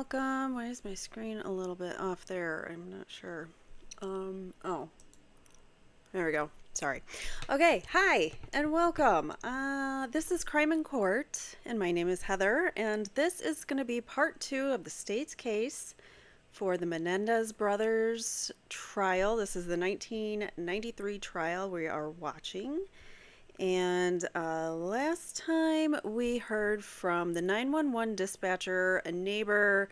welcome. Why is my screen a little bit off there? I'm not sure. Oh, there we go. Sorry. Okay, hi and welcome. This is Crime in Court, and my name is Heather, and this is going to be part 2 of the state's case for the Menendez brothers trial. This is the 1993 trial we are watching. And last time we heard from the 911 dispatcher, a neighbor,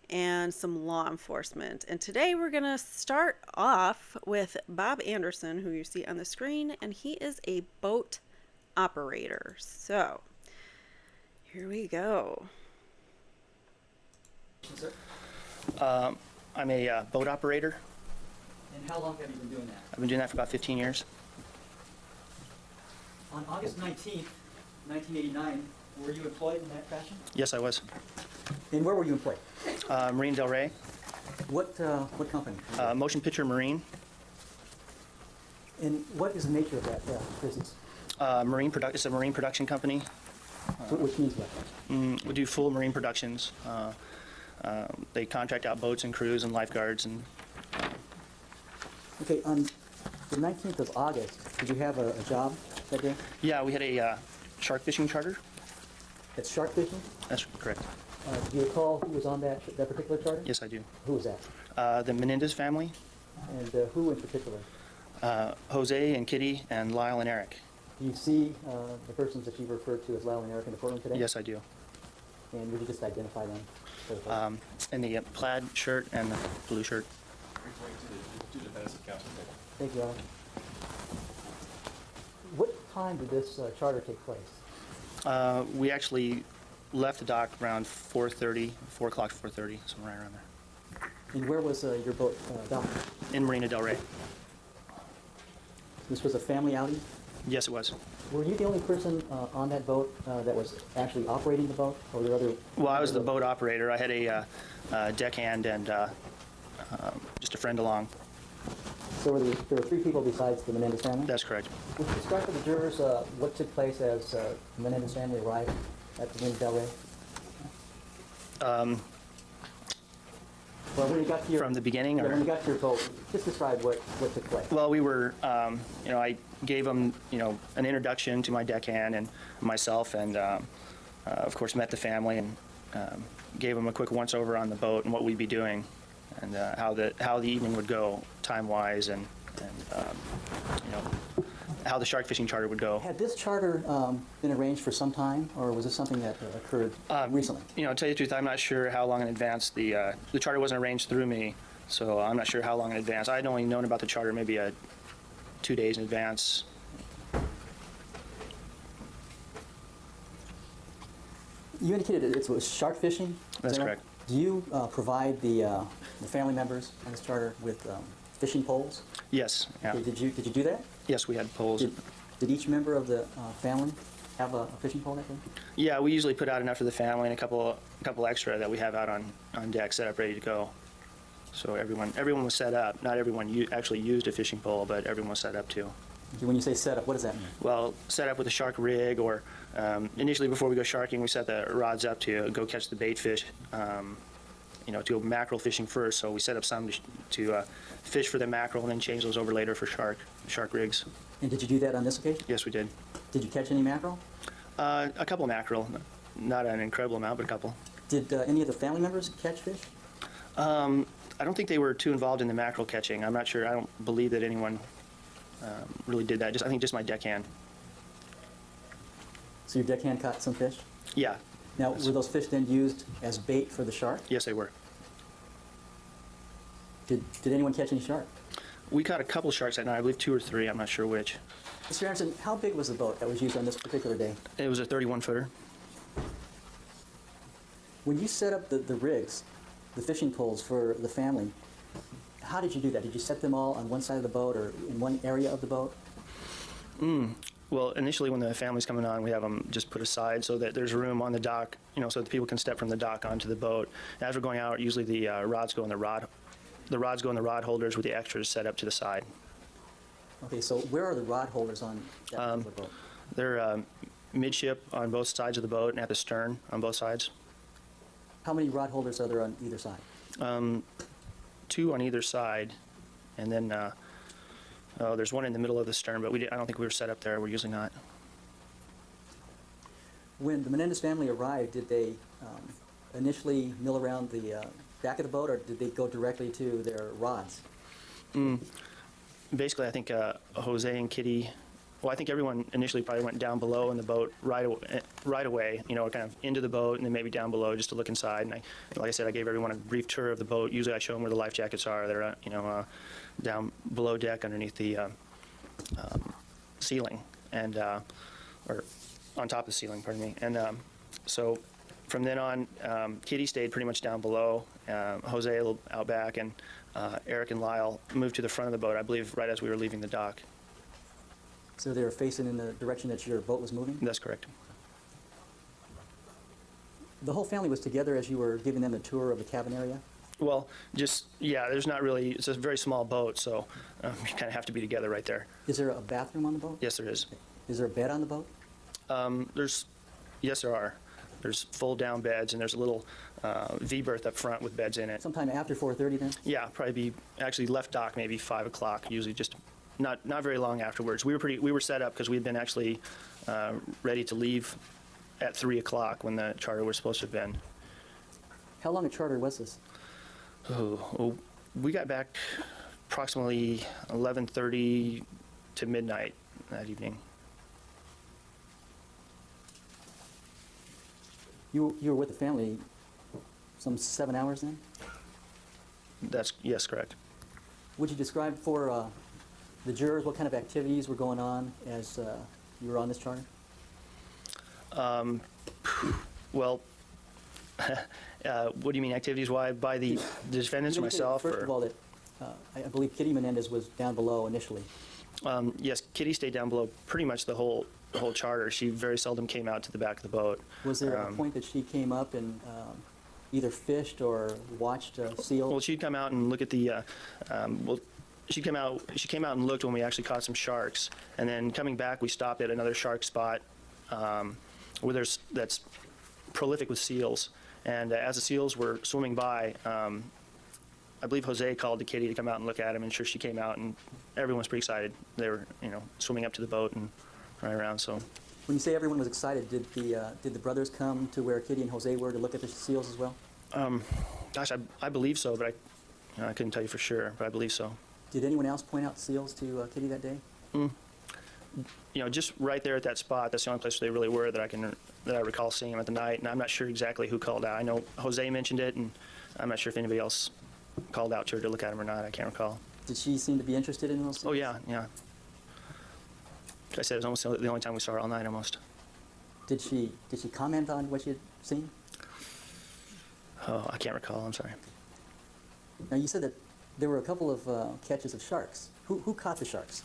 and some law enforcement. And today we're going to start off with Bob Anderson, who you see on the screen, and he is a boat operator. So here we go. Sir? I'm a boat operator. And how long have you been doing that? I've been doing that for about 15 years. On August 19th, 1989, were you employed in that fashion? Yes, I was. And where were you employed? Marine Del Rey, What company? motion picture Marine, And what is the nature of that business? It's a marine production company. Which means what? We do full marine productions. They contract out boats and crews and lifeguards. And Okay, on the 19th of August, did you have a job that day? yeah, we had a shark fishing charter. At shark fishing? That's correct. Do you recall who was on that particular charter? Yes, I do. Who was that? The Menendez family, And who in particular? Jose and Kitty and Lyle and Eric. Do you see the persons that you referred to as Lyle and Eric in the courtroom today? Yes, I do. And would you just identify them? for the court? And the plaid shirt and the blue shirt. Thank you, Alan. What time did this charter take place? We actually left the dock around 4:30, 4 o'clock, 4:30, somewhere right around there, And where was your boat docked? in Marina Del Rey. This was a family outing? Yes, it was. Were you the only person on that boat that was actually operating the boat, or were there other? Well, I was the boat operator. I had a deckhand and just a friend along. So there were 3 people besides the Menendez family? That's correct. Would you describe for the jurors what took place as the Menendez family arrived at the Marina Del Rey? Well, when you got to your... From the beginning, Yeah, or? when you got to your boat, just describe what took place. Well, we were, I gave them, an introduction to my deckhand and myself, and of course met the family and gave them a quick once-over on the boat and what we'd be doing, and how the evening would go time-wise, and how the shark fishing charter would go. Had this charter been arranged for some time, or was this something that occurred recently? To tell you the truth, I'm not sure how long in advance the charter wasn't arranged through me, so I'm not sure how long in advance. I'd only known about the charter maybe 2 days in advance. You indicated it was shark fishing? Is That's that right? correct. Do you provide the family members on this charter with fishing poles? Yes. Yeah. Did you do that? Yes, we had poles. Did each member of the family have a fishing pole that day? Yeah, we usually put out enough for the family and a couple extra that we have out on deck set up ready to go. So everyone was set up. Not everyone actually used a fishing pole, but everyone was set up too. When you say set up, what does that mean? Well, set up with a shark rig, or initially before we go sharking, we set the rods up to go catch the bait fish, to go mackerel fishing first. So we set up some to fish for the mackerel and then change those over later for shark rigs. And did you do that on this occasion? Yes, we did. Did you catch any mackerel? A couple mackerel, not an incredible amount, but a couple. Did any of the family members catch fish? I don't think they were too involved in the mackerel catching. I'm not sure. I don't believe that anyone really did that. I think just my deckhand. So your deckhand caught some fish? Yeah. Now, were those fish then used as bait for the shark? Yes, they were. Did anyone catch any shark? We caught a couple sharks that night. I believe 2 or 3. I'm not sure which. Mr. Anderson, how big was the boat that was used on this particular day? It was a 31-footer. When you set up the rigs, the fishing poles for the family, how did you do that? Did you set them all on one side of the boat or in one area of the boat? Well, initially when the family's coming on, we have them just put aside so that there's room on the dock, so that people can step from the dock onto the boat. As we're going out, usually the rods go in the rod holders with the extras set up to the side. Okay, so where are the rod holders on that particular boat? They're midship on both sides of the boat and at the stern on both sides. How many rod holders are there on either side? 2 on either side, and then there's one in the middle of the stern, but I don't think we were set up there. We're usually not. When the Menendez family arrived, did they initially mill around the back of the boat, or did they go directly to their rods? Basically, I think Jose and Kitty, well, I think everyone initially probably went down below in the boat right away, you know, kind of into the boat and then maybe down below just to look inside. And like I said, I gave everyone a brief tour of the boat. Usually I show them where the life jackets are. They're, you know, down below deck underneath the ceiling, and or on top of the ceiling, pardon me. And so from then on, Kitty stayed pretty much down below, Jose a little out back, and Eric and Lyle moved to the front of the boat, I believe, right as we were leaving the dock. So they were facing in the direction that your boat was moving? That's correct. The whole family was together as you were giving them a tour of the cabin area? Well, just, yeah, there's not really, it's a very small boat, so you kind of have to be together right there. Is there a bathroom on the boat? Yes, there is. Is there a bed on the boat? Yes, there are. There's fold-down beds, and there's a little V-berth up front with beds in it. Sometime after 4:30 then? Yeah, probably be actually left dock maybe 5 o'clock, usually just not very long afterwards. We were set up because we had been actually ready to leave at 3 o'clock when the charter was supposed to have been. How long a charter was this? Oh, we got back approximately 11:30 to midnight that evening. You were with the family some 7 hours then? Yes, correct. Would you describe for the jurors what kind of activities were going on as you were on this charter? Well, what do you mean activities-wise? By the defendants or myself? First of all, that I believe Kitty Menendez was down below initially. Yes, Kitty stayed down below pretty much the whole charter. She very seldom came out to the back of the boat. Was there a point that she came up and either fished or watched seals? Well, she'd come out and look at the. She came out and looked when we actually caught some sharks, and then coming back, we stopped at another shark spot where that's prolific with seals. And as the seals were swimming by, I believe Jose called to Kitty to come out and look at him, and sure she came out, and everyone was pretty excited. They were, you know, swimming up to the boat and right around. So, when you say everyone was excited, did the brothers come to where Kitty and Jose were to look at the seals as well? gosh, I believe so, but I couldn't tell you for sure, but I believe so. Did anyone else point out seals to Kitty that day? You know, just right there at that spot, that's the only place where they really were that I recall seeing them at the night, and I'm not sure exactly who called out. I know Jose mentioned it, and I'm not sure if anybody else called out to her to look at them or not. I can't recall. Did she seem to be interested in those seals? Oh, yeah. Like I said, it was almost the only time we saw her all night, almost. Did she comment on what she had seen? Oh, I can't recall. I'm sorry. Now, you said that there were a couple of catches of sharks. Who caught the sharks?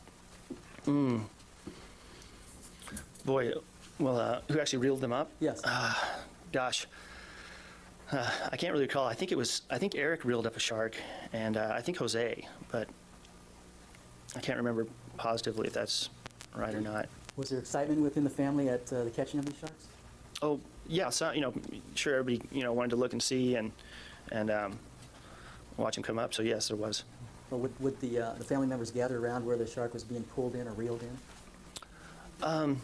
Boy, well, who actually reeled them up? Yes. Gosh, I can't really recall. I think Eric reeled up a shark, and I think Jose, but I can't remember positively if that's right or not. Was there excitement within the family at the catching of these sharks? Oh, yeah. So, sure, everybody, wanted to look and see and watch him come up. So yes, there was. Or would the family members gather around where the shark was being pulled in or reeled in?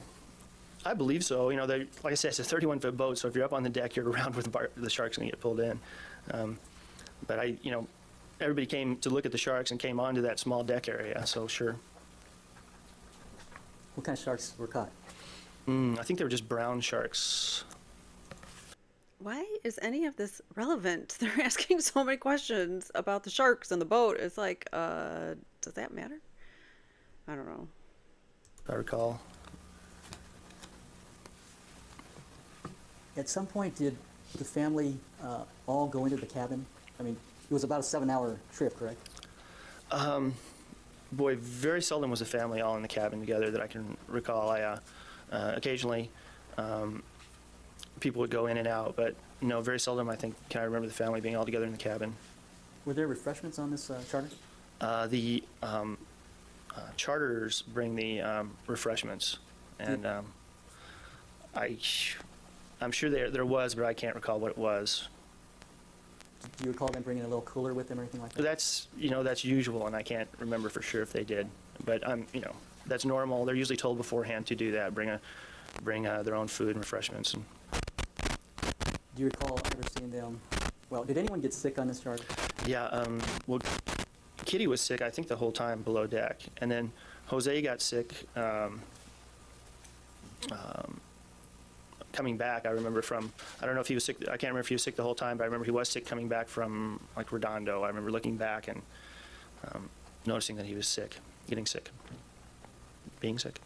I believe so. Like I said, it's a 31-foot boat, so if you're up on the deck, you're around where the shark's going to get pulled in. But everybody came to look at the sharks and came onto that small deck area, so sure. What kind of sharks were caught? I think they were just brown sharks. Why is any of this relevant? They're asking so many questions about the sharks and the boat. It's like, does that matter? I don't know. If I recall. At some point, did the family all go into the cabin? I mean, it was about a 7-hour trip, correct? Boy, very seldom was the family all in the cabin together that I can recall. Occasionally, people would go in and out, but no, very seldom, I think, can I remember the family being all together in the cabin. Were there refreshments on this charter? The charters bring the refreshments, and I'm sure there was, but I can't recall what it was. Do you recall them bringing a little cooler with them or anything like that? That's usual, and I can't remember for sure if they did. But that's normal. They're usually told beforehand to do that. Bring their own food and refreshments. And Do you recall ever seeing them? Well, did anyone get sick on this charter? yeah, well, Kitty was sick, I think, the whole time below deck, and then Jose got sick. Coming back, I remember I don't know if he was sick, I can't remember if he was sick the whole time, but I remember he was sick coming back from, like, Redondo. I remember looking back and noticing that he was sick, getting sick, being sick.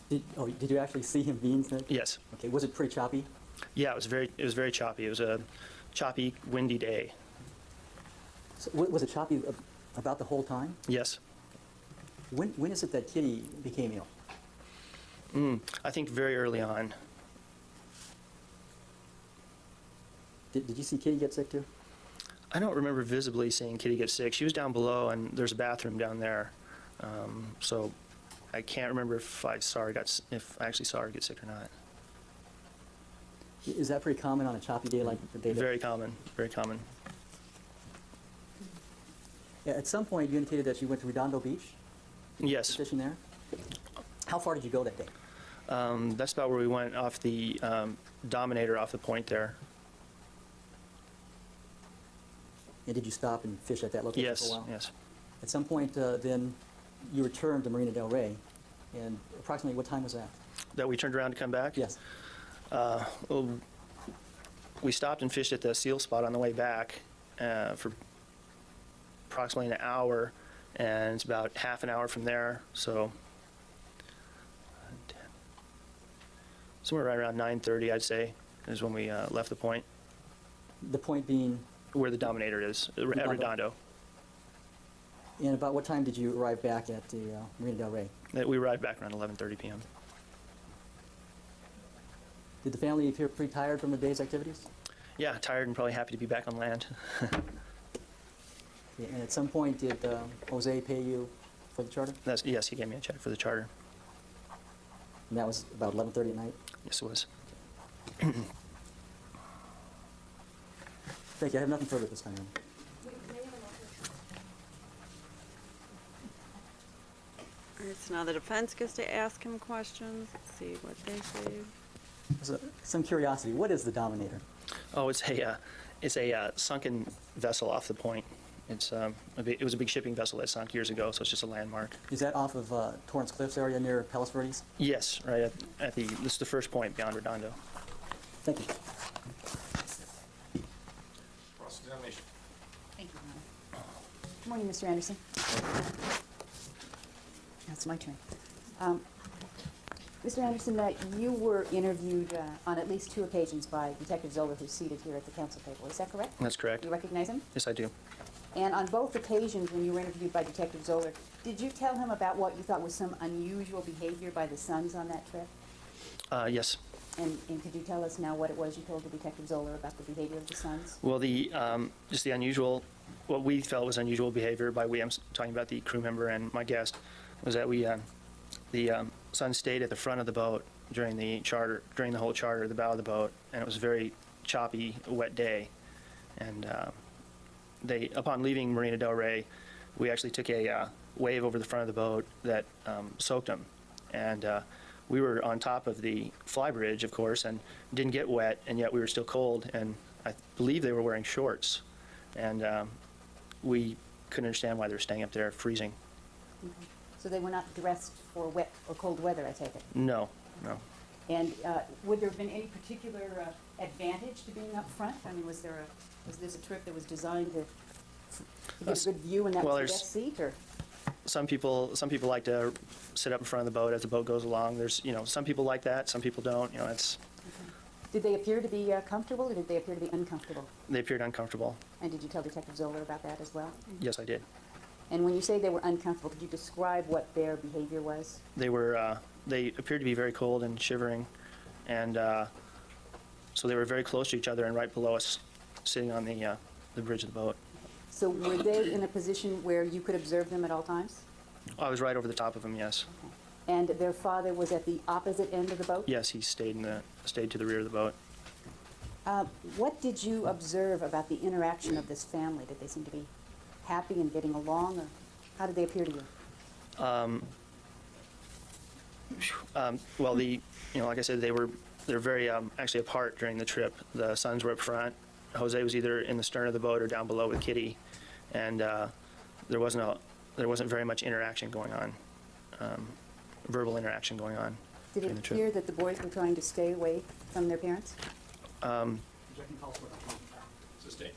Did you actually see him being sick? Yes. Okay, was it pretty choppy? Yeah, it was very choppy. It was a choppy, windy day. So, was it choppy about the whole time? Yes. When is it that Kitty became ill? I think very early on. Did you see Kitty get sick too? I don't remember visibly seeing Kitty get sick. She was down below, and there's a bathroom down there. So I can't remember if I actually saw her get sick or not. Is that pretty common on a choppy day like the day? Very common, very common. Yeah, at some point, you indicated that you went to Redondo Beach, Yes. fishing there. How far did you go that day? That's about where we went off the Dominator off the point there. And did you stop and fish at that location for a Yes, while? yes. At some point, then, you returned to Marina del Rey, and approximately what time was that? That we turned around to come back? Yes. Well, we stopped and fished at the seal spot on the way back for approximately an hour, and it's about half an hour from there, so somewhere right around 9:30, I'd say, is when we left the point, The point being, where the Dominator is, at Redondo. and about what time did you arrive back at the Marina del Rey? We arrived back around 11:30 p.m. Did the family appear pretty tired from the day's activities? Yeah, tired and probably happy to be back on land. Yeah, and at some point, did Jose pay you for the charter? Yes, he gave me a check for the charter. And that was about 11:30 at night? Yes, it was. Thank you. I have nothing further at this time. Ma'am. All right, so now the defense gets to ask him questions. Let's see what they say. So, some curiosity. What is the Dominator? Oh, it's a sunken vessel off the point. It was a big shipping vessel that sunk years ago, so it's just a landmark. Is that off of Torrance Cliffs area near Palos Verdes? Yes, right this is the first point beyond Redondo. Thank you. Cross-examination. Thank you, Your Honor. Good morning, Mr. Anderson. That's my turn. Mr. Anderson, you were interviewed on at least 2 occasions by Detective Zoller, who's seated here at the council table. Is that correct? That's correct. You recognize him? Yes, I do. And on both occasions when you were interviewed by Detective Zoller, did you tell him about what you thought was some unusual behavior by the sons on that trip? Yes. And could you tell us now what it was you told the Detective Zoller about the behavior of the sons? Well, just the unusual, what we felt was unusual behavior by we, I'm talking about the crew member and my guest, was that the son stayed at the front of the boat during the whole charter, the bow of the boat, and it was a very choppy, wet day. And upon leaving Marina del Rey, we actually took a wave over the front of the boat that soaked them. And we were on top of the fly bridge, of course, and didn't get wet, and yet we were still cold, and I believe they were wearing shorts. And we couldn't understand why they were staying up there freezing. Okay. So they were not dressed for wet or cold weather, I take it? No. And would there have been any particular advantage to being up front? I mean, was this a trip that was designed to get a good view and that Well, was the best seat, or? Some people like to sit up in front of the boat as the boat goes along. There's, some people like that, some people don't. It's. Okay. Did they appear to be comfortable, or did they appear to be uncomfortable? They appeared uncomfortable. And did you tell Detective Zoller about that as well? Yes, I did. And when you say they were uncomfortable, could you describe what their behavior was? They appeared to be very cold and shivering, and so they were very close to each other and right below us, sitting on the bridge of the boat. So were they in a position where you could observe them at all times? I was right over the top of them. Yes. And their father was at the opposite end of the boat? Yes, he stayed to the rear of the boat. What did you observe about the interaction of this family? Did they seem to be happy and getting along, or how did they appear to you? Well, like I said, they're very actually apart during the trip. The sons were up front. Jose was either in the stern of the boat or down below with Kitty, and there wasn't very much interaction going on, verbal interaction going on. Did during it the trip. appear that the boys were trying to stay away from their parents? Sustained.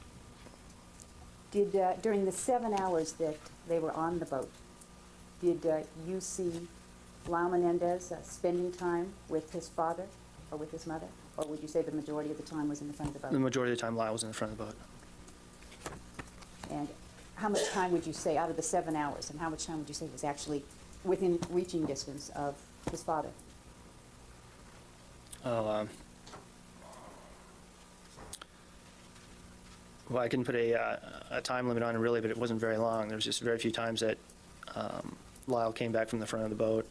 Did, during the 7 hours that they were on the boat, did you see Lyle Menendez spending time with his father or with his mother? Or would you say the majority of the time was in the front of the The boat? majority of the time, Lyle was in the front of the boat. And how much time would you say, out of the 7 hours, and how much time would you say was actually within reaching distance of his father? Oh, well, I couldn't put a time limit on it really, but it wasn't very long. There was just very few times that Lyle came back from the front of the boat.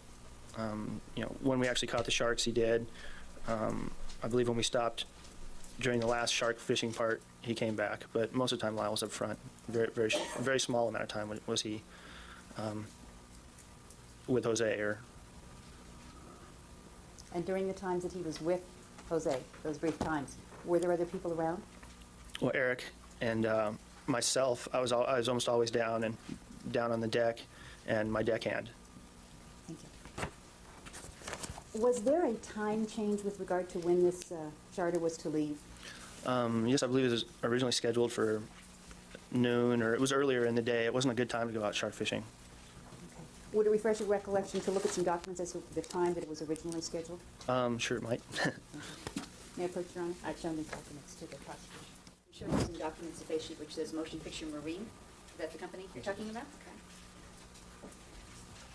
When we actually caught the sharks, he did. I believe when we stopped during the last shark fishing part, he came back. But most of the time, Lyle was up front. Very small amount of time was he with Jose. And during the times that he was with Jose, those brief times, were there other people around? Well, Eric and myself, I was almost always down on the deck, and my deckhand. Thank you. Was there a time change with regard to when this charter was to leave? Yes, I believe it was originally scheduled for noon, or it was earlier in the day. It wasn't a good time to go out shark fishing. Okay. Would it refresh your recollection to look at some documents as to the time that it was originally scheduled? Sure, it might. May I approach, Your Honor? I've shown these documents to the prosecution. I'm showing you some documents, a face sheet which says Motion Picture Marine. Is that the company you're talking about? Okay.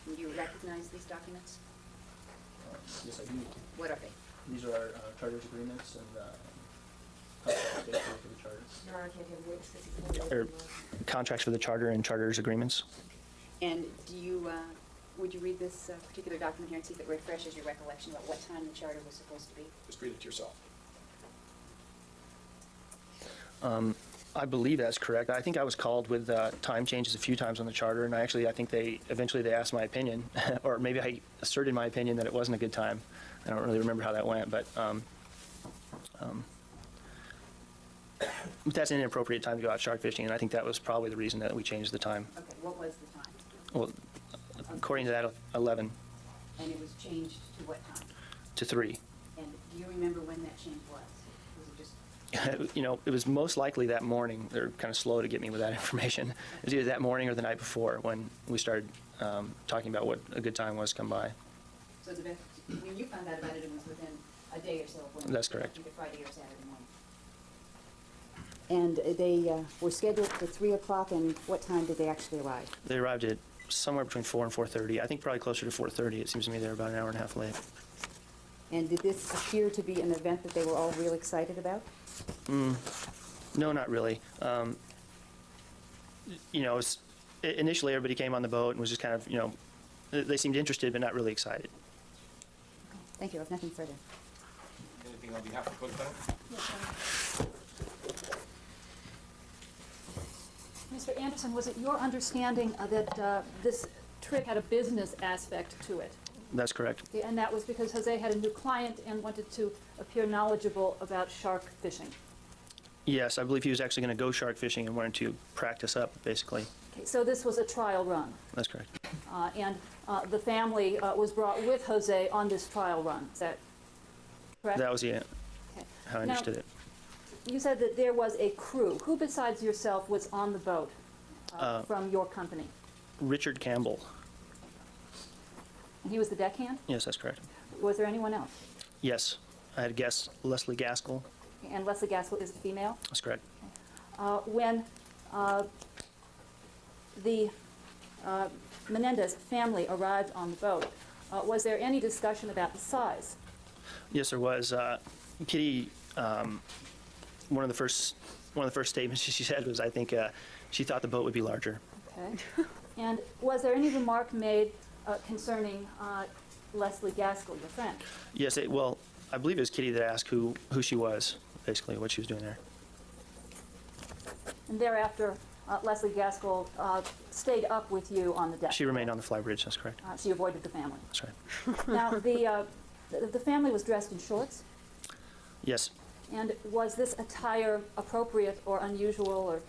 And do you recognize these documents? Yes, I do. What are they? These are our charters agreements and contracts for the charter. Your Honor, can't have a Or contracts for the charter and charters agreements. And do you, would you read this particular document here and see if it refreshes your recollection about what time the charter was supposed to be? Just read it to yourself. I believe that's correct. I think I was called with time changes a few times on the charter, and I think they eventually asked my opinion, or maybe I asserted my opinion that it wasn't a good time. I don't really remember how that went, but that's an inappropriate time to go out shark fishing, and I think that was probably the reason that we changed the time. Okay, what was the time? Well, according to that, 11 And it was changed to what time? to 3. And do you remember when that change was? Was it just, It was most likely that morning. They're kind of slow to get me with that information. It was either that morning or the night before when we started talking about what a good time was to come by. so the best, when you found out about it, it was within a day or so of when? That's correct. Either Friday or Saturday morning. And they were scheduled for 3 o'clock, and what time did they actually arrive? They arrived at somewhere between 4 and 4:30. I think probably closer to 4:30. It seems to me they were about an hour and a half late. And did this appear to be an event that they were all real excited about? No, not really. Initially everybody came on the boat and was just kind of, they seemed interested but not really excited. Thank you, I have nothing further. Anything on behalf of the co-defendant? Mr. Anderson, was it your understanding that this trip had a business aspect to it? That's correct. And that was because Jose had a new client and wanted to appear knowledgeable about shark fishing? Yes, I believe he was actually going to go shark fishing and wanted to practice up, basically. Okay, so this was a trial run, That's correct. and the family was brought with Jose on this trial run, is that correct? That was Okay. how I Now, understood it. You said that there was a crew. Who besides yourself was on the boat from your company? Richard Campbell. And he was the deckhand? Yes, that's correct. Was there anyone else? Yes, I had a guest, Leslie Gaskell. And Leslie Gaskell is a female? That's correct. When the Menendez family arrived on the boat, was there any discussion about the size? Yes, there was. Kitty, one of the first statements she said was, I think she thought the boat would be larger. Okay. And was there any remark made concerning Leslie Gaskell, your friend? Yes, well, I believe it was Kitty that asked who she was, basically, what she was doing there. And thereafter, Leslie Gaskell stayed up with you on the deck? She remained on the flybridge, that's correct. She avoided the family? That's right. Now, the family was dressed in shorts, Yes. and was this attire appropriate or unusual, or?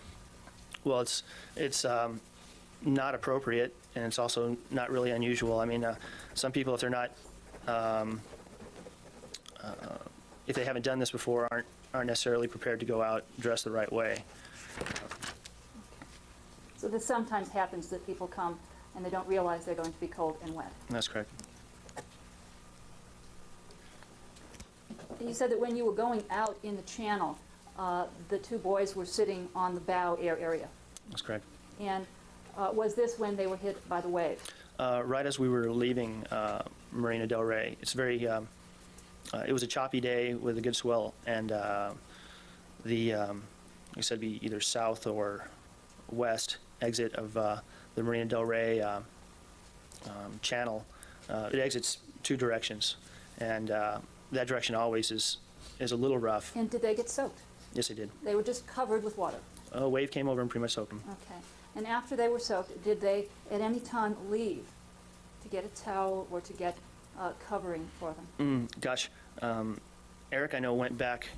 Well, it's not appropriate, and it's also not really unusual. I mean, some people, if they're not, if they haven't done this before, aren't necessarily prepared to go out dressed the right way. So this sometimes happens that people come and they don't realize they're going to be cold and wet. That's correct. You said that when you were going out in the channel, the two boys were sitting on the bow area. That's correct. And was this when they were hit by the wave? Right as we were leaving Marina Del Rey, it's very. It was a choppy day with a good swell, and like I said, be either south or west exit of the Marina Del Rey channel. It exits two directions, and that direction always is a little rough. And did they get soaked? Yes, it did. They were just covered with water? A wave came over and pretty much soaked them. Okay. And after they were soaked, did they at any time leave to get a towel or to get covering for them? Gosh, Eric, I know, went back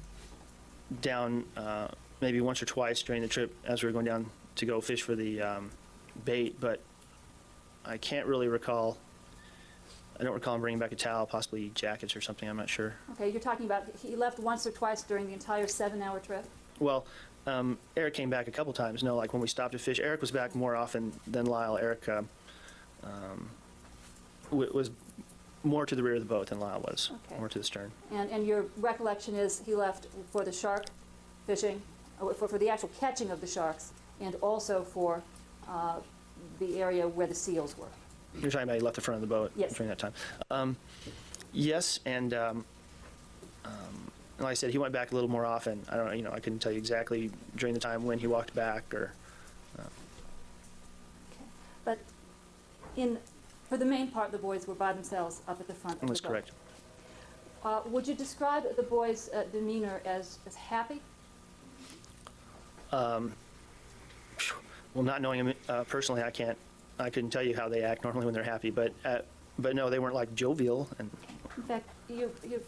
down maybe once or twice during the trip as we were going down to go fish for the bait, but I can't really recall. I don't recall him bringing back a towel, possibly jackets or something. I'm not sure. Okay, you're talking about he left once or twice during the entire 7-hour trip? Well, Eric came back a couple times. No, like when we stopped to fish, Eric was back more often than Lyle. Eric was more to the rear of the boat than Lyle was, Okay. more to the stern. And your recollection is he left for the shark fishing, for the actual catching of the sharks, and also for the area where the seals were? You're talking about he left the front of the boat Yes. during that time. Yes, and like I said, he went back a little more often. I don't know, I couldn't tell you exactly during the time when he walked back or. Okay. But for the main part, the boys were by themselves up at the front of the boat? That's correct. Would you describe the boys' demeanor as happy? Well, not knowing him personally, I couldn't tell you how they act normally when they're happy, but no, they weren't like jovial, and In fact, you've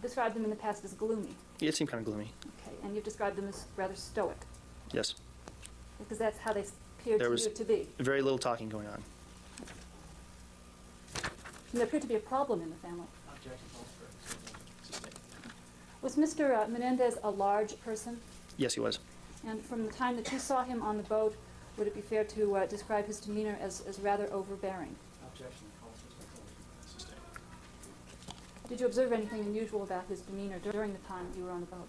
described them in the past as gloomy. it seemed kind of gloomy. Okay, and you've described them as rather stoic, Yes, because that's how they appeared There to was- you to be. very little talking going on. And there appeared to be a problem in the family. Objection calls for sustained. Was Mr. Menendez a large person? Yes, he was. And from the time that you saw him on the boat, would it be fair to describe his demeanor as rather overbearing? Objection calls for sustained. Did you observe anything unusual about his demeanor during the time that you were on the boat?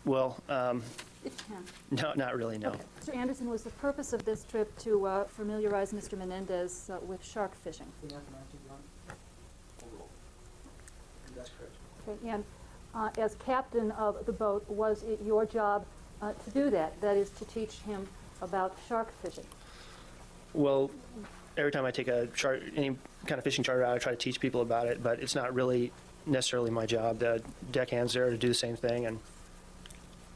Well, If you can. no, not really, no. Okay. Mr. Anderson, was the purpose of this trip to familiarize Mr. Menendez with shark fishing? That's correct. Okay, and as captain of the boat, was it your job to do that? That is, to teach him about shark fishing? Well, every time I take any kind of fishing charter out, I try to teach people about it, but it's not really necessarily my job. The deckhand's there to do the same thing, and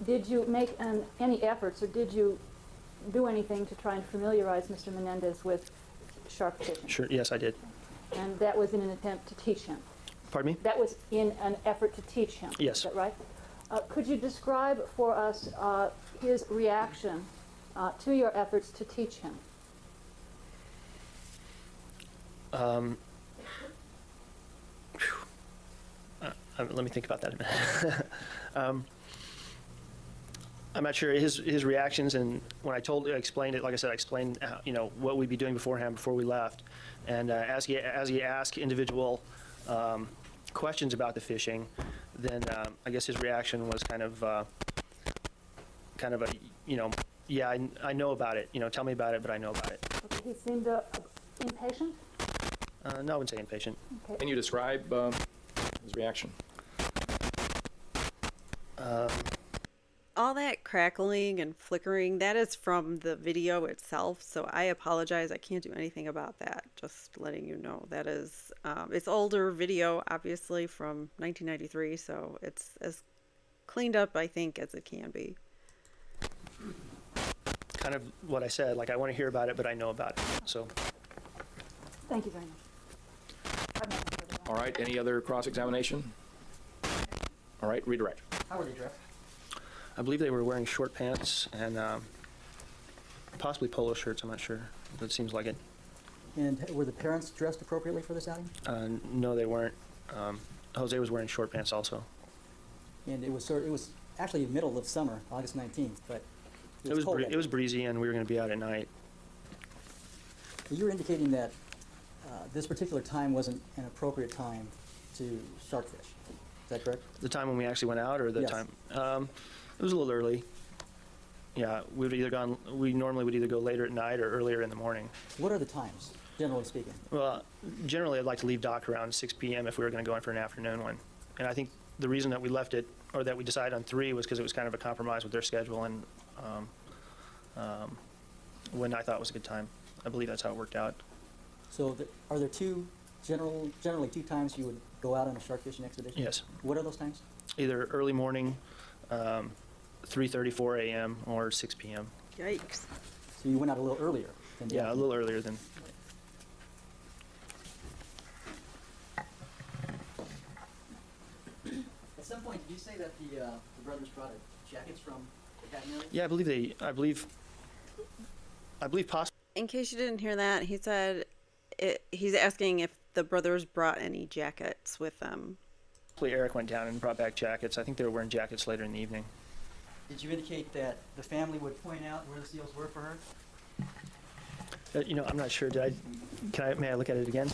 Did you make any efforts, or did you do anything to try and familiarize Mr. Menendez with shark fishing? sure, yes, I did. And that was in an attempt to teach him? Pardon me? That was in an effort to teach him? Yes. Is that right? Could you describe for us his reaction to your efforts to teach him? Let me think about that a minute. I'm not sure his reactions, and when I explained it, like I said, I explained what we'd be doing beforehand before we left, and as he asked individual questions about the fishing, then I guess his reaction was kind of a yeah, I know about it, tell me about it, but I know about it. Okay, he seemed impatient? No, I wouldn't say impatient. Okay. Can you describe his reaction? all that crackling and flickering, that is from the video itself. So I apologize. I can't do anything about that. Just letting you know. That is, it's older video, obviously, from 1993. So it's as cleaned up, I think, as it can be. Kind of what I said, like I want to hear about it, but I know about it. So Thank you very much. I've nothing further. All right, any other cross-examination? All right, redirect. How were they dressed? I believe they were wearing short pants and possibly polo shirts. I'm not sure. But it seems like it. And were the parents dressed appropriately for this outing? No, they weren't. Jose was wearing short pants also. And it was actually the middle of summer, August 19th, but It was cold. it was breezy, and we were going to be out at night. You were indicating that this particular time wasn't an appropriate time to shark fish. Is that correct? The time when we actually went out, or the Yes. time? It was a little early. Yeah, we normally would either go later at night or earlier in the morning. What are the times, generally speaking? Well, generally I'd like to leave dock around 6 p.m. if we were going to go in for an afternoon one. And I think the reason that we left it, or that we decided on 3, was because it was kind of a compromise with their schedule and when I thought was a good time. I believe that's how it worked out. So are there generally two times you would go out on a shark fishing expedition? Yes. What are those times? Either early morning, 3:30, 4 a.m., or 6 p.m. Yikes. So you went out a little earlier than the Yeah, a afternoon. little earlier than. At some point, did you say that the brothers brought jackets from the cabin area? Yeah, I believe possibly. In case you didn't hear that, he said he's asking if the brothers brought any jackets with them. Eric went down and brought back jackets. I think they were wearing jackets later in the evening. Did you indicate that the family would point out where the seals were for her? I'm not sure. May I look at it again?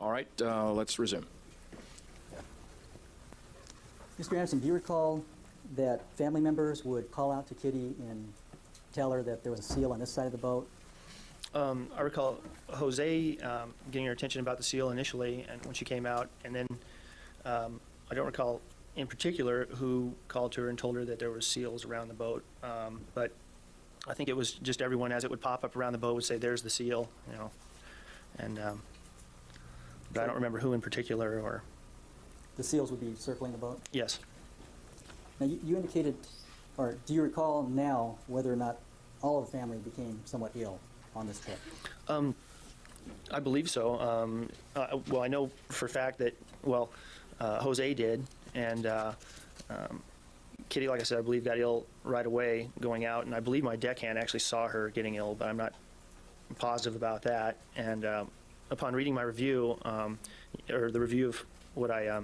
All right, let's resume. Mr. Anderson, do you recall that family members would call out to Kitty and tell her that there was a seal on this side of the boat? I recall Jose getting her attention about the seal initially, and when she came out, and then I don't recall in particular who called to her and told her that there was seals around the boat. But I think it was just everyone, as it would pop up around the boat, would say, "There's the seal," And but I don't remember who in particular. Or The seals would be circling the boat? yes, Now, you indicated, or do you recall now whether or not all of the family became somewhat ill on this trip? I believe so. Well, I know for a fact that Jose did, and Kitty, like I said, I believe got ill right away going out, and I believe my deckhand actually saw her getting ill, but I'm not positive about that. And upon reading my review, or the review of what I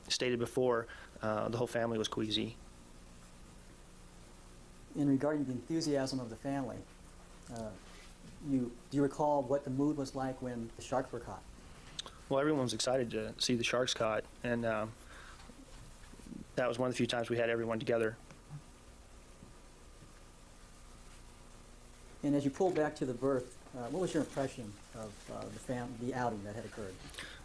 stated before, the whole family was queasy. In regarding the enthusiasm of the family, do you recall what the mood was like when the sharks were caught? Well, everyone was excited to see the sharks caught, and that was one of the few times we had everyone together. And as you pulled back to the berth, what was your impression of the outing that had occurred?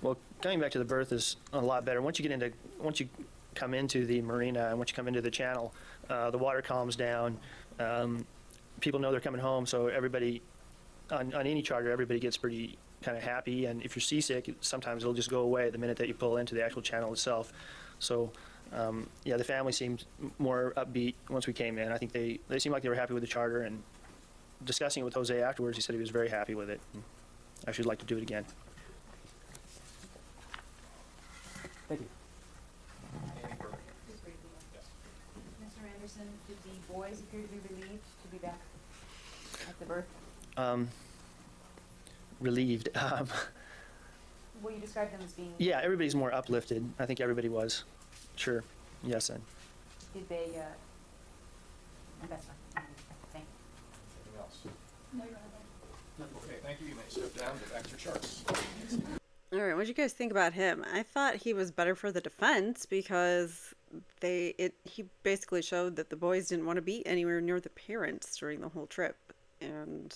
Well, coming back to the berth is a lot better. Once you come into the marina and once you come into the channel, the water calms down. People know they're coming home, so everybody, on any charter, everybody gets pretty kind of happy. And if you're seasick, sometimes it'll just go away the minute that you pull into the actual channel itself. So, the family seemed more upbeat once we came in. I think they seemed like they were happy with the charter, and discussing it with Jose afterwards, he said he was very happy with it. And I should like to do it again. Thank you. Mr. Anderson, did the boys appear to be relieved to be back at the berth? Relieved. Well, you described them as being... Yeah, everybody's more uplifted. I think everybody was. Sure. Yes, and Did they, and that's fine. Thank you. Anything else? Okay, thank you. You may step down, get back to your charts. All right, what did you guys think about him? I thought he was better for the defense because he basically showed that the boys didn't want to be anywhere near the parents during the whole trip, and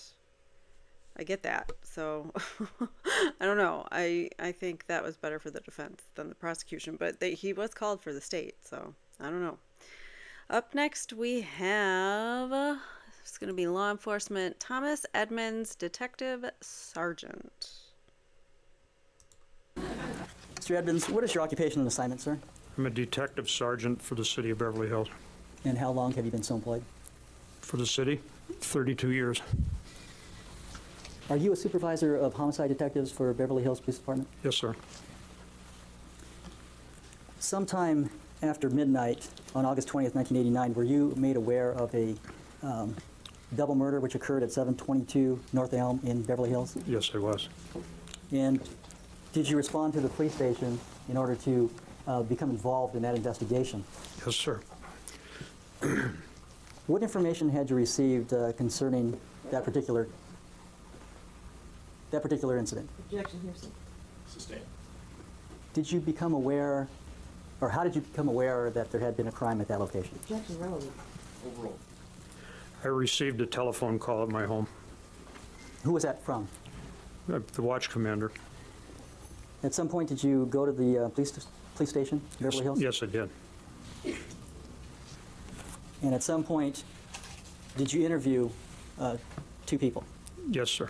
I get that. So I don't know. I think that was better for the defense than the prosecution, but he was called for the state, so I don't know. Up next we have it's going to be law enforcement Thomas Edmonds, Detective Sergeant. Mr. Edmonds, what is your occupation and assignment, sir? I'm a detective sergeant for the city of Beverly Hills. And how long have you been so employed? For the city, 32 years. Are you a supervisor of homicide detectives for Beverly Hills Police Department? Yes, sir. Sometime after midnight on August 20th, 1989, were you made aware of a double murder which occurred at 722 North Elm in Beverly Hills? Yes, I was. And did you respond to the police station in order to become involved in that investigation? Yes, sir. What information had you received concerning that particular incident? Objection, hearsay. Sustained. Did you become aware, or how did you become aware that there had been a crime at that location? Objection, relevant. Overruled. I received a telephone call at my home. Who was that from? The watch commander. At some point, did you go to the police station, Beverly Hills? Yes, I did. And at some point, did you interview two people? Yes, sir.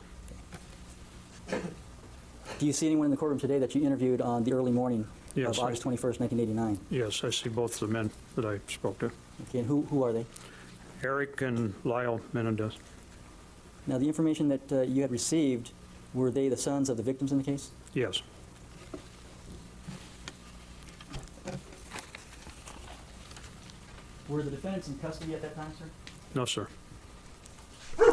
Do you see anyone in the courtroom today that you interviewed on the early morning Yes, of August 21st, 1989? Yes, I see both of the men that I spoke to. Okay, and who are they? Eric and Lyle Menendez. Now, the information that you had received, were they the sons of the victims in the case? Yes. Were the defendants in custody at that time, sir? No, sir. I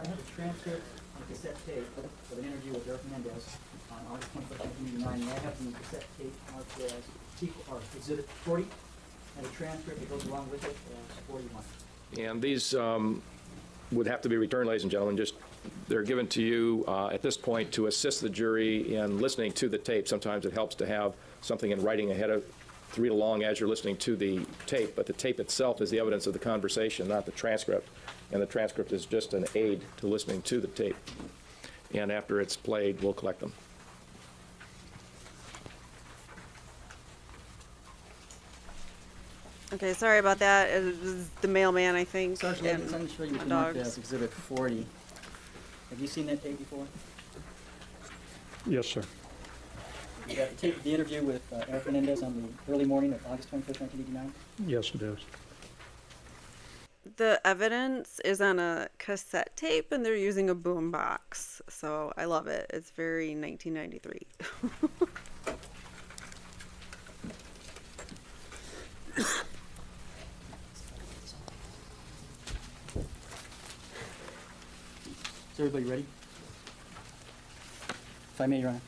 have a transcript on a cassette tape of an interview with Eric Menendez on August 21st, 1989, and I have the cassette tape marked as Exhibit 40, and a transcript that goes along with it as 41. And these would have to be returned, ladies and gentlemen. Just they're given to you at this point to assist the jury in listening to the tape. Sometimes it helps to have something in writing ahead of, to read along as you're listening to the tape. But the tape itself is the evidence of the conversation, not the transcript. And the transcript is just an aid to listening to the tape. And after it's played, we'll collect them. Okay, sorry about that. It was the mailman, I think. Sergeant and Evans, I'm sure you my can mark dogs. as Exhibit 40. Have you seen that tape before? Yes, sir. You got the tape of the interview with Eric Menendez on the early morning of August 21st, 1989? Yes, it is. The evidence is on a cassette tape, and they're using a boom box. So I love it. It's very 1993. Is everybody ready? If I may, Your Honor.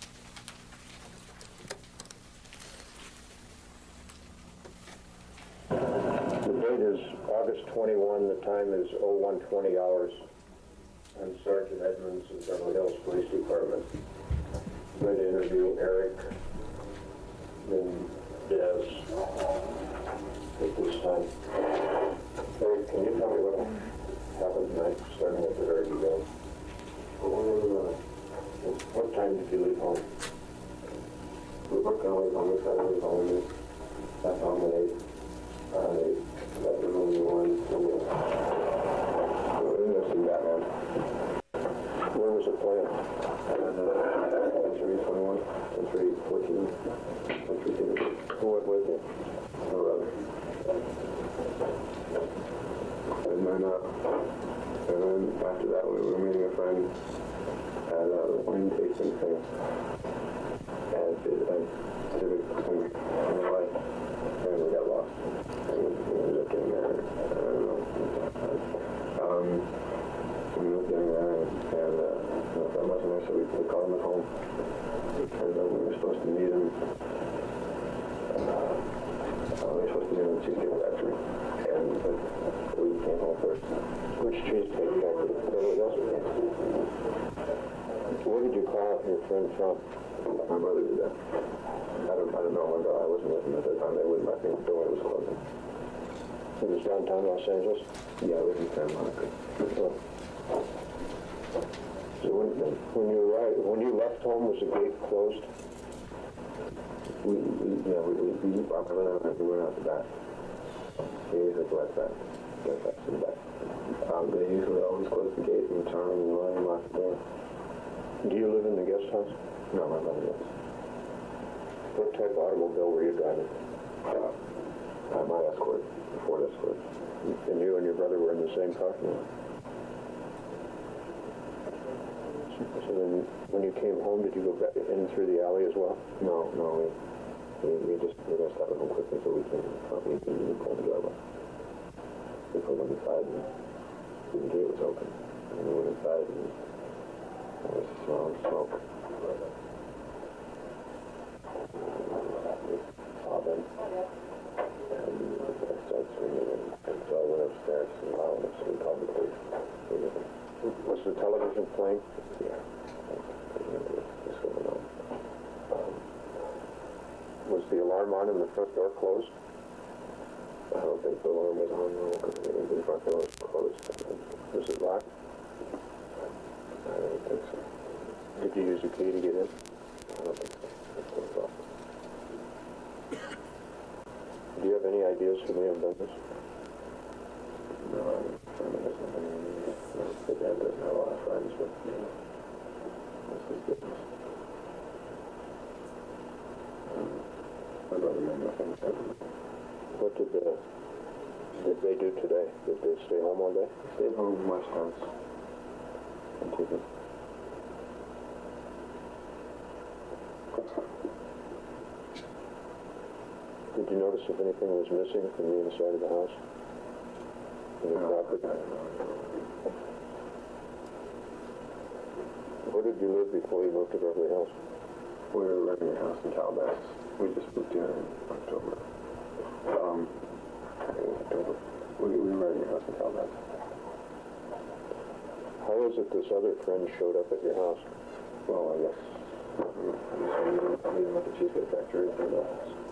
The date is August 21, the time is 0120 hours. I'm Sergeant Edmonds of Beverly Hills Police Department. I'm going to interview Eric Menendez at this time. Eric, can you tell me what happened tonight, starting at the very beginning? What time did you leave home? We were going to leave home. We tried to leave home. That's home at 8. That's the only one. We're interested in Batman. Where was it playing? 321, 314, 315. Who went with you? My brother. And then after that, we were meeting a friend at a wine tasting thing. And Civic in LA. And we got lost. And we ended up getting there. I don't know. We ended up getting there, and that wasn't nice, so we called him at home. And we were supposed to meet him. We were supposed to meet him at the Cheesecake Factory. And we came home first. Which Cheesecake Factory? Beverly Hills. Where did you call your friend from? My brother did that. I don't know. I wasn't with him at that time. They wouldn't let me. The door was closing. It was downtown Los Angeles? Yeah, it was in San Monica. So when you left home, was the gate closed? We went out the back. They usually go out the back. To the back. They usually always close the gate and turn on the line and lock the door. Do you live in the guest house? No, my mother does. What type of automobile were you driving? My Escort, the Ford Escort. And you and your brother were in the same car? No. So then, when you came home, did you go back in through the alley as well? No, we just got home quickly so we pulled the door. We pulled on the side and the gate was open. And we went inside and there was a smell of smoke. We saw them. And I started screaming and so I went upstairs and we called the police. Was the television playing? Yeah. What's going on? Was the alarm on and the front door closed? I don't think the alarm was on, no, because the front door was closed. Was it locked? I don't think so. Did you use a key to get in? I don't think so. It was locked. Do you have any ideas who may have done this? No, the dad doesn't have a lot of friends, but this is business. My brother made nothing. What did they do today? Did they stay home all day? Stayed home, watched house. And TV. Did you notice if anything was missing from the inside of the house? Where did you live before you moved to Beverly Hills? We were renting a house in Calabasas. We just moved here in October. We were renting a house in Calabasas. How is it this other friend showed up at your house? Well, I guess I meet him at the Cheesecake Factory.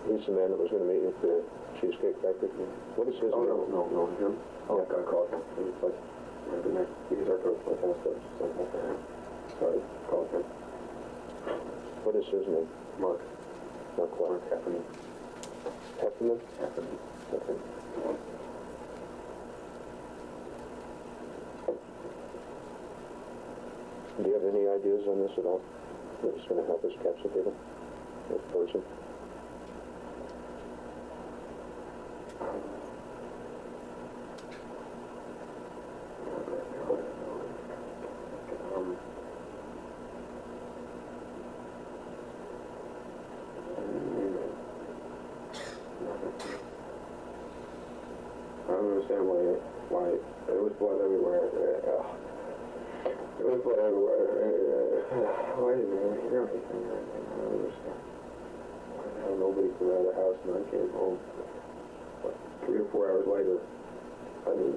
He's the man that was going to meet you at the Cheesecake Factory? What is his name? No, him. Oh, I called him. He was like, he's our coach, my tennis coach. So I called him. What is his name? Mark. Mark what? Mark Heffernan. Heffernan? Heffernan. Okay. Do you have any ideas on this at all? That's going to help us catch the people? This person? I don't understand why there was blood everywhere. There was blood everywhere. Why didn't I hear anything or anything? I don't understand. How nobody came out of the house and I came home. Like 3 or 4 hours later. I mean,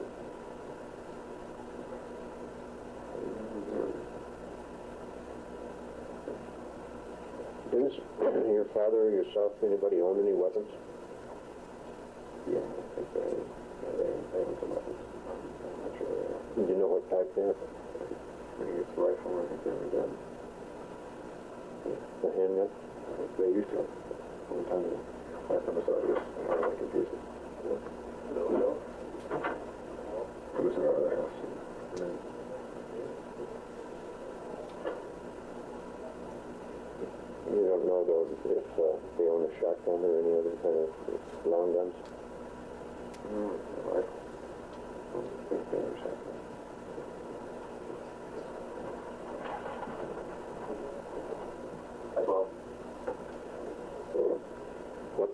didn't your father or yourself, anybody own any weapons? Yeah, I think they own some weapons. I'm not sure they are. Do you know what type they are? I think it's a rifle, I think they have a gun. A handgun? I think they used to. A long time ago. Last time I saw it was like in pieces. No. It was out of the house. And then, you don't know, though, if they own a shotgun or any other kind of long guns? No, it's a rifle. I don't think they own a shotgun. Well, what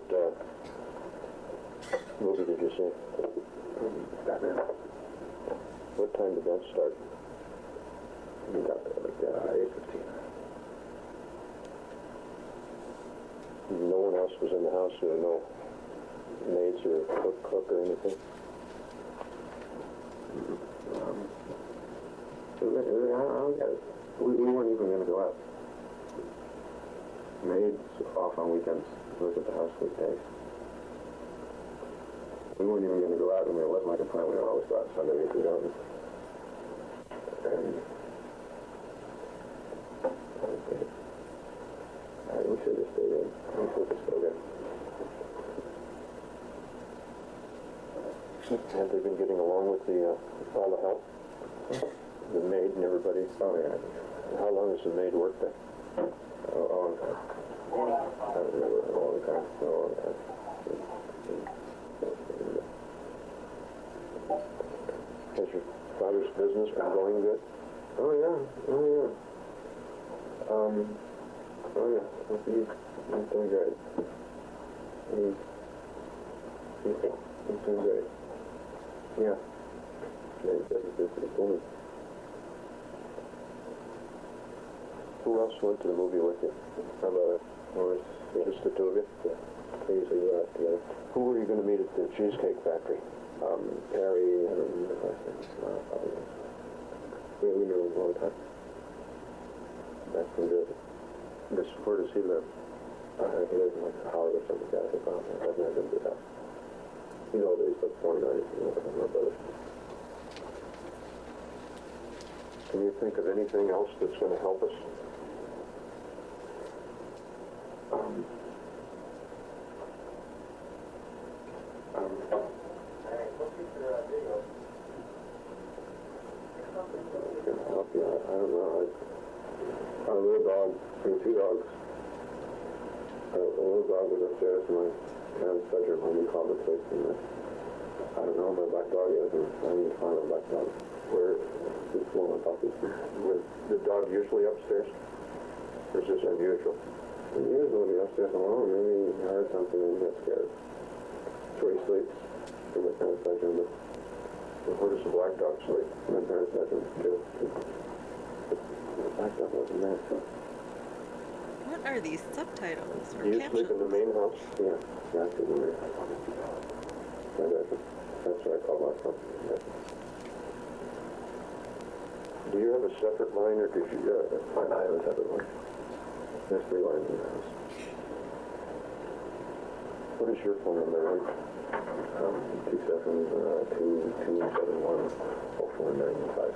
movie did you see? Batman. What time did that start? We got there like 8:15. No one else was in the house, or no maids or cook or anything? We weren't even going to go out. Maids off on weekends, live at the house weekdays. we weren't even going to go out, and it wasn't like a plan. We don't always go out Sunday if we don't. And okay. We should have stayed in. We should have stayed in. Have they been getting along with all the help? The maid and everybody? Oh, yeah. How long has the maid worked there? A long time. I don't remember. A long time. A long time. Has your father's business been going good? Oh, yeah. Oh, yeah. Oh, yeah. He's doing great. He's doing great. Yeah. It's only. Who else went to the movie with you? How about it? Or just the two of you? Yeah. They usually go out together. Who were you going to meet at the Cheesecake Factory? Harry and we knew him a long time. Back from where does he live? He lives in like Howard or something like that. I think I've never been to his house. You know that he's like 49, my brother. Can you think of anything else that's going to help us? I don't know. A little dog, two dogs. A little dog was upstairs in my parents' bedroom when we called the place, and I don't know where my black dog is, and I need to find my black dog. Where this woman thought this was the dog usually upstairs? Or is this unusual? Usually be upstairs alone. Maybe he heard something and he got scared. That's where he sleeps, in my parents' bedroom. But where does the black dog sleep? In my parents' bedroom, too. The black dog wasn't there. What are these subtitles or Do you captions? sleep in the main house? Yeah, that's in the main house. My bedroom. That's what I call my phone. Do you have a separate line, or did you? I have a separate line. There's 3 lines in the house. What is your phone number, right? 271-0495.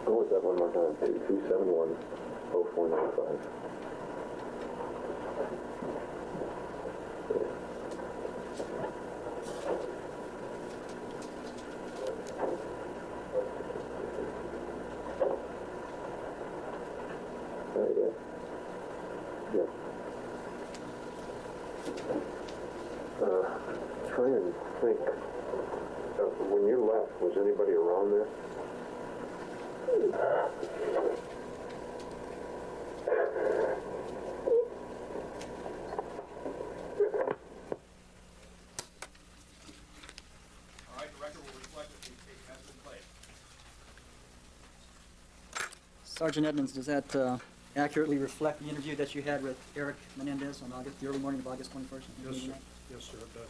Go with that one more time. 271-0495. Trying to think. When you left, was anybody around there? All right, the record will reflect that the tape has been played. Sergeant Edmonds, does that accurately reflect the interview that you had with Eric Menendez on the early morning of August 21st? Yes, sir. Yes, sir, it does.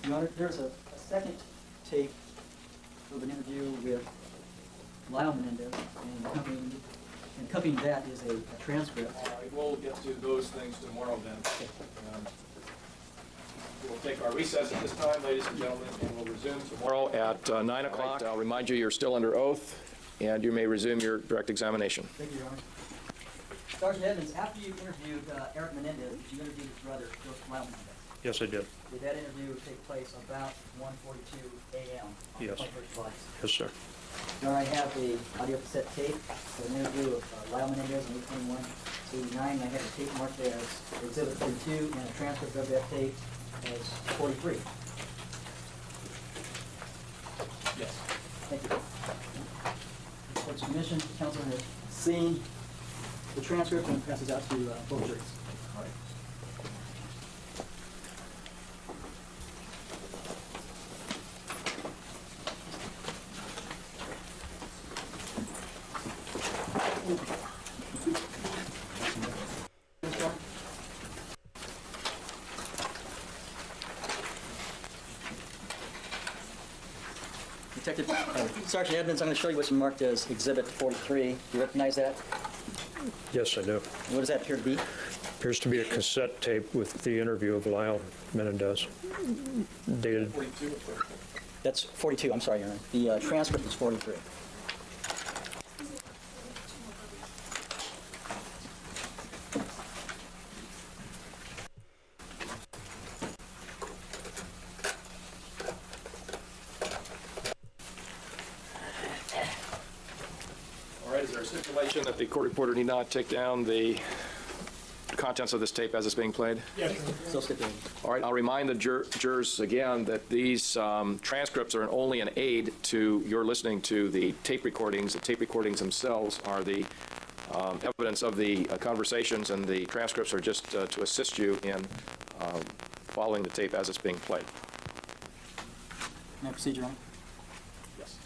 Your Honor, there's a second tape of an interview with Lyle Menendez, and accompanying that is a transcript. All right, we'll get to those things tomorrow then. We'll take our recess at this time, ladies and gentlemen, and we'll resume tomorrow at 9 o'clock. I'll remind you, you're still under oath, and you may resume your direct examination. Thank you, Your Honor. Sergeant Edmonds, after you interviewed Eric Menendez, did you interview his brother, Lyle Menendez? Yes, I did. Did that interview take place about 1:42 a.m. on Yes. the 21st of August? Yes, sir. Your Honor, I have the audio cassette tape for an interview of Lyle Menendez on 8/21/89. I have the tape marked as Exhibit 42 and a transcript of that tape as 43. Yes. Thank you. Court's commission, counsel has seen the transcript and passes out to both juries. All right. Detective, Sergeant Edmonds, I'm going to show you what's marked as Exhibit 43. Do you recognize that? Yes, I do. What does that appear to be? Appears to be a cassette tape with the interview of Lyle Menendez, dated 42 or 44? That's 42, I'm sorry, Your Honor. The transcript is 43. All right, is there a stipulation that the court reporter need not take down the contents of this tape as it's being played? Still stipulated. All right, I'll remind the jurors again that these transcripts are only an aid to your listening to the tape recordings. The tape recordings themselves are the evidence of the conversations, and the transcripts are just to assist you in following the tape as it's being played. May I proceed, Your Honor? Yes.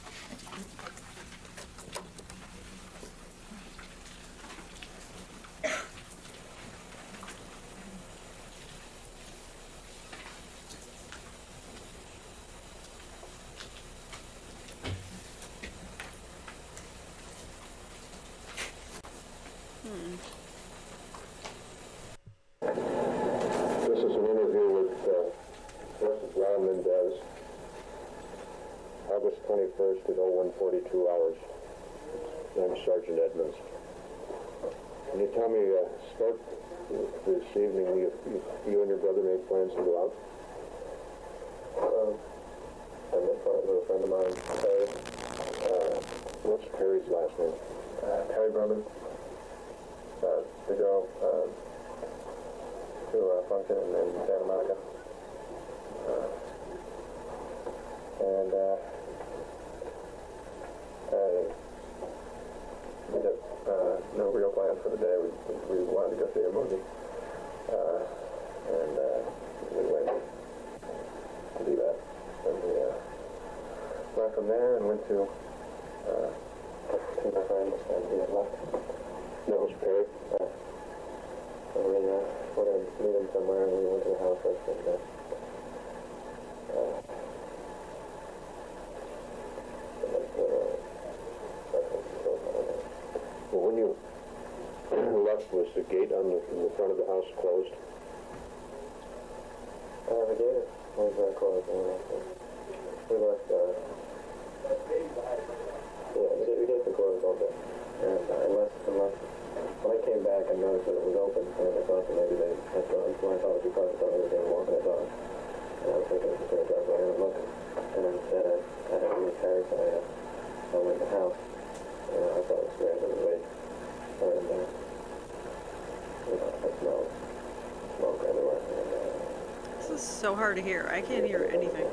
This is an interview with Justice Lyle Menendez, August 21st at 01:42 hours. I'm Sergeant Edmonds. Can you tell me, start this evening, you and your brother made plans to go out? I met with a friend of mine, Perry. What's Perry's last name? Perry Berman. To go to a function in Santa Monica. And we had no real plans for the day. We wanted to go see a movie. And we went to do that. And we went from there and went to my friends, and we had left. That was Perry. And we wanted to meet him somewhere, and we went to the house first. And, well, when you left, was the gate on the front of the house closed? The gate was closed. We left. Yeah, the gates were closed all day. And unless when I came back, I noticed that it was open, and I thought that maybe they had gone. When I thought it was because I thought they were going to walk in the dog. And I was thinking it was going to drive by and look. And instead, I had to leave Paris. I went in the house. And I thought it was great. It was late. And, I smelled smoke everywhere. And, This is so hard to hear. I can't hear anything.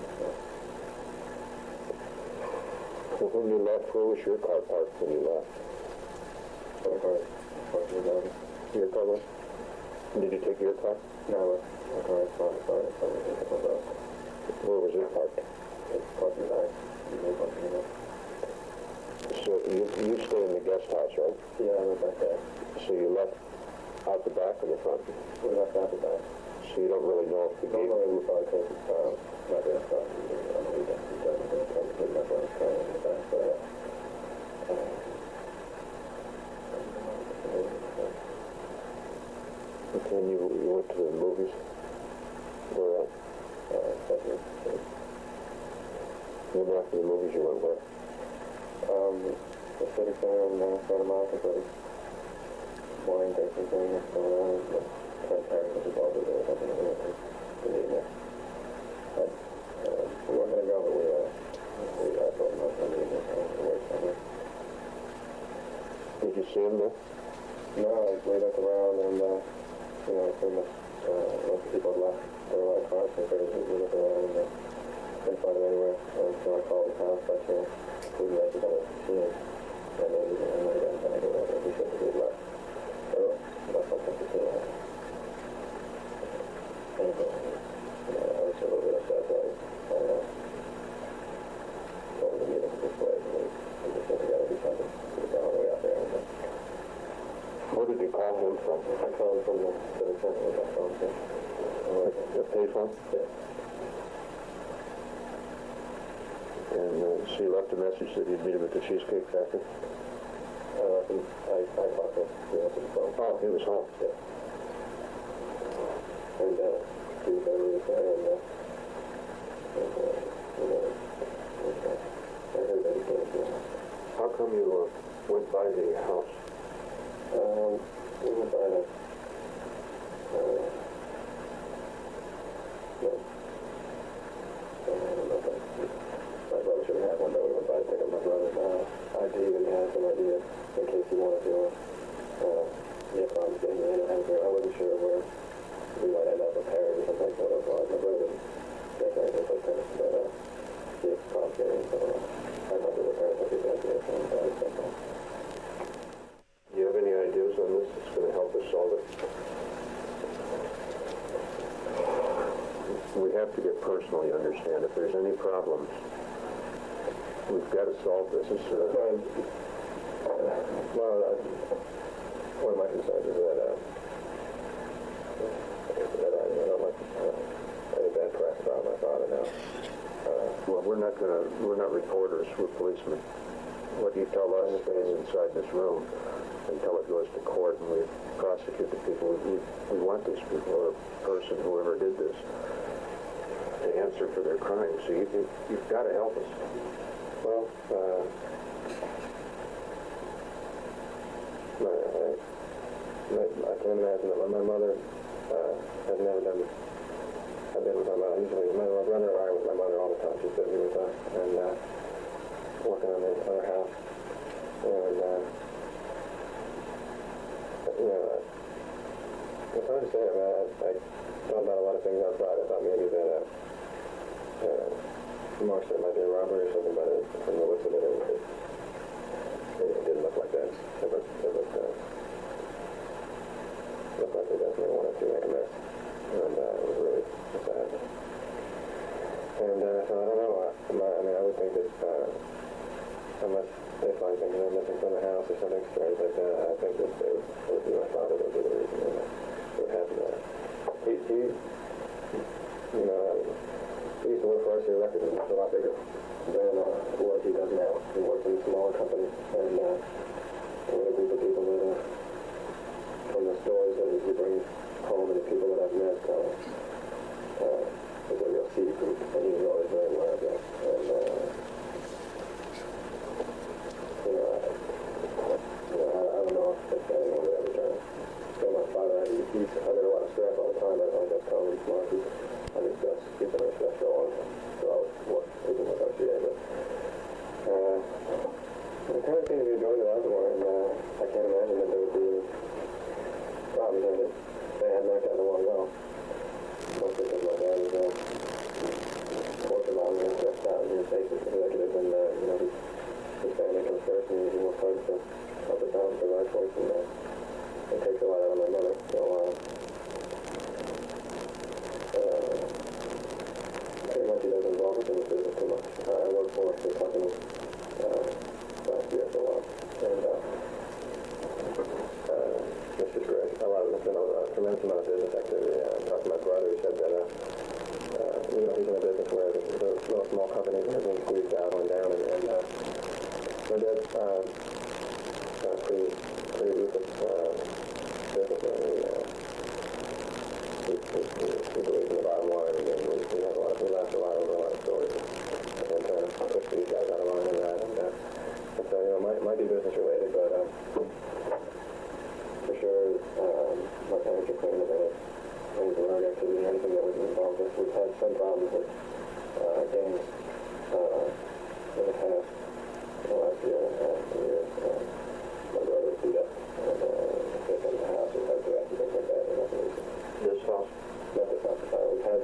Well, when you left, where was your car parked when you left? My car parked in the garden. Your car was? Did you take your car? No, my car is not parked. Where was it parked? It's parked in the back. So you stay in the guest house, right? Yeah, I went back there. So you left out the back or the front? We left out the back. So you don't really know if the gate... Normally we probably take my guest house. I mean, we got my brother's car in the back, but... Okay, and you went to the movies? Where at? Then after the movies you went where? The city center in Santa Monica, but wine tasting thing that's going on. But Perry was involved with it or something. We didn't know. We weren't going to go, but we told him I was going to leave it. Did you see him there? No, we looked around and, pretty much most people had left. There were a lot of cars, so we looked around and couldn't find him anywhere. So I called his house, but we didn't actually have a scene. And then I might have gotten back or whatever. We should have left. So that's what I think. And, I was a little bit upset that I told him to meet us this way. We just said we got to do something. We got all the way out there. Where did you call him from? I called him from the center of that phone. The payphone? Yeah. And so you left a message that you'd meet him at the Cheesecake Factory? I talked to him. He answered the phone. Oh, he was home? Yeah. see if I need to say, and I heard that he came to. How come you went by the house? We went by the, my brother should have had one, but we went by to pick up my brother's ID, and he had some idea in case he wanted to get problems getting in or out. I wasn't sure where we might end up with Paris or something like that. So my brother didn't check anything like that, but he had problems getting in, so I thought there were Paris would be bad idea, so I stepped off. Do you have any ideas on this that's going to help us solve it? We have to get personal, you understand. If there's any problems, we've got to solve this. One of my concerns is that I don't like any bad press about my father now. Well, we're not reporters, we're policemen. What you tell us stays inside this room until it goes to court and we prosecute the people. We want these people, or person, whoever did this, to answer for their crimes. So you've got to help us. Well, I can't imagine that my mother has never done. I've been with my mother. Usually, my brother or I with my mother all the time. She's busy with us and working on the other house. And it's hard to say. I thought about a lot of things outside. I thought maybe that Mark said it might be a robbery or something, but from the looks of it, it didn't look like that. It looked like they definitely wanted to make a mess, and it was really sad. And so I don't know. I would think that unless they find things that are missing from the house or something strange like that, I think that it would be my father that would be the reason that it would happen. He used to work for RC Records, and it's a lot bigger than what he does now. He works in a smaller company, and we had a group of people that, from the stories that he brings home and the people that I've met, is a real seed group, and he's always very aware of that. And, I don't know if anyone would ever try to kill my father. He's under a lot of stress all the time. I think that's probably smart. He's been under stress for a long time. So I was even with RCA, but it kind of seems to be going to Baltimore, and I can't imagine that there would be problems there that they had not gotten along well. Mostly because my dad is working on and stressed out, and he's basic executive, and his family comes first, and he works hard to help us out with our choice, and it takes a lot out of my mother. So pretty much he doesn't involve us in this business too much. I worked for the company last year for a while, and it's just great. There's been a tremendous amount of business activity. I talked to my brother. He said that he's in a business where the small companies are being squeezed out and down, and my dad's pretty ruthless businessman. He believes in the bottom line, and we laughed a lot over a lot of stories, and push these guys out of line and that, and so might be business related, but for sure, my parents are clean about any drug activity, anything that was involved with. We've had some problems with gangs in the past, the last year and a half, 2 years. My brother was beat up, and they come to the house, we've had threats and things like that, and nothing recent. This house? Not this house. We've had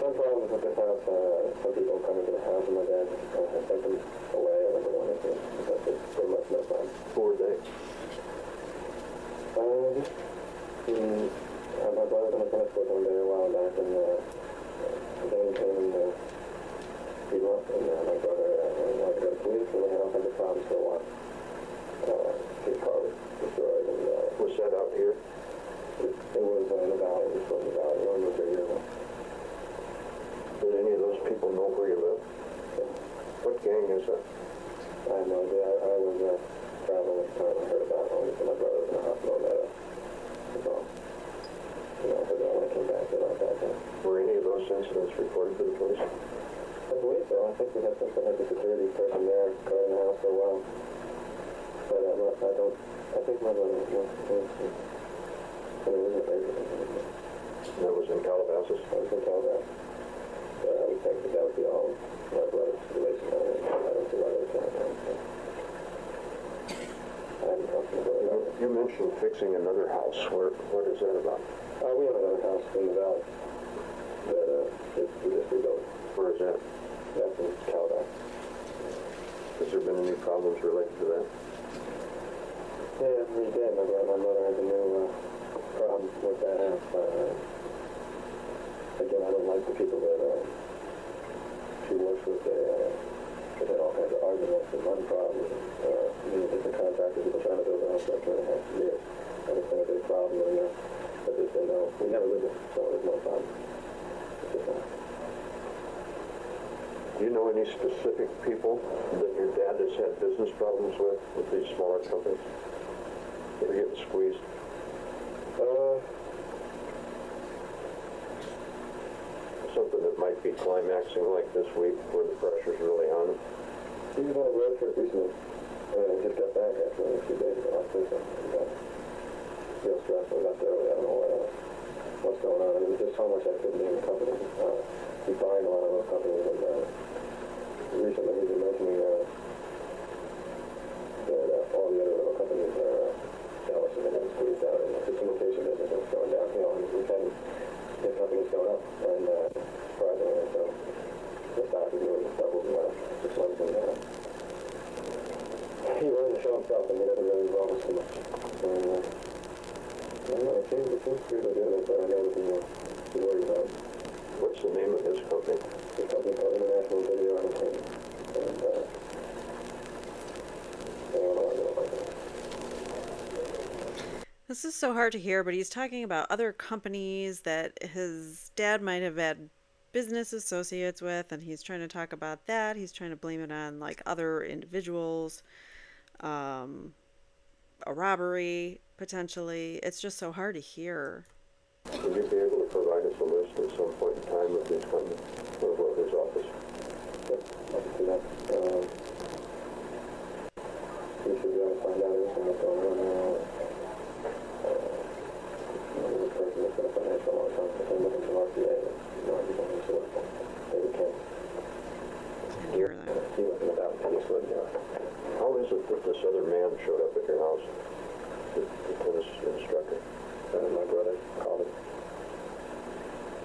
some problems with this house. Some people come into the house, and my dad has sent them away. I never wanted to. That's pretty much no fun. 4 days. My brother was on a tennis court one day a while back, and Dane came and beat him up, and my brother wanted to go to police, and we had all kinds of problems for a while. His car was destroyed, and was set out here. It was in the valley. It was from the valley. One was a year ago. Did any of those people know where you live? Yeah. What gang is that? I have no idea. I was traveling at the time. I heard about it. My brother was in the hospital. That's all. I heard that when I came back that at that time. Were any of those incidents reported to the police? I believe so. I think we had something like a security person there guarding the house for a while. But I don't, I think my brother was that was in Calabasas? That was in Calabasas. I would think that would be all my brother's relation. I don't see why they would tell him. You mentioned fixing another house. What is that about? We have another house in the valley that we just rebuilt. Where is that? That's in Calabasas. Has there been any problems related to that? Yeah, every day my mother has a new problem with that house. Again, I don't like the people that she works with. They had all kinds of arguments and money problems. Many different contractors have been trying to build a house for 2.5 years. And it's been a big problem. And, but they say, no, we never lived it, so there's no problem. It's just not. Do you know any specific people that your dad has had business problems with these smaller companies? That are getting squeezed? Something that might be climaxing like this week where the pressure's really on him? He was on a road trip recently. He just got back actually a few days ago. I think so. Real stressful. Left early. I don't know what's going on. It was just so much activity in the company. He's buying a lot of those companies, and recently he's been mentioning that all the other little companies are jealous and they're getting squeezed out, and the communication business is going down. We've had his company's going up, and surprisingly, so the stock is really doubled in the last 6 months, and he really doesn't show himself, and he doesn't really involve us too much. And I don't know, it seems pretty legitimate, but I know that he's worried about it. What's the name of his company? His company called International Video Entertainment, and I don't know about that. This is so hard to hear, but he's talking about other companies that his dad might have had business associates with, and he's trying to talk about that. He's trying to blame it on like other individuals, a robbery potentially. It's just so hard to hear. Would you be able to provide us a list at some point in time of these companies or his office? Yep, I can do that. We should be able to find out everything that's going on now. The person that's been a financial law company, they're looking to RPA, everything is sort of David King. Can't hear that. He wasn't about to just let you know. How is it that this other man showed up at your house, the tennis instructor? My brother called him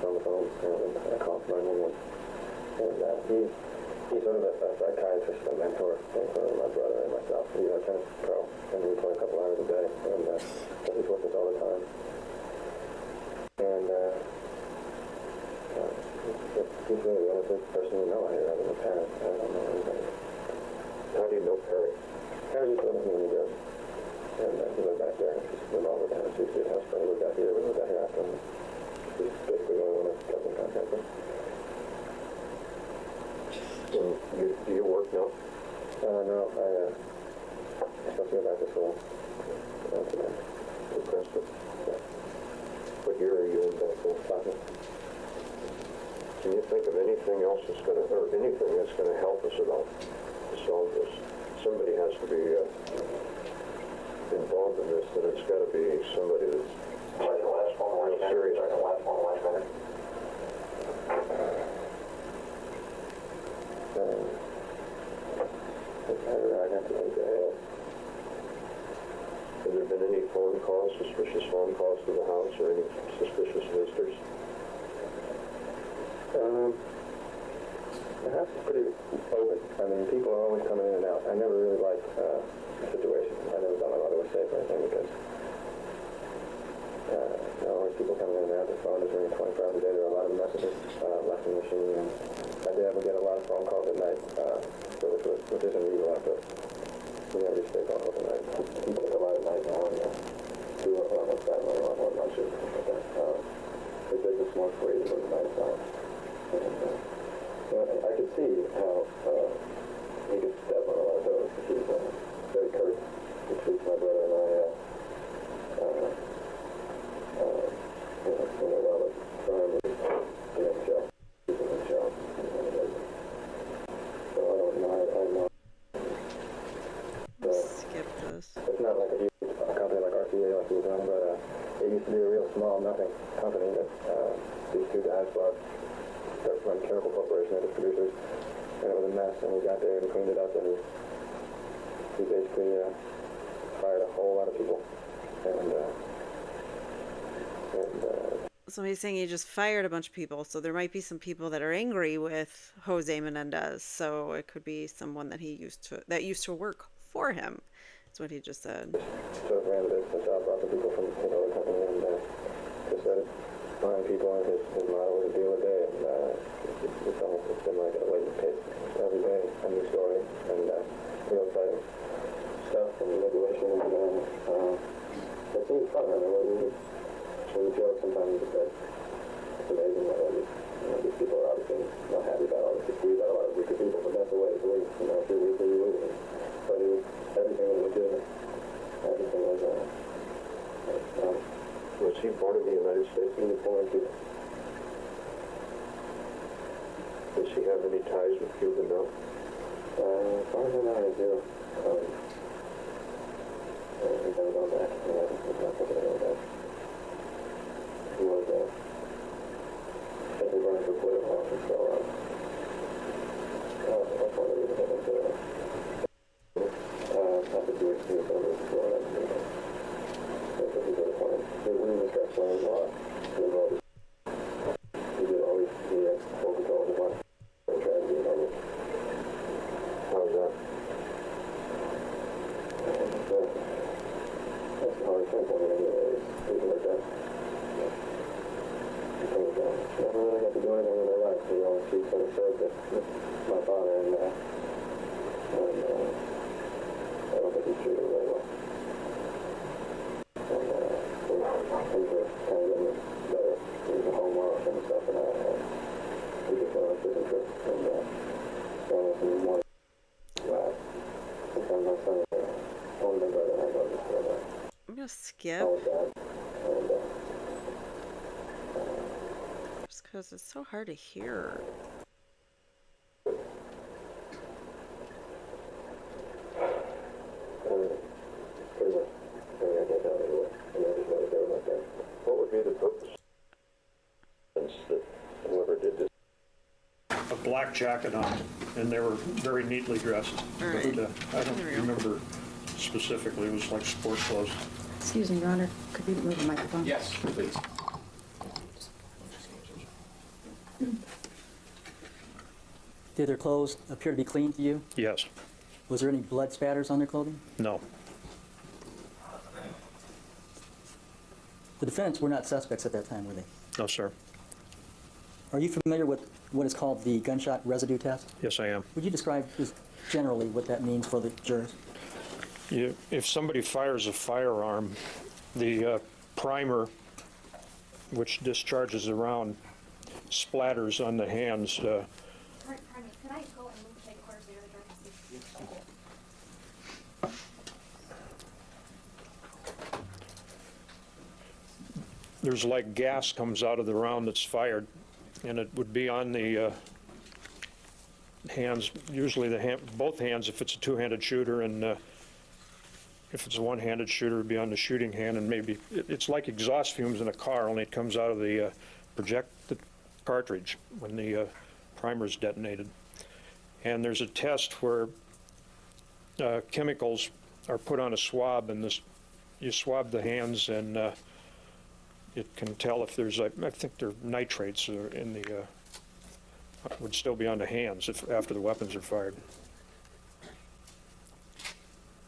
on the phone, and I called 911. And he's sort of a psychiatrist, a mentor for my brother and myself. He's a tennis pro, and we play a couple hours a day, and he's with us all the time. And he's really the only person we know out here other than parents. I don't know anybody. How do you know Perry? Perry used to live in New Jersey. And he lived back there. He's lived all over town. He used to be a house, but he lived out here. We lived out here after him. He's basically the only one that's kept in contact with him. And do you work now? No, I still go back to school. To Princeton? Yeah. What year are you in back school? Second. Can you think of anything else that's going to, or anything that's going to help us at all to solve this? Somebody has to be involved in this, and it's got to be somebody that's real serious. I'd have to think ahead. Have there been any phone calls, suspicious phone calls to the house, or any suspicious visitors? The house is pretty open. I mean, people are always coming in and out. I never really liked the situation. I never thought my mother was safe or anything because there are always people coming in and out. The phone is ringing 24 hours a day. There are a lot of messages left in the machine. And I did ever get a lot of phone calls at night, which isn't usual after we never used to stay phone calls at night. You get a lot at night now, and do what's that, a lot more lunches and stuff like that. The business more free when the night's out. And I could see how he could step on a lot of those. He's very curt. He treats my brother and I while the crime was getting shot, getting shot. So I don't know, I'm not. Skip this. It's not like a huge company like RCA like we were talking about. It used to be a real small nothing company that these two guys bought. Started from Chemical Corporation as producers, and it was a mess. And we got there and cleaned it up, and he basically fired a whole lot of people. And So he's saying he just fired a bunch of people. So there might be some people that are angry with Jose Menendez. So it could be someone that used to work for him. That's what he just said. sort of ran the business out, brought the people from the company, and just started buying people. And his model was a deal a day. And it's been like a waiting pit every day, a new story, and real exciting stuff and regulation. And it seems fun. I mean, we joke sometimes that it's amazing that these people are obviously not happy about all this. We got a lot of wicked people, but that's the way it's legal. If you're weak, you're losing. But everything was legitimate. Everything was, was he born in the United States? He was born in Cuba. Does she have any ties with Cuba now? As far as I know, I do. We've never gone back. It's not something I know about. He was simply running for political office, so that's one of the reasons I think not to do it to the government before that's his other plan. We just got slain a lot. He did all these, he had full control of the money. Tragedy and all this. How was that? That's the hardest thing for me anyway, is people like that. Never really got to do anything with their life. You know, she sort of said that my father and I don't think he treated her very well. And things were kind of getting better. He was a home office and stuff, and we just went on a fishing trip and found us some more lab. Sometimes my son told me about it, and I got just I'm gonna skip all that. And just because it's so hard to hear. pretty much, I mean, I can't tell anyway. I mean, I just know that they were like that. What would be the purpose that whoever did this? A black jacket on, and they were very neatly dressed. All right. But, I don't There we go. remember specifically, it was like sport clothes. Excuse me, Your Honor, could you move the microphone? Yes, please. Did their clothes appear to be clean to you? Yes, Was there any blood spatters on their clothing? no, The defendants were not suspects at that time, were they? no, sir. Are you familiar with what is called the gunshot residue test? Yes, I am. Would you describe just generally what that means for the jurors? If somebody fires a firearm, the primer, which discharges around, splatters on the hands. Pardon me, could I go and move, take a quarter seat of the drug? There's like gas comes out of the round that's fired, and it would be on the hands, usually both hands if it's a two-handed shooter, and if it's a one-handed shooter, it'd be on the shooting hand, and maybe, it's like exhaust fumes in a car, only it comes out of the projected cartridge when the primer's detonated. And there's a test where chemicals are put on a swab, and you swab the hands, and it can tell if there's, I think there are nitrates in the, would still be on the hands after the weapons are fired.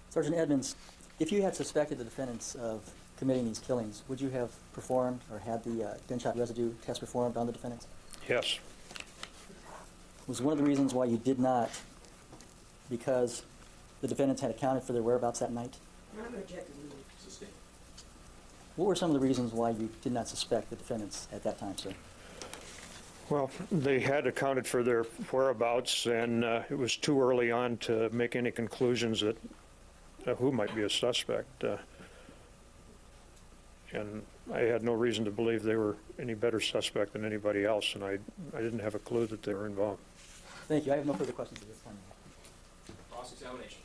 Sergeant Edmonds, if you had suspected the defendants of committing these killings, would you have performed or had the gunshot residue test performed on the defendants? Yes, Was one of the reasons why you did not because the defendants had accounted for their whereabouts that night? Sustained. What were some of the reasons why you did not suspect the defendants at that time, sir? well, they had accounted for their whereabouts, and it was too early on to make any conclusions that who might be a suspect. And I had no reason to believe they were any better suspect than anybody else, and I didn't have a clue that they were involved. Thank you. I have no further questions at this time. Cross-examination.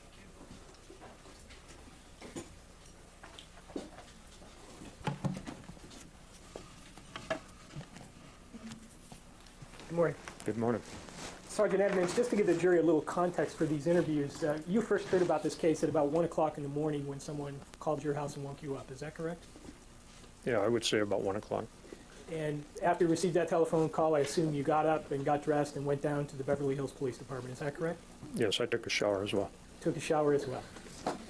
Good morning. Good morning. Sergeant Edmonds, just to give the jury a little context for these interviews, you first heard about this case at about 1 o'clock in the morning when someone called your house and woke you up. Is that correct? Yeah, I would say about 1 o'clock. And after you received that telephone call, I assume you got up and got dressed and went down to the Beverly Hills Police Department. Is that correct? Yes, I took a shower as well. Took a shower as well.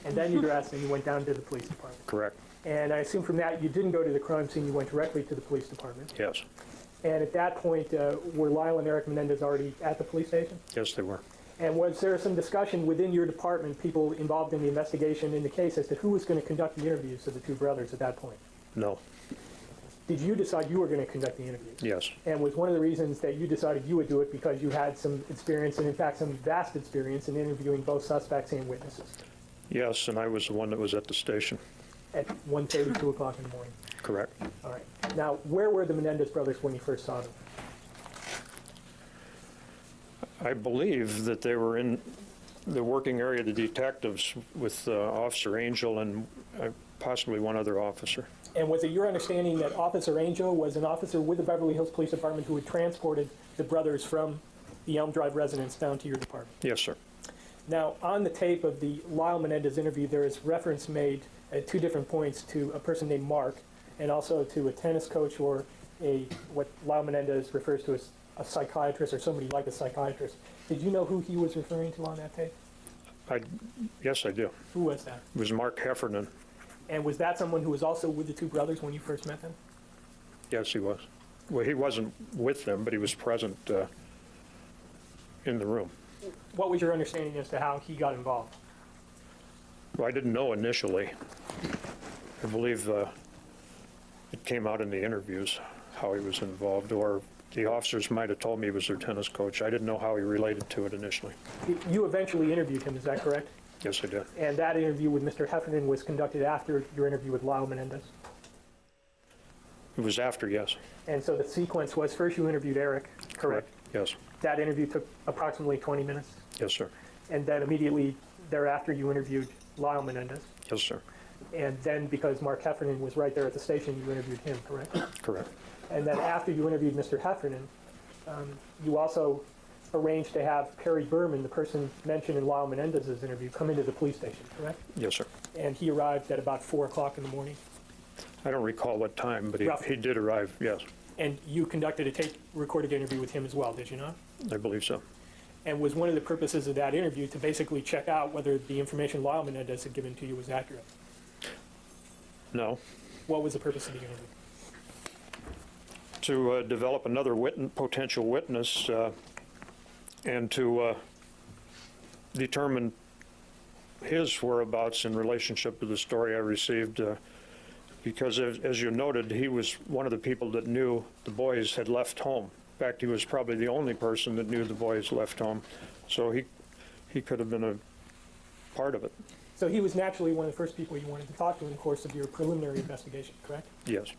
And then you dressed and you went down to the police department. Correct. And I assume from that you didn't go to the crime scene, you went directly to the police department. Yes. And at that point, were Lyle and Eric Menendez already at the police station? Yes, they were. And was there some discussion within your department, people involved in the investigation in the case, as to who was going to conduct the interviews of the two brothers at that point? No. Did you decide you were going to conduct the interviews? Yes. And was one of the reasons that you decided you would do it because you had some experience, and in fact some vast experience, in interviewing both suspects and witnesses? Yes, and I was the one that was at the station. At 1:30, 2 o'clock in the morning? Correct. All right. Now, where were the Menendez brothers when you first saw them? I believe that they were in the working area of the detectives with Officer Angel and possibly one other officer. And was it your understanding that Officer Angel was an officer with the Beverly Hills Police Department who had transported the brothers from the Elm Drive residence down to your department? Yes, sir. Now, on the tape of the Lyle Menendez interview, there is reference made at 2 different points to a person named Mark and also to a tennis coach or what Lyle Menendez refers to as a psychiatrist or somebody like a psychiatrist. Did you know who he was referring to on that tape? Yes, I do. Who was that? It was Mark Heffernan. And was that someone who was also with the two brothers when you first met them? Yes, he was. Well, he wasn't with them, but he was present in the room. What was your understanding as to how he got involved? Well, I didn't know initially. I believe it came out in the interviews how he was involved, or the officers might have told me he was their tennis coach. I didn't know how he related to it initially. You eventually interviewed him, is that correct? Yes, I did. And that interview with Mr. Heffernan was conducted after your interview with Lyle Menendez? It was after, yes. And so the sequence was first you interviewed Eric, correct? Yes. That interview took approximately 20 minutes? Yes, sir. And then immediately thereafter you interviewed Lyle Menendez? Yes, sir. And then because Mark Heffernan was right there at the station, you interviewed him, correct? Correct. And then after you interviewed Mr. Heffernan, you also arranged to have Perry Berman, the person mentioned in Lyle Menendez's interview, come into the police station, correct? Yes, sir. And he arrived at about 4 o'clock in the morning? I don't recall what time, but Roughly. he did arrive, yes. And you conducted a tape-recorded interview with him as well, did you not? I believe so. And was one of the purposes of that interview to basically check out whether the information Lyle Menendez had given to you was accurate? No. What was the purpose of the interview? To develop another potential witness and to determine his whereabouts in relationship to the story I received, because as you noted, he was one of the people that knew the boys had left home. In fact, he was probably the only person that knew the boys left home, so he could have been a part of it. So he was naturally one of the first people you wanted to talk to in the course of your preliminary investigation, correct? Yes.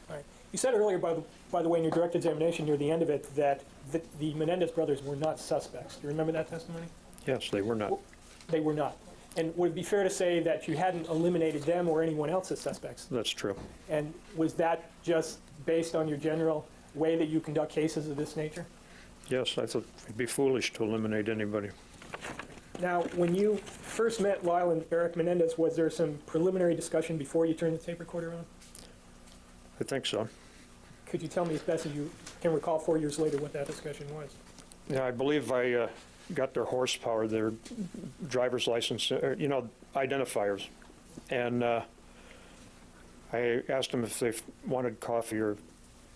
All right. You said earlier, by the way, in your direct examination near the end of it, that the Menendez brothers were not suspects. Do you remember that testimony? Yes, they were not. They were not. And would it be fair to say that you hadn't eliminated them or anyone else as suspects? That's true. And was that just based on your general way that you conduct cases of this nature? Yes, I thought it'd be foolish to eliminate anybody. Now, when you first met Lyle and Eric Menendez, was there some preliminary discussion before you turned the tape recorder on? I think so. Could you tell me as best as you can recall 4 years later what that discussion was? Yeah, I believe I got their horsepower, their driver's license, identifiers. And I asked them if they wanted coffee or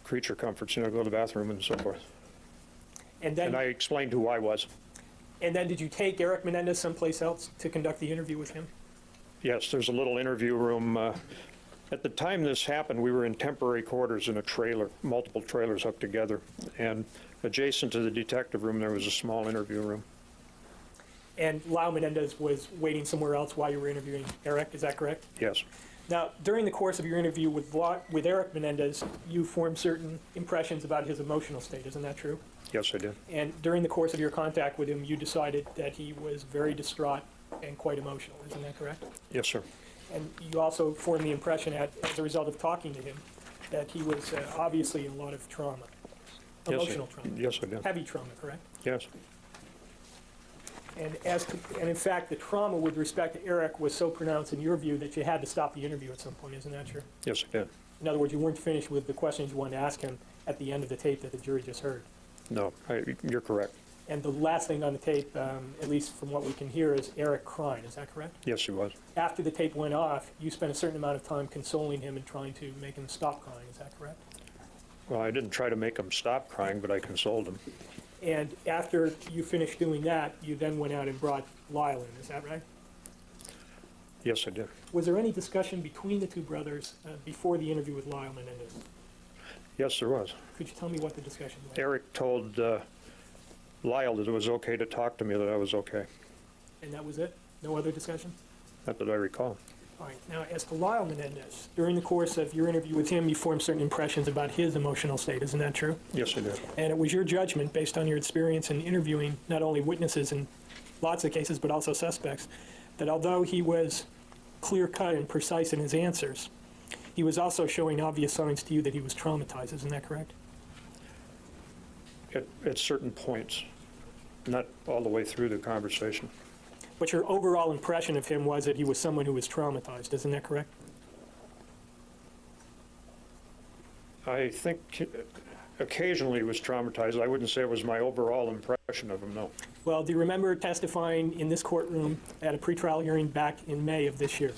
creature comforts, go to the bathroom and so forth. And then I explained who I was. And then did you take Eric Menendez someplace else to conduct the interview with him? Yes, there's a little interview room. At the time this happened, we were in temporary quarters in a trailer, multiple trailers hooked together. And adjacent to the detective room, there was a small interview room. And Lyle Menendez was waiting somewhere else while you were interviewing Eric, is that correct? Yes. Now, during the course of your interview with Eric Menendez, you formed certain impressions about his emotional state. Isn't that true? Yes, I did. And during the course of your contact with him, you decided that he was very distraught and quite emotional. Isn't that correct? Yes, sir. And you also formed the impression as a result of talking to him that he was obviously in a lot of trauma, emotional trauma. Yes, I did. Heavy trauma, correct? Yes. And in fact, the trauma with respect to Eric was so pronounced in your view that you had to stop the interview at some point. Isn't that true? Yes, I did. In other words, you weren't finished with the questions you wanted to ask him at the end of the tape that the jury just heard. No, you're correct. And the last thing on the tape, at least from what we can hear, is Eric crying. Is that correct? Yes, he was. After the tape went off, you spent a certain amount of time consoling him and trying to make him stop crying. Is that correct? Well, I didn't try to make him stop crying, but I consoled him. And after you finished doing that, you then went out and brought Lyle in. Is that right? Yes, I did. Was there any discussion between the two brothers before the interview with Lyle Menendez? Yes, there was. Could you tell me what the discussion was? Eric told Lyle that it was okay to talk to me, that I was okay. And that was it? No other discussion? Not that I recall. All right. Now, as to Lyle Menendez, during the course of your interview with him, you formed certain impressions about his emotional state. Isn't that true? Yes, I did. And it was your judgment, based on your experience in interviewing not only witnesses in lots of cases, but also suspects, that although he was clear-cut and precise in his answers, he was also showing obvious signs to you that he was traumatized. Isn't that correct? At certain points, not all the way through the conversation. But your overall impression of him was that he was someone who was traumatized. Isn't that correct? I think occasionally he was traumatized. I wouldn't say it was my overall impression of him, no. Well, do you remember testifying in this courtroom at a pretrial hearing back in May of this year?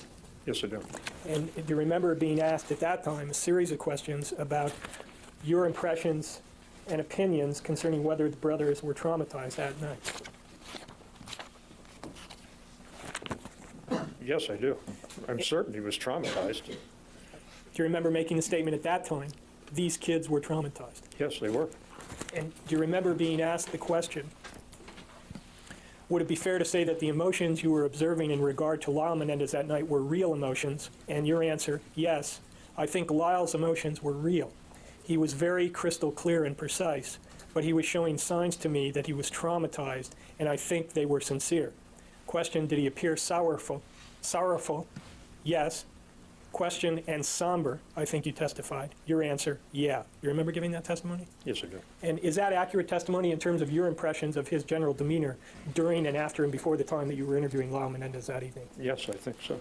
Yes, I do. And do you remember being asked at that time a series of questions about your impressions and opinions concerning whether the brothers were traumatized that night? Yes, I do. I'm certain he was traumatized. Do you remember making a statement at that time, these kids were traumatized? Yes, they were. And do you remember being asked the question, would it be fair to say that the emotions you were observing in regard to Lyle Menendez that night were real emotions? And your answer, yes. I think Lyle's emotions were real. He was very crystal clear and precise, but he was showing signs to me that he was traumatized, and I think they were sincere. Question, did he appear sorrowful? Sorrowful, yes. Question, and somber, I think you testified. Your answer, yeah. You remember giving that testimony? Yes, I do. And is that accurate testimony in terms of your impressions of his general demeanor during and after and before the time that you were interviewing Lyle Menendez that evening? Yes, I think so.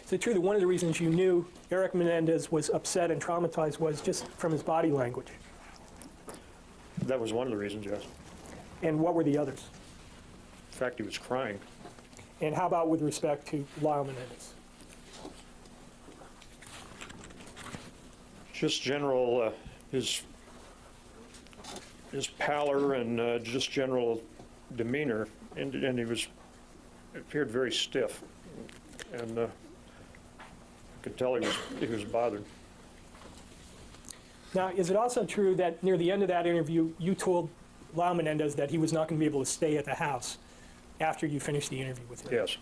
Is it true that one of the reasons you knew Eric Menendez was upset and traumatized was just from his body language? That was one of the reasons, yes. And what were the others? In fact, he was crying. And how about with respect to Lyle Menendez? Just general, his pallor and just general demeanor, and he appeared very stiff, and I could tell he was bothered. Now, is it also true that near the end of that interview, you told Lyle Menendez that he was not going to be able to stay at the house after you finished the interview with him? Yes.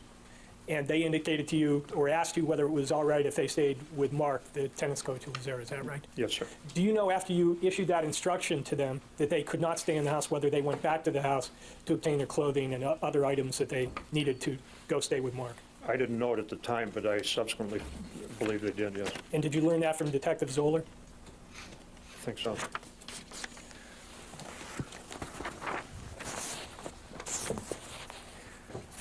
And they indicated to you, or asked you whether it was all right if they stayed with Mark, the tennis coach who was there, is that right? Yes, sir. Do you know after you issued that instruction to them that they could not stay in the house, whether they went back to the house to obtain their clothing and other items that they needed to go stay with Mark? I didn't know it at the time, but I subsequently believe they did, yes. And did you learn that from Detective Zoller? I think so.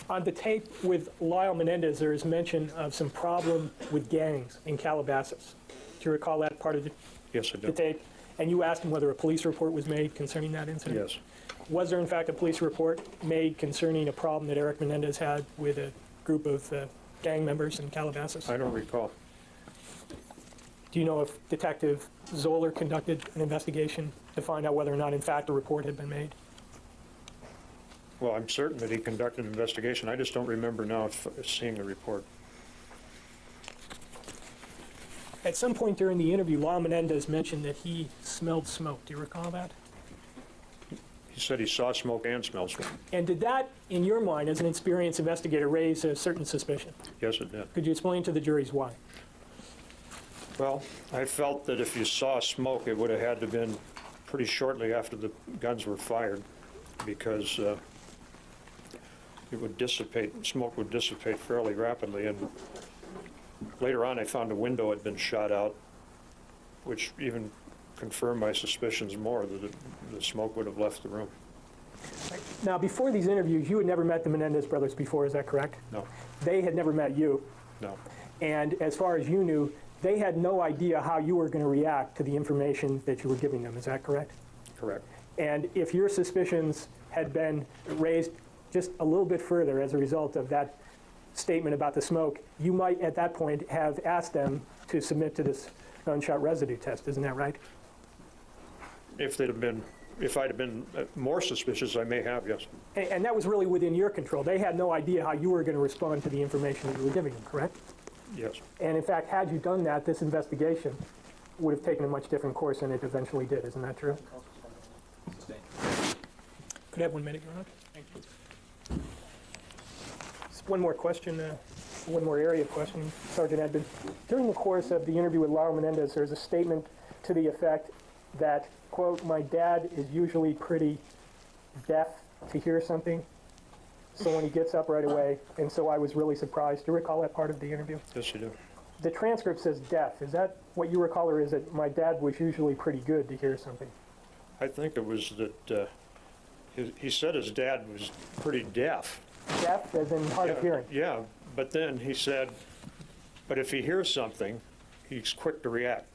On the tape with Lyle Menendez, there is mention of some problem with gangs in Calabasas. Do you recall that part of Yes, I the do. tape? And you asked him whether a police report was made concerning that incident? Yes. Was there in fact a police report made concerning a problem that Eric Menendez had with a group of gang members in Calabasas? I don't recall. Do you know if Detective Zoller conducted an investigation to find out whether or not in fact a report had been made? Well, I'm certain that he conducted an investigation. I just don't remember now seeing the report. At some point during the interview, Lyle Menendez mentioned that he smelled smoke. Do you recall that? He said he saw smoke and smelled smoke. And did that, in your mind, as an experienced investigator, raise a certain suspicion? Yes, it did. Could you explain to the juries why? Well, I felt that if you saw smoke, it would have had to have been pretty shortly after the guns were fired, because it would dissipate, smoke would dissipate fairly rapidly. And later on, I found a window had been shot out, which even confirmed my suspicions more that the smoke would have left the room. Now, before these interviews, you had never met the Menendez brothers before, is that correct? No, They had never met you. no, And as far as you knew, they had no idea how you were going to react to the information that you were giving them. Is that correct? correct. And if your suspicions had been raised just a little bit further as a result of that statement about the smoke, you might at that point have asked them to submit to this gunshot residue test. Isn't that right? If I'd have been more suspicious, I may have, yes. And that was really within your control. They had no idea how you were going to respond to the information that you were giving them, correct? Yes. And in fact, had you done that, this investigation would have taken a much different course than it eventually did. Isn't that true? Could I have 1 minute, Your Honor? Thank you. Just one more question, one more area of questioning, Sergeant Edmond. During the course of the interview with Lyle Menendez, there's a statement to the effect that, quote, my dad is usually pretty deaf to hear something, so when he gets up right away, and so I was really surprised. Do you recall that part of the interview? Yes, you do. The transcript says deaf. Is that what you recall, or is it my dad was usually pretty good to hear something? I think it was that he said his dad was pretty deaf. Deaf as in hard of hearing? Yeah, but then he said, but if he hears something, he's quick to react.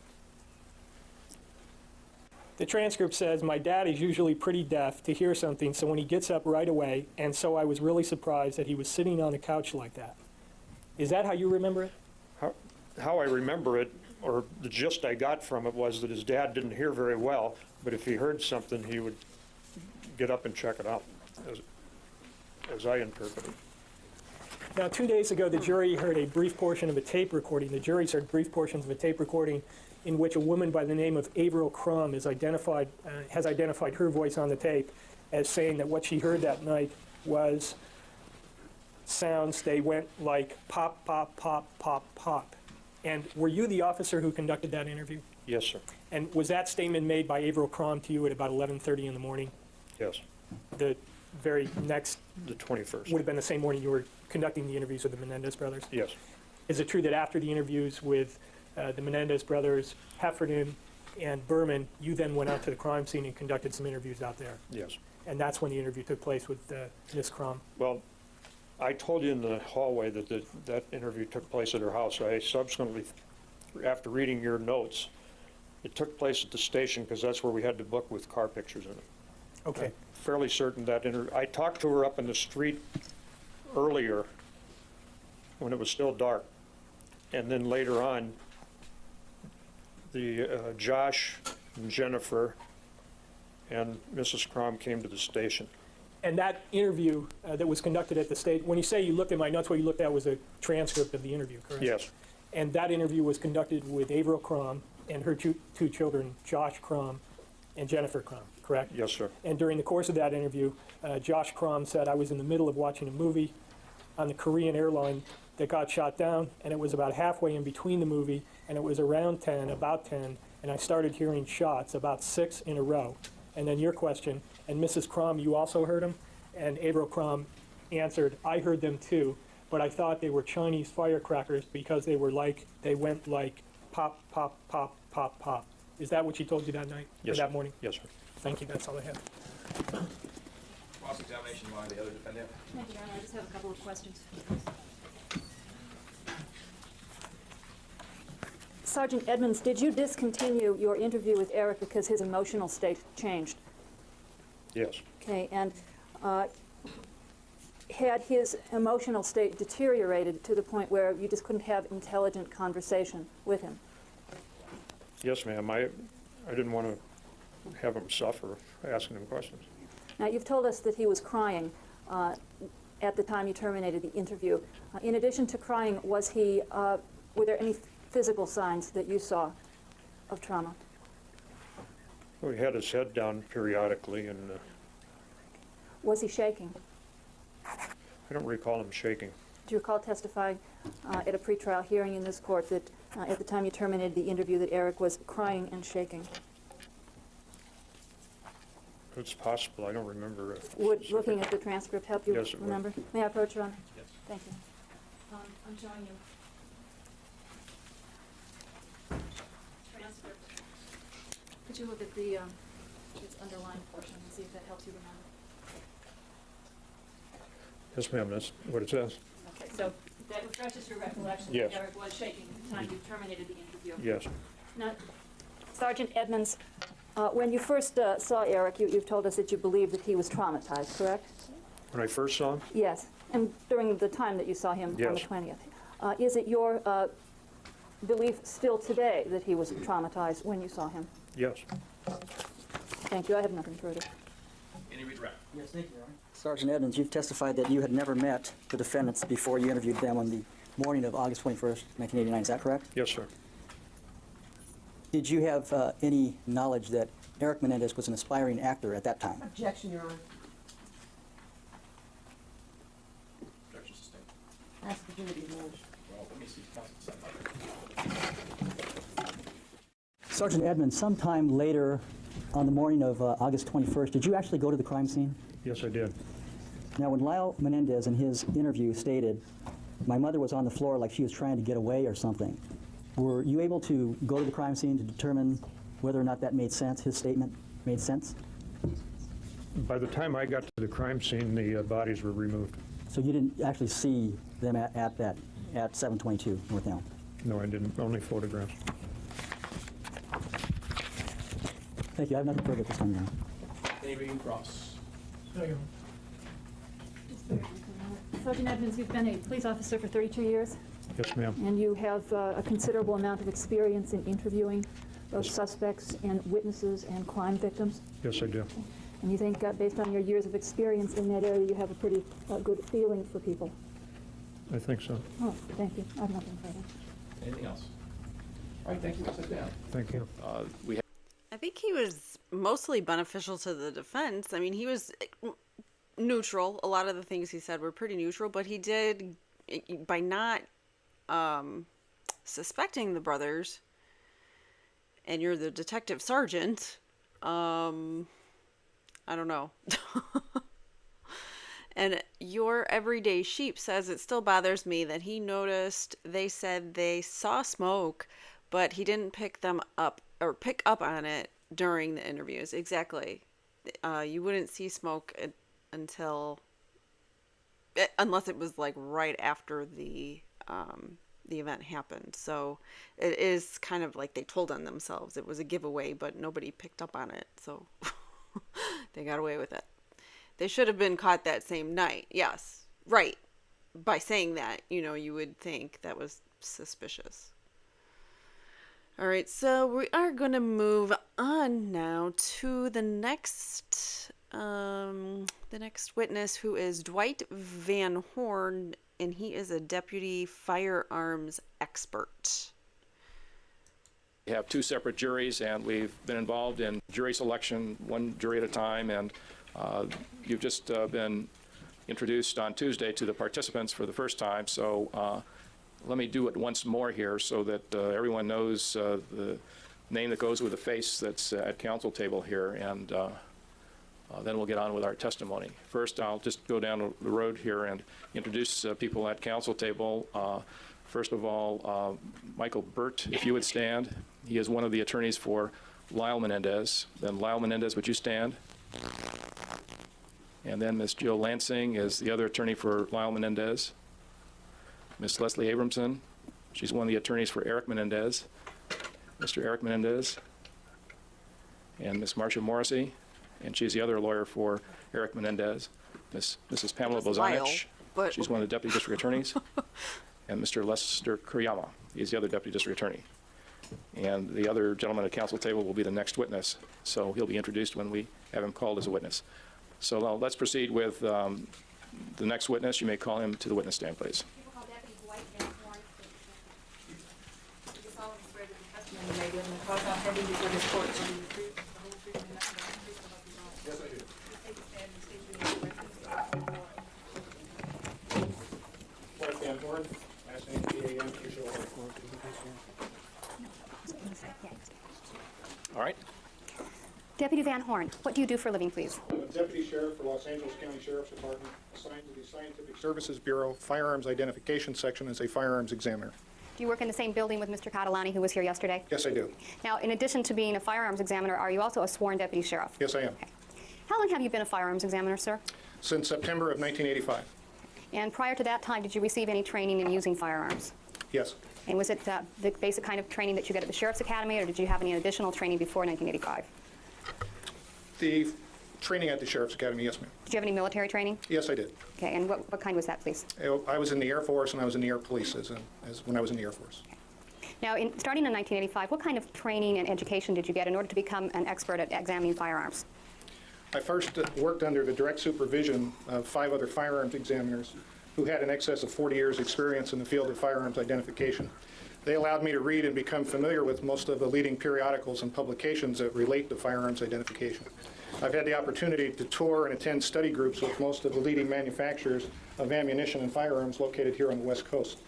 The transcript says, my dad is usually pretty deaf to hear something, so when he gets up right away, and so I was really surprised that he was sitting on the couch like that. Is that how you remember it? How I remember it, or the gist I got from it, was that his dad didn't hear very well, but if he heard something, he would get up and check it out, as I interpret it. Now, 2 days ago, the jury heard a brief portion of a tape recording. The jury's heard brief portions of a tape recording in which a woman by the name of Averill Crum has identified her voice on the tape as saying that what she heard that night was sounds. They went like pop, pop, pop, pop, pop. And were you the officer who conducted that interview? Yes, sir. And was that statement made by Averill Crum to you at about 11:30 in the morning? Yes. The very next... The 21st. Would have been the same morning you were conducting the interviews with the Menendez brothers? Yes. Is it true that after the interviews with the Menendez brothers, Heffernan, and Berman, you then went out to the crime scene and conducted some interviews out there? Yes. And that's when the interview took place with Ms. Crum? Well, I told you in the hallway that that interview took place at her house. I subsequently, after reading your notes, it took place at the station because that's where we had the book with car pictures in it. Okay. I'm fairly certain that I talked to her up in the street earlier when it was still dark. And then later on, Josh and Jennifer and Mrs. Crum came to the station. And that interview that was conducted at the state, when you say you looked at my notes, what you looked at was a transcript of the interview, correct? Yes. And that interview was conducted with Averill Crum and her two children, Josh Crum and Jennifer Crum, correct? Yes, sir. And during the course of that interview, Josh Crum said, I was in the middle of watching a movie on the Korean airline that got shot down, and it was about halfway in between the movie, and it was around 10, about 10, and I started hearing shots, about 6 in a row. And then your question, and Mrs. Crum, you also heard them? And Averill Crum answered, I heard them too, but I thought they were Chinese firecrackers because they went like pop, pop, pop, pop, pop. Is that what she told you that night? Yes, or that morning? Yes, sir. Thank you, that's all I have. Cross-examination by the other defendant. Thank you, Your Honor. I just have a couple of questions. Sergeant Edmonds, did you discontinue your interview with Eric because his emotional state changed? Yes. Okay, and had his emotional state deteriorated to the point where you just couldn't have intelligent conversation with him? Yes, ma'am. I didn't want to have him suffer asking him questions. Now, you've told us that he was crying at the time you terminated the interview. In addition to crying, were there any physical signs that you saw of trauma? Well, he had his head down periodically, and Was he shaking? I don't recall him shaking. Do you recall testifying at a pretrial hearing in this court that at the time you terminated the interview that Eric was crying and shaking? It's possible. I don't remember. Would looking at the transcript help you Yes, it would. remember? May I approach, Your Honor? Yes. Thank you. I'm showing you transcript. Could you look at the its underlying portion and see if that helps you remember? Yes, ma'am, that's what it says. Okay, so that refreshes your recollection Yes. that Eric was shaking at the time you terminated the interview. Yes. Now, Sergeant Edmonds, when you first saw Eric, you've told us that you believed that he was traumatized, correct? When I first saw him, Yes, and during the time that you saw him on the Yes. 20th. Is it your belief still today that he was traumatized when you saw him? yes. Thank you, I have nothing further. Yes, thank you, Your Honor. Sergeant Edmonds, you've testified that you had never met the defendants before you interviewed them on the morning of August 21st, 1989. Is that correct? Yes, sir. Did you have any knowledge that Eric Menendez was an aspiring actor at that time? Objection, Your Honor. Ask the jury to acknowledge. Sergeant Edmonds, sometime later on the morning of August 21st, did you actually go to the crime scene? Yes, I did. Now, when Lyle Menendez in his interview stated, my mother was on the floor like she was trying to get away or something, were you able to go to the crime scene to determine whether or not that made sense, his statement made sense? By the time I got to the crime scene, the bodies were removed. So you didn't actually see them at 722 North Elm? No, I didn't. Only photographs. Thank you. I have nothing further at this time, Your Honor. Anybody cross? No, Your Honor. Sergeant Edmonds, you've been a police officer for 32 years, Yes, ma'am. and you have a considerable amount of experience in interviewing both suspects and witnesses and crime victims. Yes, I do. And you think, based on your years of experience in that area, you have a pretty good feeling for people? I think so. Oh, thank you. I have nothing further. Anything else? All right, thank you. Sit down. Thank you. We have I think he was mostly beneficial to the defense. I mean, he was neutral. A lot of the things he said were pretty neutral, but he did, by not suspecting the brothers, and you're the detective sergeant, I don't know. And your everyday sheep says it still bothers me that he noticed they said they saw smoke, but he didn't pick up on it during the interviews. Exactly. You wouldn't see smoke until, unless it was like right after the event happened. So it is kind of like they told on themselves. It was a giveaway, but nobody picked up on it. So they got away with it. They should have been caught that same night. Yes. Right. By saying that, you would think that was suspicious. All right, so we are going to move on now to the next witness, who is Dwight Van Horn, and he is a deputy firearms expert. We have two separate juries, and we've been involved in jury selection, one jury at a time, and you've just been introduced on Tuesday to the participants for the first time, so let me do it once more here so that everyone knows the name that goes with the face that's at council table here, and then we'll get on with our testimony. First, I'll just go down the road here and introduce people at council table. First of all, Michael Burt, if you would stand. He is one of the attorneys for Lyle Menendez. Then Lyle Menendez, would you stand? And then Ms. Jill Lansing is the other attorney for Lyle Menendez. Ms. Leslie Abramson, she's one of the attorneys for Eric Menendez. Mr. Eric Menendez. And Ms. Marcia Morrissey, and she's the other lawyer for Eric Menendez. Mrs. Pamela Bozanich, she's one of the deputy district attorneys. And Mr. Lester Kuriyama, he's the other deputy district attorney. And the other gentleman at council table will be the next witness, so he'll be introduced when we have him called as a witness. So now let's proceed with the next witness. You may call him to the witness stand, please. you have any thoughts on pending before this court? Yes, I do. Clark Van Horn, last name P-A-N, All right. Deputy Van Horn, what do you do for a living, please? I'm a Deputy Sheriff for Los Angeles County Sheriff's Department, assigned to the Scientific Services Bureau Firearms Identification Section as a firearms examiner. Do you work in the same building with Mr. Catalani, who was here yesterday? Yes, I do. Now, in addition to being a firearms examiner, are you also a sworn deputy sheriff? Yes, I am. Okay. How long have you been a firearms examiner, sir? Since September of 1985. And prior to that time, did you receive any training in using firearms? Yes. And was it the basic kind of training that you get at the Sheriff's Academy, or did you have any additional training before 1985? The training at the Sheriff's Academy, yes, ma'am. Did you have any military training? Yes, I did. Okay, and what kind was that, please? I was in the Air Force and I was in the Air Police as when I was in the Air Force. Now, starting in 1985, what kind of training and education did you get in order to become an expert at examining firearms? I first worked under the direct supervision of 5 other firearms examiners who had in excess of 40 years' experience in the field of firearms identification. They allowed me to read and become familiar with most of the leading periodicals and publications that relate to firearms identification. I've had the opportunity to tour and attend study groups with most of the leading manufacturers of ammunition and firearms located here on the West Coast.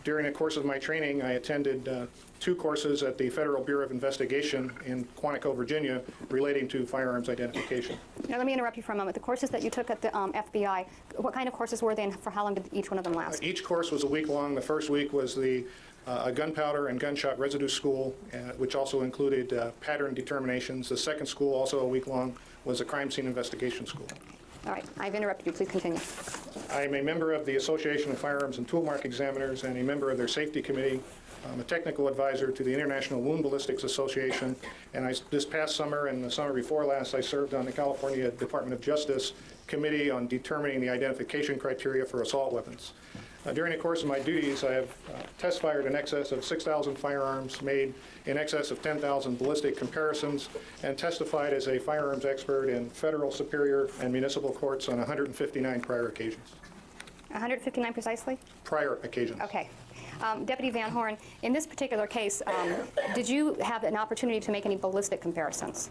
During the course of my training, I attended 2 courses at the Federal Bureau of Investigation in Quantico, Virginia, relating to firearms identification. Now, let me interrupt you for a moment. The courses that you took at the FBI, what kind of courses were they, and for how long did each one of them last? Each course was a week long. The first week was the gunpowder and gunshot residue school, which also included pattern determinations. The second school, also a week long, was a crime scene investigation school. All right, I've interrupted you. Please continue. I'm a member of the Association of Firearms and Toolmark Examiners and a member of their safety committee. I'm a technical advisor to the International Wound Ballistics Association, and this past summer and the summer before last, I served on the California Department of Justice Committee on determining the identification criteria for assault weapons. During the course of my duties, I have test fired in excess of 6,000 firearms, made in excess of 10,000 ballistic comparisons, and testified as a firearms expert in federal, superior, and municipal courts on 159 prior occasions. 159 precisely? Prior occasions. Okay. Deputy Van Horn, in this particular case, did you have an opportunity to make any ballistic comparisons?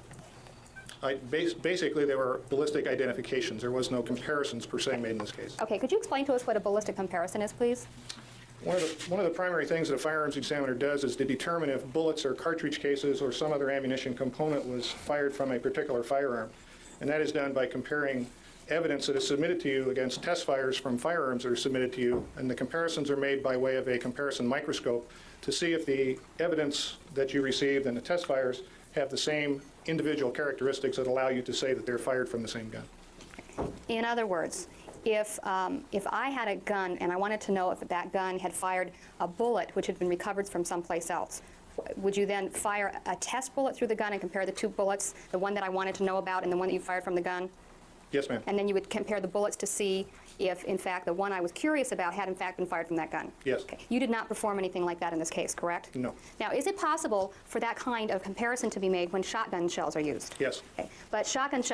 Basically, there were ballistic identifications. There was no comparisons per se made in this case. Okay, could you explain to us what a ballistic comparison is, please? One of the primary things that a firearms examiner does is to determine if bullets or cartridge cases or some other ammunition component was fired from a particular firearm. And that is done by comparing evidence that is submitted to you against test fires from firearms that are submitted to you, and the comparisons are made by way of a comparison microscope to see if the evidence that you received and the test fires have the same individual characteristics that allow you to say that they're fired from the same gun. In other words, if I had a gun and I wanted to know if that gun had fired a bullet which had been recovered from someplace else, would you then fire a test bullet through the gun and compare the 2 bullets, the one that I wanted to know about and the one that you fired from the gun? Yes, ma'am. And then you would compare the bullets to see if, in fact, the one I was curious about had, in fact, been fired from that gun? Yes. Okay. You did not perform anything like that in this case, correct? No. Now, is it possible for that kind of comparison to be made when shotgun shells are used? Yes. Okay. But shotguns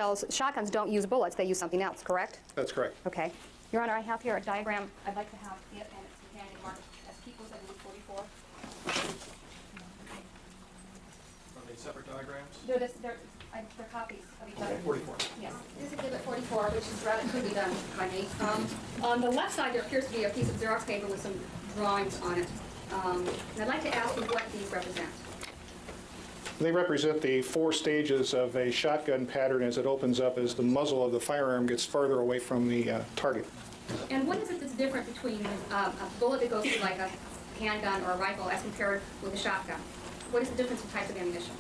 don't use bullets, they use something else, correct? That's correct. Okay. Your Honor, I have here a diagram. I'd like to have it and its companion marked as Peoples, I believe, 44. Are they separate diagrams? They're copies of each other. 44. Yes. This is Exhibit 44, which is rather quickly done by me. On the left side, there appears to be a piece of Xerox paper with some drawings on it. And I'd like to ask you what these represent. They represent the 4 stages of a shotgun pattern as it opens up as the muzzle of the firearm gets farther away from the target. And what is it that's different between a bullet that goes through like a handgun or a rifle as compared with a shotgun? What is the difference in types of ammunition?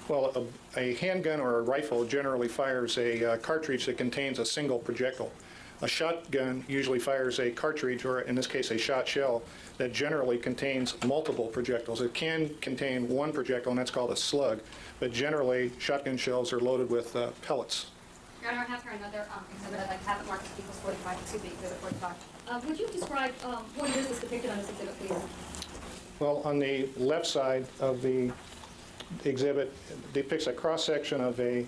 Well, a handgun or a rifle generally fires a cartridge that contains a single projectile. A shotgun usually fires a cartridge, or in this case a shot shell, that generally contains multiple projectiles. It can contain one projectile, and that's called a slug, but generally shotgun shells are loaded with pellets. Your Honor, I have here another exhibit. I'd like to have it marked as Peoples 45, excuse me, Exhibit 45. Would you describe what it is that's depicted on this exhibit, please? Well, on the left side of the exhibit depicts a cross-section of a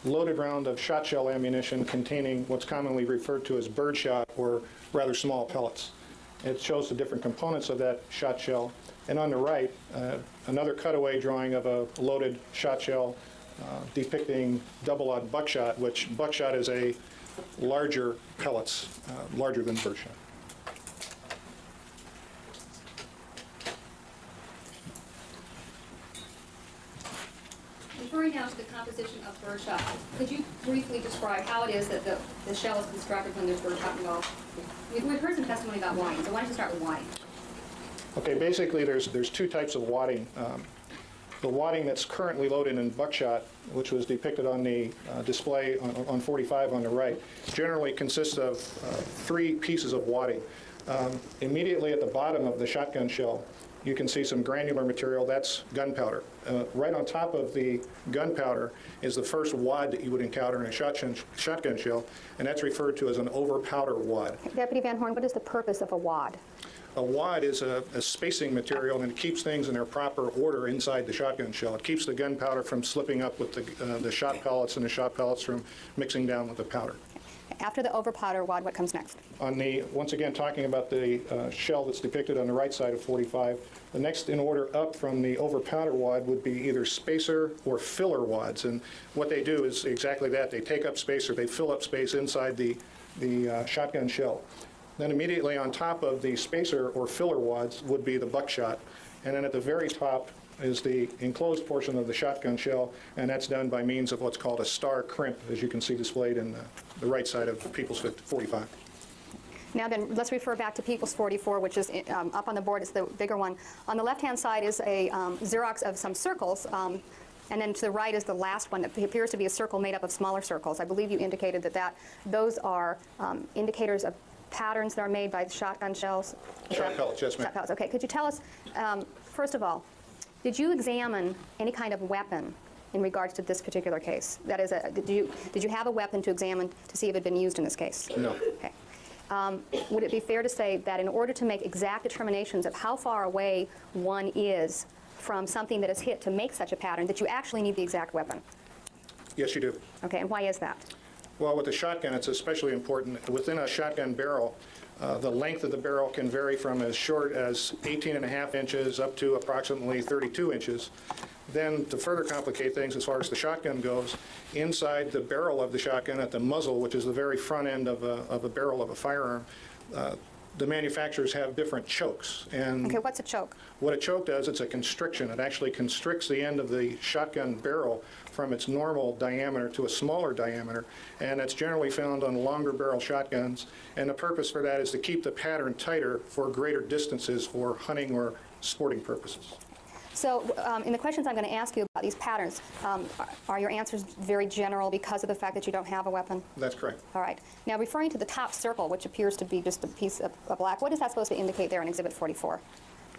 loaded round of shot shell ammunition containing what's commonly referred to as birdshot, or rather small pellets. It shows the different components of that shot shell, And on the right, another cutaway drawing of a loaded shot shell depicting double-aught buckshot, which buckshot is a larger pellets, larger than birdshot. Referring now to the composition of birdshot, could you briefly describe how it is that the shell is constructed when there's birdshot involved? We've heard some testimony about wadding, so why don't you start with wadding? Okay, basically there's two types of wadding. The wadding that's currently loaded in buckshot, which was depicted on the display on 45 on the right, generally consists of 3 pieces of wadding. Immediately at the bottom of the shotgun shell, you can see some granular material. That's gunpowder. Right on top of the gunpowder is the first wad that you would encounter in a shotgun shell, and that's referred to as an over-powder wad. Deputy Van Horn, what is the purpose of a wad? A wad is a spacing material, and it keeps things in their proper order inside the shotgun shell. It keeps the gunpowder from slipping up with the shot pellets, and the shot pellets from mixing down with the powder. After the over-powder wad, what comes next? Once again, talking about the shell that's depicted on the right side of 45, the next in order up from the over-powder wad would be either spacer or filler wads. And what they do is exactly that. They take up space, or they fill up space inside the shotgun shell. Then immediately on top of the spacer or filler wads would be the buckshot. And then at the very top is the enclosed portion of the shotgun shell, and that's done by means of what's called a star crimp, as you can see displayed in the right side of People's 45. Now then, let's refer back to People's 44, which is up on the board. It's the bigger one. On the left-hand side is a Xerox of some circles, and then to the right is the last one that appears to be a circle made up of smaller circles. I believe you indicated that those are indicators of patterns that are made by the shotgun shells. Shot pellets, yes, ma'am. Shot pellets. Okay. Could you tell us, first of all, did you examine any kind of weapon in regards to this particular case? That is, did you have a weapon to examine to see if it had been used in this case? No. Okay. Would it be fair to say that in order to make exact determinations of how far away one is from something that is hit to make such a pattern, that you actually need the exact weapon? Yes, you do. Okay, and why is that? Well, with the shotgun, it's especially important. Within a shotgun barrel, the length of the barrel can vary from as short as 18.5 inches up to approximately 32 inches. Then, to further complicate things as far as the shotgun goes, inside the barrel of the shotgun at the muzzle, which is the very front end of a barrel of a firearm, the manufacturers have different chokes. And okay, what's a choke? What a choke does, it's a constriction. It actually constricts the end of the shotgun barrel from its normal diameter to a smaller diameter, and it's generally found on longer barrel shotguns. And the purpose for that is to keep the pattern tighter for greater distances for hunting or sporting purposes. So in the questions I'm going to ask you about these patterns, are your answers very general because of the fact that you don't have a weapon? That's correct. All right. Now, referring to the top circle, which appears to be just a piece of black, what is that supposed to indicate there in Exhibit 44?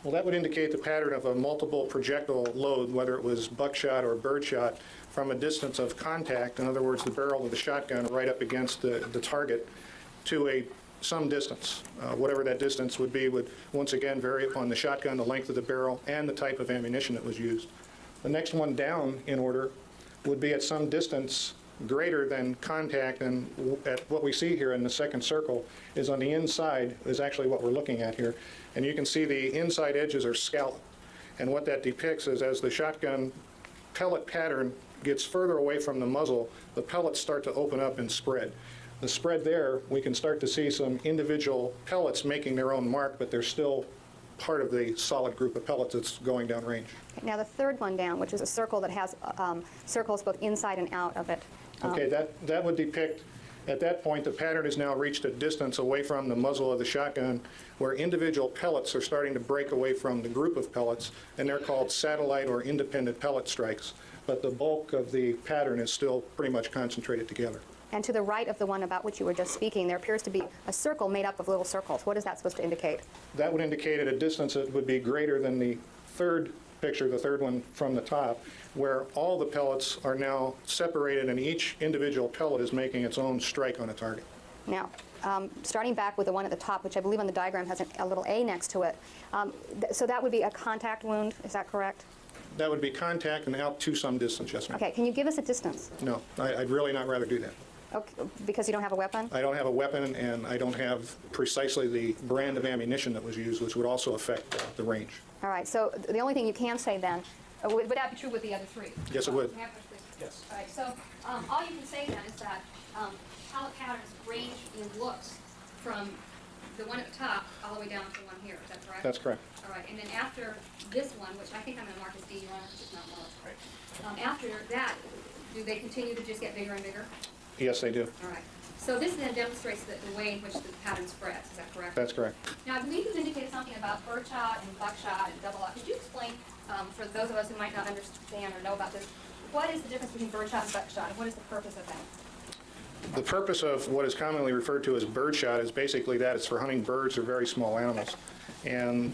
Well, that would indicate the pattern of a multiple projectile load, whether it was buckshot or birdshot, from a distance of contact, in other words, the barrel of the shotgun right up against the target, to some distance. Whatever that distance would be would once again vary upon the shotgun, the length of the barrel, and the type of ammunition that was used. The next one down in order would be at some distance greater than contact, and at what we see here in the second circle is on the inside is actually what we're looking at here. And you can see the inside edges are scalloped. And what that depicts is as the shotgun pellet pattern gets further away from the muzzle, the pellets start to open up and spread. The spread there, we can start to see some individual pellets making their own mark, but they're still part of the solid group of pellets that's going down range. Okay, now the third one down, which is a circle that has circles both inside and out of it. Okay, that would depict, at that point, the pattern has now reached a distance away from the muzzle of the shotgun where individual pellets are starting to break away from the group of pellets, and they're called satellite or independent pellet strikes. But the bulk of the pattern is still pretty much concentrated together. And to the right of the one about which you were just speaking, there appears to be a circle made up of little circles. What is that supposed to indicate? That would indicate at a distance that would be greater than the third picture, the third one from the top, where all the pellets are now separated and each individual pellet is making its own strike on a target. Now, starting back with the one at the top, which I believe on the diagram has a little A next to it, so that would be a contact wound, is that correct? That would be contact and out to some distance, yes, ma'am. Okay, can you give us a distance? No, I'd really not rather do that. Okay, because you don't have a weapon? I don't have a weapon, and I don't have precisely the brand of ammunition that was used, which would also affect the range. All right, so the only thing you can say then, would that be true with the other three? Yes, it would. May I have a question, please? Yes. All right, so all you can say then is that pellet patterns range in looks from the one at the top all the way down to the one here, is that correct? That's correct. All right, and then after this one, which I think I'm going to mark as D1, which is not marked. After that, do they continue to just get bigger and bigger? Yes, they do. All right. So this then demonstrates the way in which the pattern spreads, is that correct? That's correct. Now, I believe you indicated something about birdshot and buckshot and double lock. Could you explain, for those of us who might not understand or know about this, what is the difference between birdshot and buckshot, and what is the purpose of that? The purpose of what is commonly referred to as birdshot is basically that it's for hunting birds or very small animals. And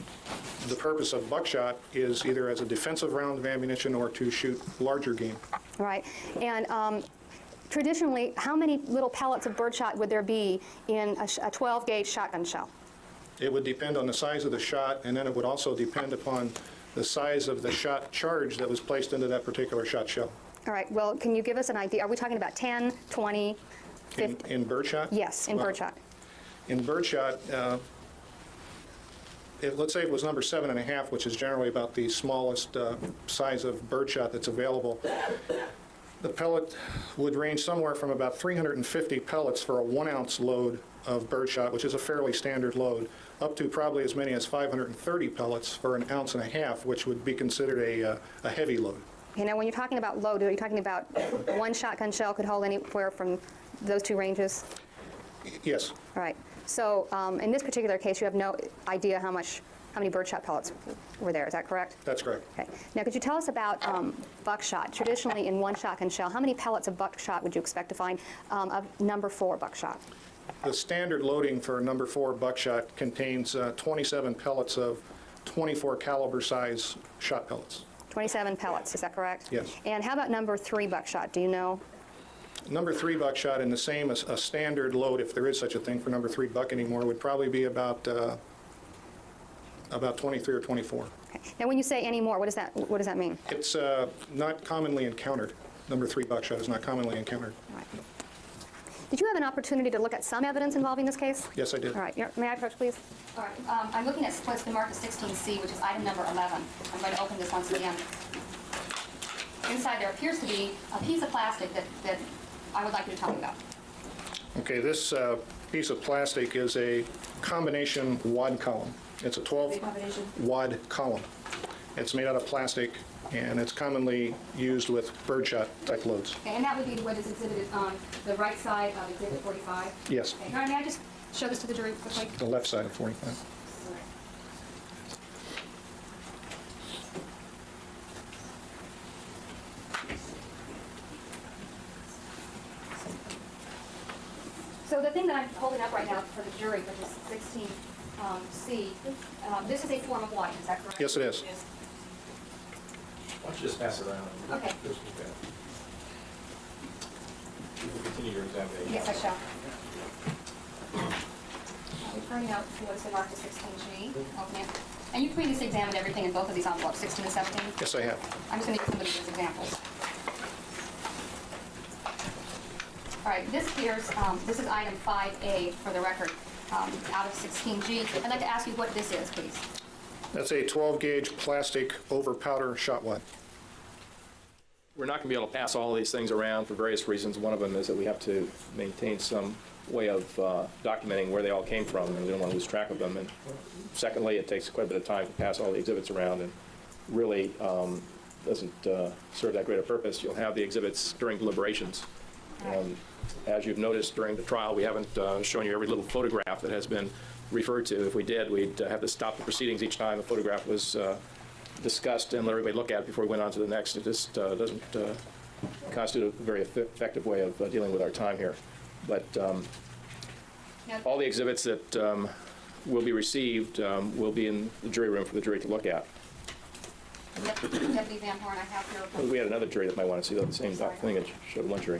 the purpose of buckshot is either as a defensive round of ammunition or to shoot larger game. Right. And traditionally, how many little pellets of birdshot would there be in a 12-gauge shotgun shell? It would depend on the size of the shot, and then it would also depend upon the size of the shot charge that was placed into that particular shot shell. All right. Well, can you give us an idea? Are we talking about 10, 20, 50? In birdshot? Yes, in birdshot. In birdshot, let's say it was number 7.5, which is generally about the smallest size of birdshot that's available. The pellet would range somewhere from about 350 pellets for a 1-ounce load of birdshot, which is a fairly standard load, up to probably as many as 530 pellets for 1.5 ounces, which would be considered a heavy load. You know, when you're talking about load, are you talking about one shotgun shell could hold anywhere from those two ranges? Yes. All right. So in this particular case, you have no idea how many birdshot pellets were there. Is that correct? That's correct. Okay. Now, could you tell us about buckshot? Traditionally, in one shotgun shell, how many pellets of buckshot would you expect to find of number 4 buckshot? The standard loading for number 4 buckshot contains 27 pellets of 24 caliber size shot pellets. 27 pellets, is that correct? Yes. And how about number 3 buckshot? Do you know? Number 3 buckshot, in the same as a standard load, if there is such a thing for number 3 buck anymore, would probably be about 23 or 24. Okay. Now, when you say any more, what does that mean? It's not commonly encountered. Number 3 buckshot is not commonly encountered. All right. Did you have an opportunity to look at some evidence involving this case? Yes, I did. All right. May I approach, please? All right. I'm looking at what's been marked as 16C, which is item number 11. I'm going to open this once again. Inside there appears to be a piece of plastic that I would like you to tell me about. Okay, this piece of plastic is a combination wad column. It's a 12 wad column. It's made out of plastic, and it's commonly used with birdshot type loads. Okay, and that would be what is exhibited on the right side of Exhibit 45? Yes. Okay. All right, may I just show this to the jury quickly? The left side of 45. So the thing that I'm holding up right now for the jury, which is 16C, this is a form of wine, is that correct? Yes, it is. Why don't you just pass it around? Okay. You will continue your examination. Yes, I shall. Referring now to what's marked as 16G. Okay. And you previously examined everything in both of these envelopes, 16 and 17? Yes, I have. I'm just going to use some of these as examples. All right, this is item 5A for the record, out of 16G. I'd like to ask you what this is, please. That's a 12-gauge plastic over powder shot wad. We're not going to be able to pass all of these things around for various reasons. One of them is that we have to maintain some way of documenting where they all came from, and we don't want to lose track of them. And secondly, it takes quite a bit of time to pass all the exhibits around, and really doesn't serve that great a purpose. You'll have the exhibits during deliberations. As you've noticed during the trial, we haven't shown you every little photograph that has been referred to. If we did, we'd have to stop the proceedings each time a photograph was discussed and let everybody look at it before we went on to the next. It just doesn't constitute a very effective way of dealing with our time here. But all the exhibits that will be received will be in the jury room for the jury to look at. Deputy Van Horn, I have here. We had another jury that might want to see the same thing. It showed one jury.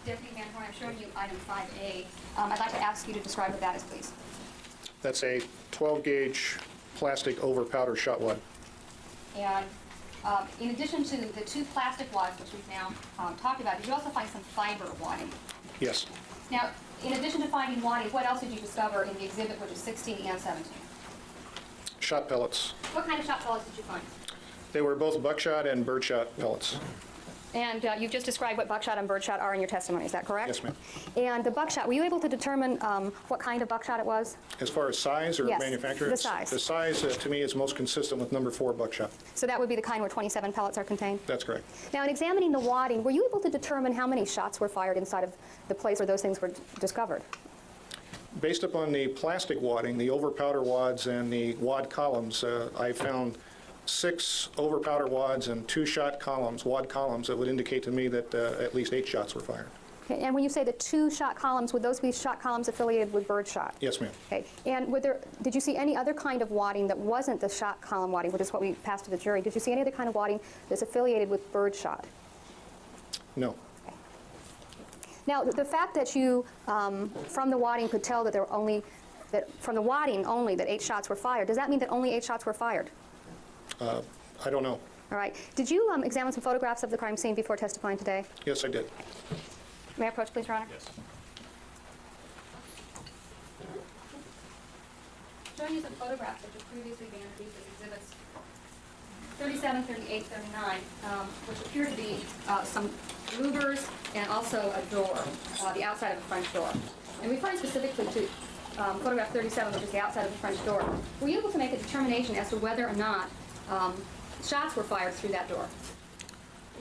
Deputy Van Horn, I'm showing you item 5A. I'd like to ask you to describe what that is, please. That's a 12-gauge plastic over powder shot wad. And in addition to the 2 plastic wads, which we've now talked about, did you also find some fiber wadding? Yes. Now, in addition to finding wadding, what else did you discover in the exhibit, which is 16 and 17? Shot pellets. What kind of shot pellets did you find? They were both buckshot and birdshot pellets. And you've just described what buckshot and birdshot are in your testimony, is that correct? Yes, ma'am. And the buckshot, were you able to determine what kind of buckshot it was? As far as size or Yes, manufacturer? the size. The size, to me, is most consistent with number 4 buckshot. So that would be the kind where 27 pellets are contained? That's correct. Now, in examining the wadding, were you able to determine how many shots were fired inside of the place where those things were discovered? Based upon the plastic wadding, the over powder wads and the wad columns, I found 6 over powder wads and 2 shot columns, wad columns, that would indicate to me that at least 8 shots were fired. Okay, and when you say the 2 shot columns, would those be shot columns affiliated with birdshot? Yes, ma'am. Okay, and did you see any other kind of wadding that wasn't the shot column wadding, which is what we passed to the jury? Did you see any other kind of wadding that's affiliated with birdshot? No. Now, the fact that you, from the wadding, could tell that there were only, from the wadding only, that 8 shots were fired, does that mean that only 8 shots were fired? I don't know. All right. Did you examine some photographs of the crime scene before testifying today? Yes, I did. May I approach, please, Your Honor? Yes. Showing you some photographs that have previously been introduced as exhibits 37, 38, 39, which appear to be some louvers and also a door, the outside of the French door. And we find specifically to photograph 37, which is the outside of the French door. Were you able to make a determination as to whether or not shots were fired through that door?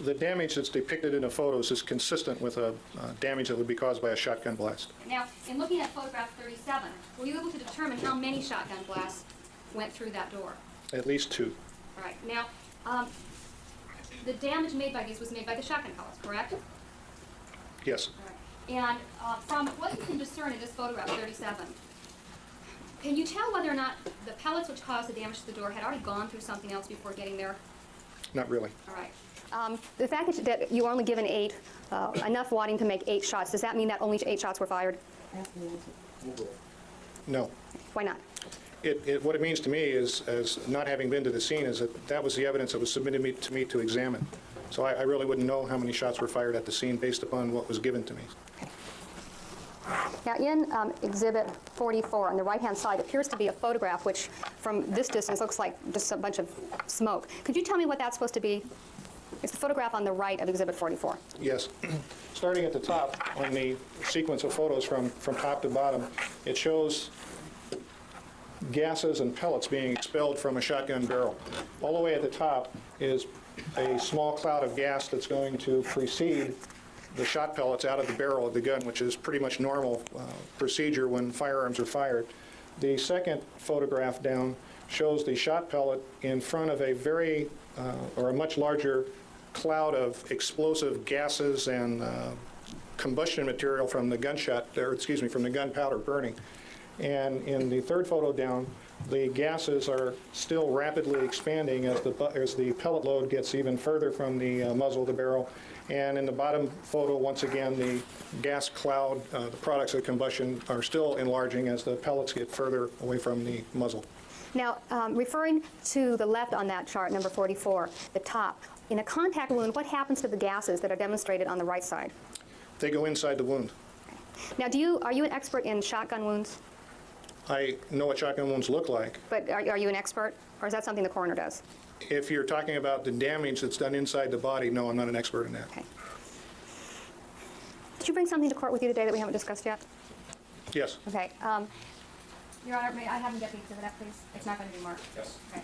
The damage that's depicted in the photos is consistent with a damage that would be caused by a shotgun blast. Now, in looking at photograph 37, were you able to determine how many shotgun blasts went through that door? At least 2. All right. Now, the damage made by these was made by the shotgun pellets, correct? Yes. All right. And from what you can discern in this photograph 37, can you tell whether or not the pellets which caused the damage to the door had already gone through something else before getting there? Not really. All right. The fact that you were only given 8, enough wadding to make 8 shots, does that mean that only 8 shots were fired? No. Why not? What it means to me is, as not having been to the scene, is that was the evidence that was submitted to me to examine. So I really wouldn't know how many shots were fired at the scene based upon what was given to me. Now, in Exhibit 44, on the right-hand side, appears to be a photograph which, from this distance, looks like just a bunch of smoke. Could you tell me what that's supposed to be? It's the photograph on the right of Exhibit 44. Yes. Starting at the top, on the sequence of photos from top to bottom, it shows gases and pellets being expelled from a shotgun barrel. All the way at the top is a small cloud of gas that's going to precede the shot pellets out of the barrel of the gun, which is pretty much normal procedure when firearms are fired. The second photograph down shows the shot pellet in front of a or a much larger cloud of explosive gases and combustion material from the from the gunpowder burning. And in the third photo down, the gases are still rapidly expanding as the pellet load gets even further from the muzzle of the barrel. And in the bottom photo, once again, the gas cloud, the products of combustion, are still enlarging as the pellets get further away from the muzzle. Now, referring to the left on that chart, number 44, the top, in a contact wound, what happens to the gases that are demonstrated on the right side? They go inside the wound. Now, are you an expert in shotgun wounds? I know what shotgun wounds look like. But are you an expert, or is that something the coroner does? If you're talking about the damage that's done inside the body, no, I'm not an expert in that. Okay. Did you bring something to court with you today that we haven't discussed yet? Yes. Okay. Your Honor, may I have him get the exhibit up, please? It's not going to be marked. Yes. Okay.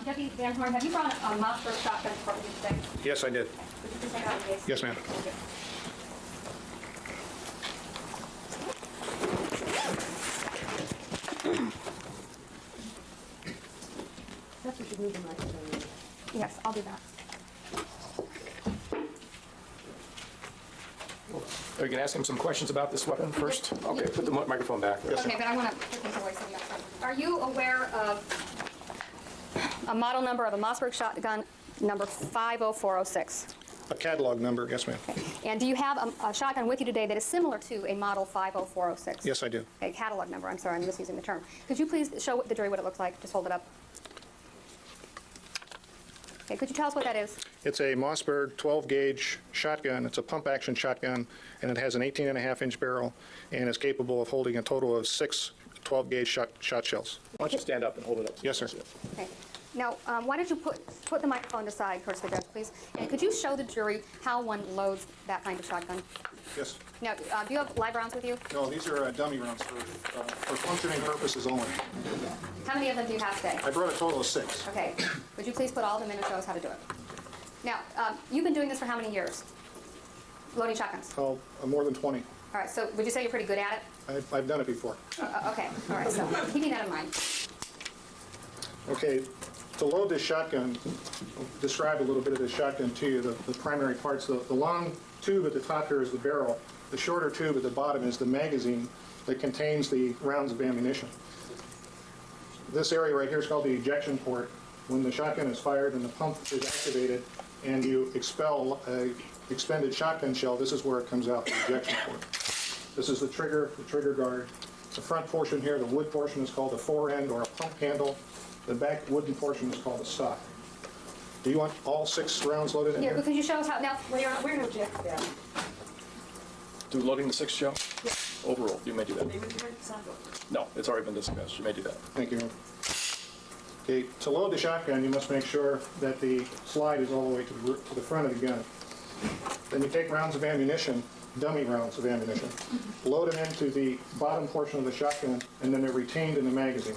Deputy Van Horn, have you brought a Mossberg shotgun to court with you today? Yes, I did. Would you please take out the case? Yes, ma'am. Thank you. That's what you need to microphone. Yes, I'll do that. Are you going to ask him some questions about this weapon first? Okay, put the microphone back. Okay, but I want to put things away so we don't. Are you aware of a model number of a Mossberg shotgun number 50406? A catalog number, yes, ma'am. Okay. And do you have a shotgun with you today that is similar to a model 50406? Yes, I do. A catalog number. I'm sorry, I'm misusing the term. Could you please show the jury what it looks like? Just hold it up. Okay, could you tell us what that is? It's a Mossberg 12-gauge shotgun. It's a pump-action shotgun, and it has an 18.5-inch barrel, and is capable of holding a total of 6 12-gauge shot shells. Why don't you stand up and hold it up? Yes, sir. Okay. Now, why don't you put the microphone aside, courtesy, Judge, please? And could you show the jury how one loads that kind of shotgun? Yes. Now, do you have live rounds with you? No, these are dummy rounds for functioning purposes only. How many of them do you have today? I brought a total of 6. Okay. Would you please put all of them in and show us how to do it? Now, you've been doing this for how many years? Loading shotguns? Oh, more than 20. All right, so would you say you're pretty good at it? I've done it before. Okay, all right, so keeping that in mind. Okay, to load this shotgun, I'll describe a little bit of this shotgun to you, the primary parts. The long tube at the top here is the barrel. The shorter tube at the bottom is the magazine that contains the rounds of ammunition. This area right here is called the ejection port. When the shotgun is fired and the pump is activated and you expel a expended shotgun shell, this is where it comes out, the ejection port. This is the trigger guard. The front portion here, the wood portion, is called a forend or a pump handle. The back wooden portion is called a stock. Do you want all 6 rounds loaded in Yeah, here? but could you show us how, now, we're going to object to that. Do loading the 6th shell? Overall, you may do that. No, it's already been discussed. You may do that. Thank you. Okay, to load the shotgun, you must make sure that the slide is all the way to the front of the gun. Then you take rounds of ammunition, dummy rounds of ammunition, load them into the bottom portion of the shotgun, and then they're retained in the magazine.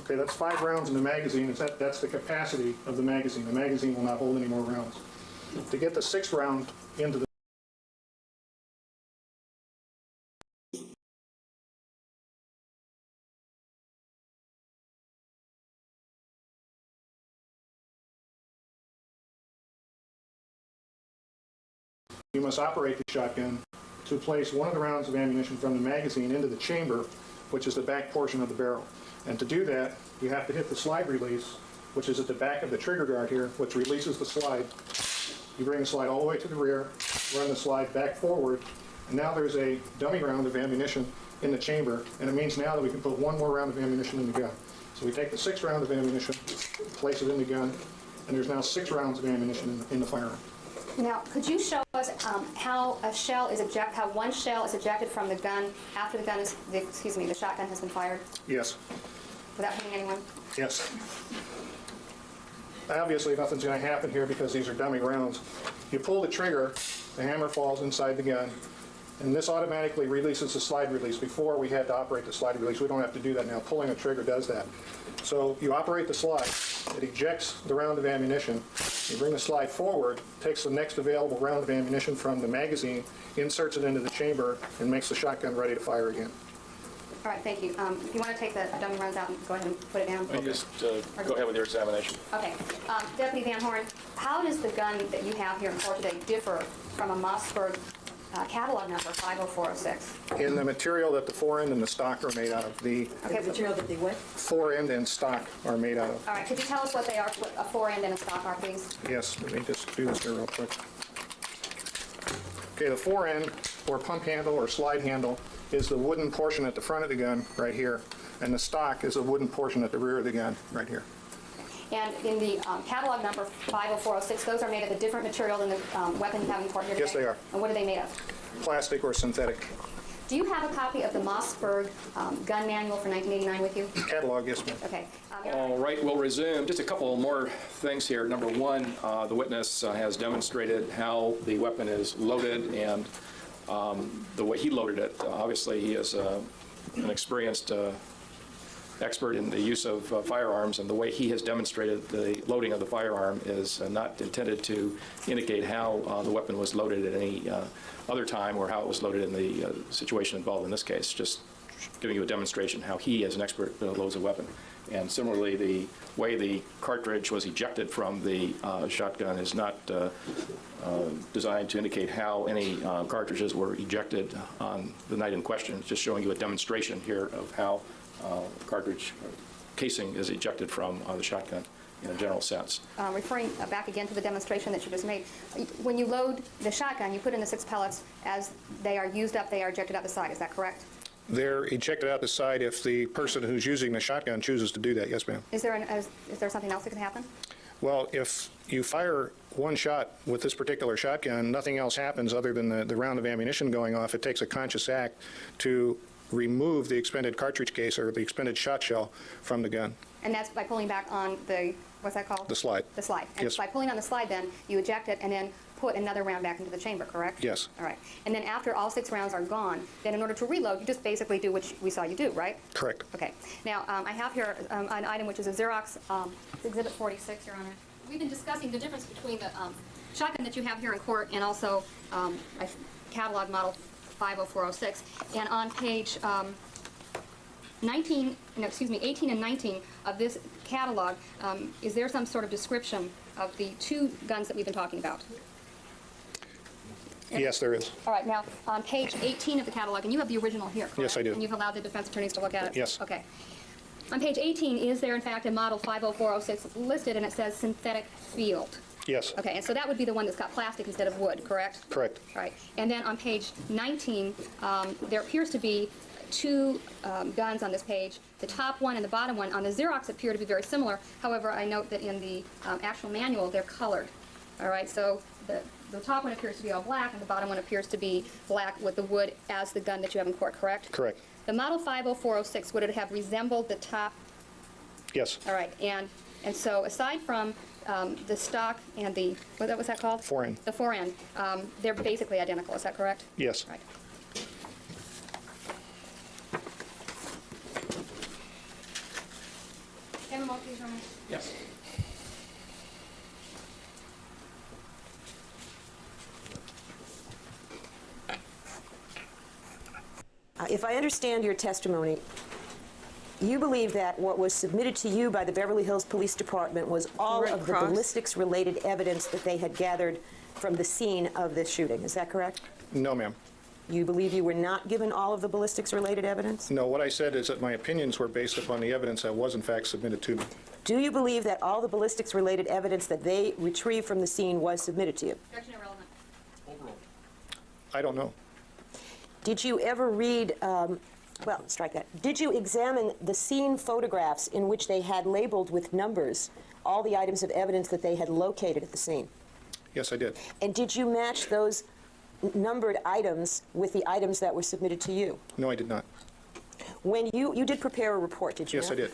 Okay, that's 5 rounds in the magazine. That's the capacity of the magazine. The magazine will not hold any more rounds. To get the 6th round into the you must operate the shotgun to place one of the rounds of ammunition from the magazine into the chamber, which is the back portion of the barrel. And to do that, you have to hit the slide release, which is at the back of the trigger guard here, which releases the slide. You bring the slide all the way to the rear, run the slide back forward, and now there's a dummy round of ammunition in the chamber, and it means now that we can put one more round of ammunition in the gun. So we take the 6th round of ammunition, place it in the gun, and there's now 6 rounds of ammunition in the firearm. Now, could you show us how one shell is ejected from the gun after the gun is, the shotgun has been fired? Yes. Without hitting anyone? Yes. Obviously, nothing's going to happen here because these are dummy rounds. You pull the trigger, the hammer falls inside the gun, and this automatically releases the slide release. Before, we had to operate the slide release. We don't have to do that now. Pulling a trigger does that. So you operate the slide. It ejects the round of ammunition. You bring the slide forward, takes the next available round of ammunition from the magazine, inserts it into the chamber, and makes the shotgun ready to fire again. All right, thank you. If you want to take the dummy rounds out and go ahead and put it down. You just go ahead with your examination. Okay. Deputy Van Horn, how does the gun that you have here in court today differ from a Mossberg catalog number 50406? In the material that the forend and the stock are made out of. The material that they what? forend and stock are made out of. All right, could you tell us what they are, what a forend and a stock are, please? Yes, let me just do this here real quick. Okay, the forend, or pump handle, or slide handle, is the wooden portion at the front of the gun, right here. And the stock is a wooden portion at the rear of the gun, right here. And in the catalog number 50406, those are made of a different material than the weapon you have in court here today? Yes, they are. And what are they made of? Plastic or synthetic. Do you have a copy of the Mossberg gun manual for 1989 with you? Catalog, yes, ma'am. Okay. All right, we'll resume. Just a couple more things here. Number one, the witness has demonstrated how the weapon is loaded and the way he loaded it. Obviously, he is an experienced expert in the use of firearms, and the way he has demonstrated the loading of the firearm is not intended to indicate how the weapon was loaded at any other time or how it was loaded in the situation involved in this case, just giving you a demonstration how he, as an expert, loads a weapon. And similarly, the way the cartridge was ejected from the shotgun is not designed to indicate how any cartridges were ejected on the night in question. It's just showing you a demonstration here of how cartridge casing is ejected from the shotgun. in a general sense. Referring back again to the demonstration that you just made, when you load the shotgun, you put in the 6 pellets. As they are used up, they are ejected out the side. Is that correct? They're ejected out the side if the person who's using the shotgun chooses to do that. Yes, ma'am. Is there something else that can happen? Well, if you fire one shot with this particular shotgun, nothing else happens other than the round of ammunition going off. It takes a conscious act to remove the expended cartridge case or the expended shot shell from the gun. And that's by pulling back on the, what's that called? The slide. The slide. And Yes. by pulling on the slide, then, you eject it and then put another round back into the chamber, correct? Yes. All right. And then after all 6 rounds are gone, then in order to reload, you just basically do what we saw you do, right? Correct. Okay. Now, I have here an item which is a Xerox, it's Exhibit 46, Your Honor. We've been discussing the difference between the shotgun that you have here in court and also a catalog model 50406. And on page 18 and 19 of this catalog, is there some sort of description of the 2 guns that we've been talking about? Yes, there is. All right, now, on page 18 of the catalog, and you have the original here, correct? Yes, I do. And you've allowed the defense attorneys to look at it? Yes. Okay. On page 18, is there in fact a model 50406 listed, and it says synthetic field? Yes. Okay, and so that would be the one that's got plastic instead of wood, correct? Correct. All right. And then on page 19, there appears to be 2 guns on this page. The top one and the bottom one on the Xerox appear to be very similar. However, I note that in the actual manual, they're colored. All right, so the top one appears to be all black, and the bottom one appears to be black with the wood as the gun that you have in court, correct? Correct. The model 50406, would it have resembled the top? Yes. All right, and so aside from the stock and the, what was that called? Forend. The forend, they're basically identical, is that correct? Yes. Right. Can I have a moment, please, Your Honor? Yes. If I understand your testimony, you believe that what was submitted to you by the Beverly Hills Police Department was all Red of the Cross. ballistics-related evidence that they had gathered from the scene of this shooting. Is that correct? No, ma'am. You believe you were not given all of the ballistics-related evidence? No, what I said is that my opinions were based upon the evidence that was in fact submitted to me. Do you believe that all the ballistics-related evidence that they retrieved from the scene was submitted to you? Objection irrelevant. Overall. I don't know. Did you ever read, well, strike that. Did you examine the scene photographs in which they had labeled with numbers all the items of evidence that they had located at the scene? Yes, I did. And did you match those numbered items with the items that were submitted to you? No, I did not. When you did prepare a report, did you Yes, not? I did.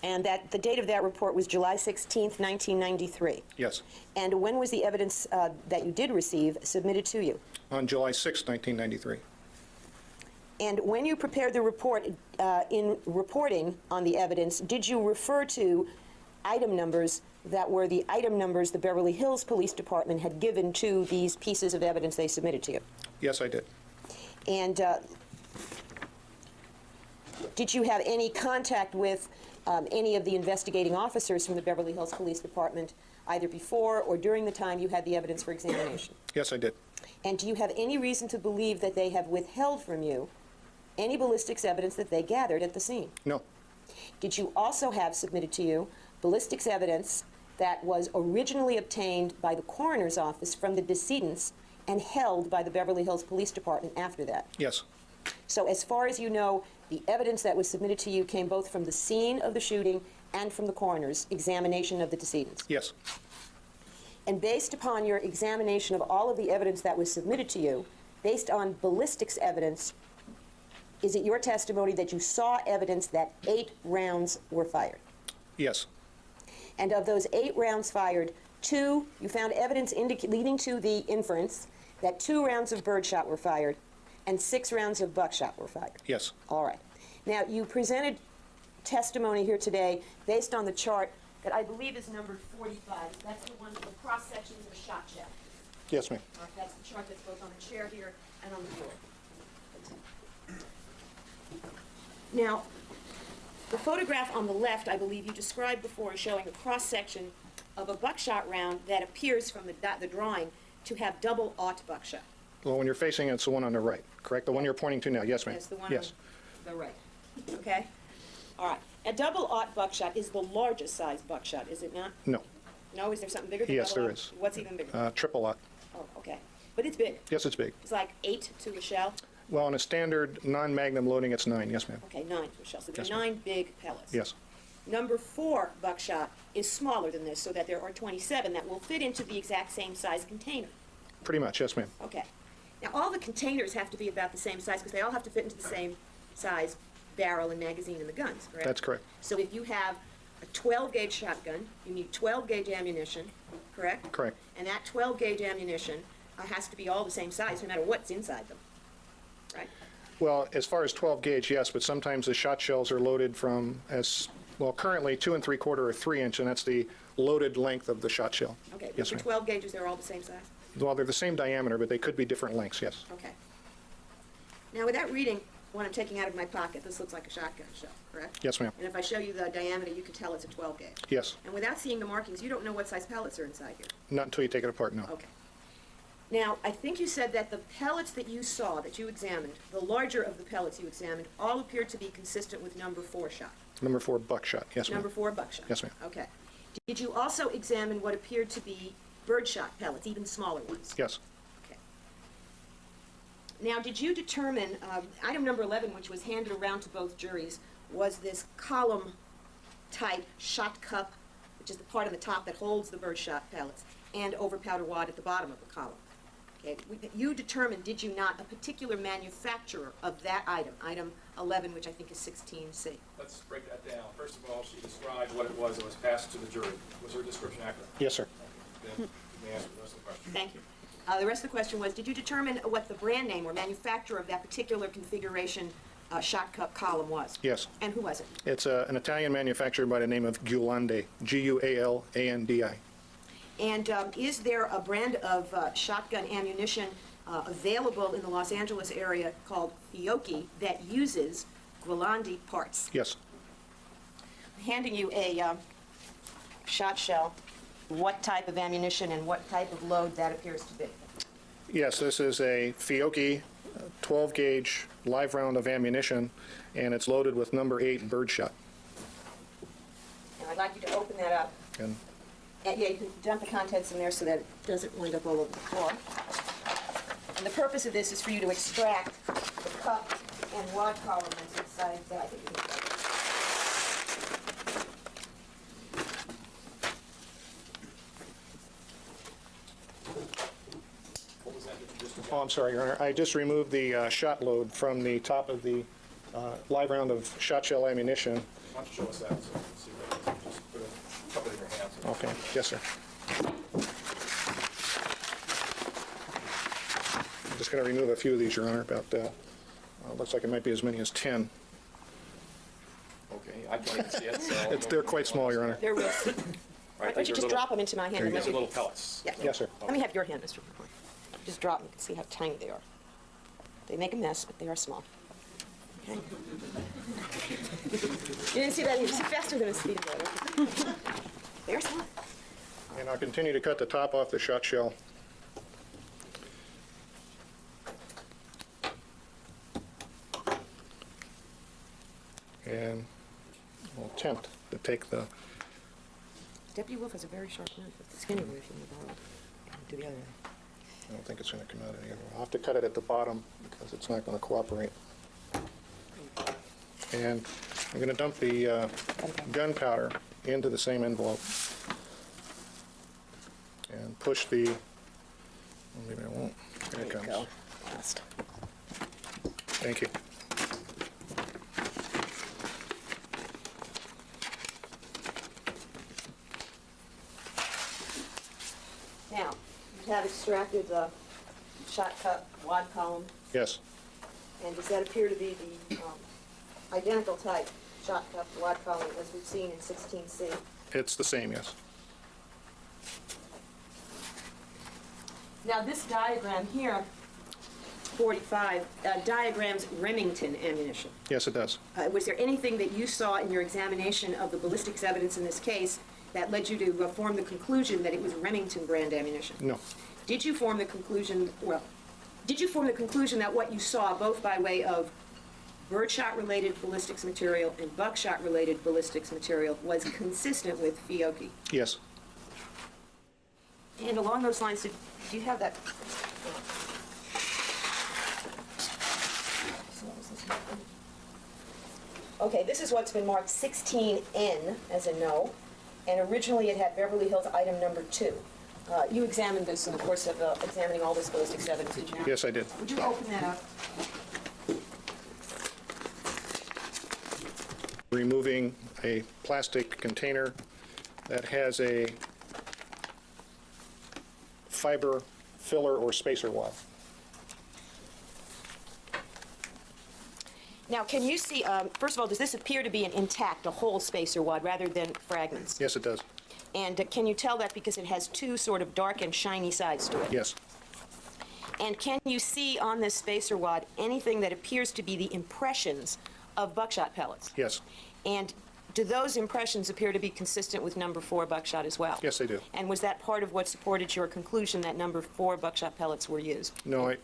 And that the date of that report was July 16th, 1993. Yes. And when was the evidence that you did receive submitted to you? On July 6, 1993. And when you prepared the report, in reporting on the evidence, did you refer to item numbers that were the item numbers the Beverly Hills Police Department had given to these pieces of evidence they submitted to you? Yes, I did. And did you have any contact with any of the investigating officers from the Beverly Hills Police Department either before or during the time you had the evidence for examination? Yes, I did. And do you have any reason to believe that they have withheld from you any ballistics evidence that they gathered at the scene? No. Did you also have submitted to you ballistics evidence that was originally obtained by the coroner's office from the decedents and held by the Beverly Hills Police Department after that? Yes. So as far as you know, the evidence that was submitted to you came both from the scene of the shooting and from the coroner's examination of the decedents? Yes. And based upon your examination of all of the evidence that was submitted to you, based on ballistics evidence, is it your testimony that you saw evidence that 8 rounds were fired? Yes. And of those 8 rounds fired, 2, you found evidence leading to the inference that 2 rounds of birdshot were fired and 6 rounds of buckshot were fired? Yes. All right. Now, you presented testimony here today based on the chart that I believe is numbered 45. That's the one with the cross-sections of a shot shell. Yes, ma'am. That's the chart that's both on the chair here and on the floor. Now, the photograph on the left, I believe you described before, showing a cross-section of a buckshot round that appears from the drawing to have double-aught buckshot. Well, when you're facing it, it's the one on the right, correct? The one you're pointing to now. Yes, ma'am. That's the one Yes. on the right. Okay? All right. A double-aught buckshot is the largest size buckshot, is it not? No. No, is there something bigger than Yes, there double-aught? is. What's even bigger? Triple-aught. Oh, okay. But it's big. Yes, it's big. It's like 8 to a shell? Well, on a standard non-magnum loading, it's 9. Yes, ma'am. Okay, 9 to a shell. So there Yes, are ma'am. 9 big pellets. Yes. Number 4 buckshot is smaller than this, so that there are 27 that will fit into the exact same size container. Pretty much. Yes, ma'am. Okay. Now, all the containers have to be about the same size because they all have to fit into the same size barrel and magazine in the guns, correct? That's correct. So if you have a 12-gauge shotgun, you need 12-gauge ammunition, correct? Correct. And that 12-gauge ammunition has to be all the same size, no matter what's inside them, right? Well, as far as 12 gauge, yes, but sometimes the shot shells are loaded from currently 2 3/4 or 3 inch, and that's the loaded length of the shot shell. Okay, but Yes, for ma'am. 12 gauges, they're all the same size? Well, they're the same diameter, but they could be different lengths, yes. Okay. Now, without reading what I'm taking out of my pocket, this looks like a shotgun shell, correct? Yes, ma'am. And if I show you the diameter, you can tell it's a 12 gauge. Yes. And without seeing the markings, you don't know what size pellets are inside here. Not until you take it apart, no. Okay. Now, I think you said that the pellets that you saw, that you examined, the larger of the pellets you examined, all appeared to be consistent with number 4 shot. Number 4 buckshot, yes, ma'am. Number 4 buckshot. Yes, ma'am. Okay. Did you also examine what appeared to be birdshot pellets, even smaller ones? Yes. Okay. Now, did you determine, item number 11, which was handed around to both juries, was this column-type shot cup, which is the part on the top that holds the birdshot pellets, and overpowder wad at the bottom of the column? Okay. You determined, did you not, a particular manufacturer of that item, item 11, which I think is 16C? Let's break that down. First of all, she described what it was that was passed to the jury. Was her description accurate? Yes, sir. Then you may answer the rest of the question. Thank you. The rest of the question was, did you determine what the brand name or manufacturer of that particular configuration shot cup column was? Yes. And who was it? It's an Italian manufacturer by the name of Gualandi, Gualandi. And is there a brand of shotgun ammunition available in the Los Angeles area called Fiocchi that uses Gualandi parts? Yes. I'm handing you a shot shell. What type of ammunition and what type of load that appears to be? Yes, this is a Fiocchi 12-gauge live round of ammunition, and it's loaded with number 8 birdshot. And I'd like you to open that up. And Yeah, you can dump the contents in there so that it doesn't wind up all over the floor. And the purpose of this is for you to extract the cup and wad column that's inside that. I think you can- Oh, I'm sorry, Your Honor. I just removed the shot load from the top of the live round of shot shell ammunition. Why don't you show us that so we can see that? Just put a couple in your hands. Okay, yes, sir. I'm just going to remove a few of these, Your Honor, about, looks like it might be as many as 10. Okay, I can't even see it, so. They're quite small, Your Honor. They're real. Why Right, don't you just drop them into my hand? There you and These let are me- little pellets. Yeah. Yes, sir. Let me have your hand, Mr. Perhorn. Just drop them. You can see how tiny they are. They make a mess, but they are small. Okay. You didn't see that? You see faster than a speed boat. They're small. And I'll continue to cut the top off the shot shell. And we'll attempt to take the, Deputy Wolf has a very sharp knife. It's the skinny one if you want to do the other way. I don't think it's going to come out any other way. I'll have to cut it at the bottom because it's not going to cooperate. And I'm going to dump the gunpowder into the same envelope and push the, well, maybe I won't. Here it comes. Go. Last. Thank you. Now, you have extracted the shot cup wad column, Yes. and does that appear to be the identical type shot cup wad column as we've seen in 16C? It's the same, yes. Now, this diagram here, 45, diagrams Remington ammunition. Yes, it does. Was there anything that you saw in your examination of the ballistics evidence in this case that led you to form the conclusion that it was Remington brand ammunition? No. Did you form the conclusion, did you form the conclusion that what you saw, both by way of birdshot-related ballistics material and buckshot-related ballistics material was consistent with Fiocchi. Yes. And along those lines, do you have that? Okay, this is what's been marked 16N as a no, and originally it had Beverly Hills item number 2. You examined this in the course of examining all this ballistics evidence, did you not? Yes, I did. Would you open that up? Removing a plastic container that has a fiber filler or spacer wad. Now, can you see, first of all, does this appear to be an intact, a whole spacer wad, rather than fragments? Yes, it does. And can you tell that because it has two sort of dark and shiny sides to it? Yes. And can you see on this spacer wad anything that appears to be the impressions of buckshot pellets? Yes. And do those impressions appear to be consistent with number 4 buckshot as well? Yes, they do. And was that part of what supported your conclusion that number 4 buckshot pellets were used? No,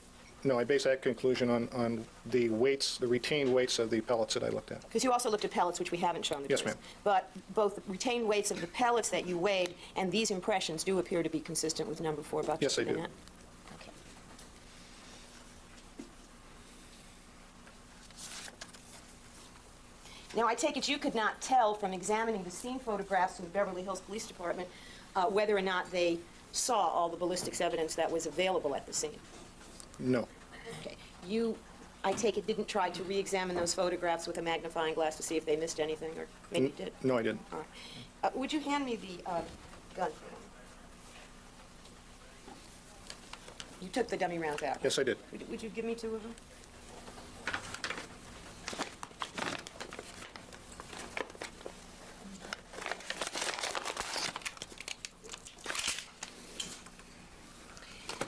I base that conclusion on the weights, the retained weights of the pellets that I looked at. Because you also looked at pellets, which we haven't shown the Yes, jury. ma'am. But both the retained weights of the pellets that you weighed and these impressions do appear to be consistent with number 4 buckshot. Yes, they do. Okay. Now, I take it you could not tell from examining the scene photographs from the Beverly Hills Police Department whether or not they saw all the ballistics evidence that was available at the scene. No. Okay. You, I take it, didn't try to re-examine those photographs with a magnifying glass to see if they missed anything, or maybe you did? No, I didn't. All right. Would you hand me the gun? You took the dummy rounds out. Yes, I did. Would you give me 2 of them?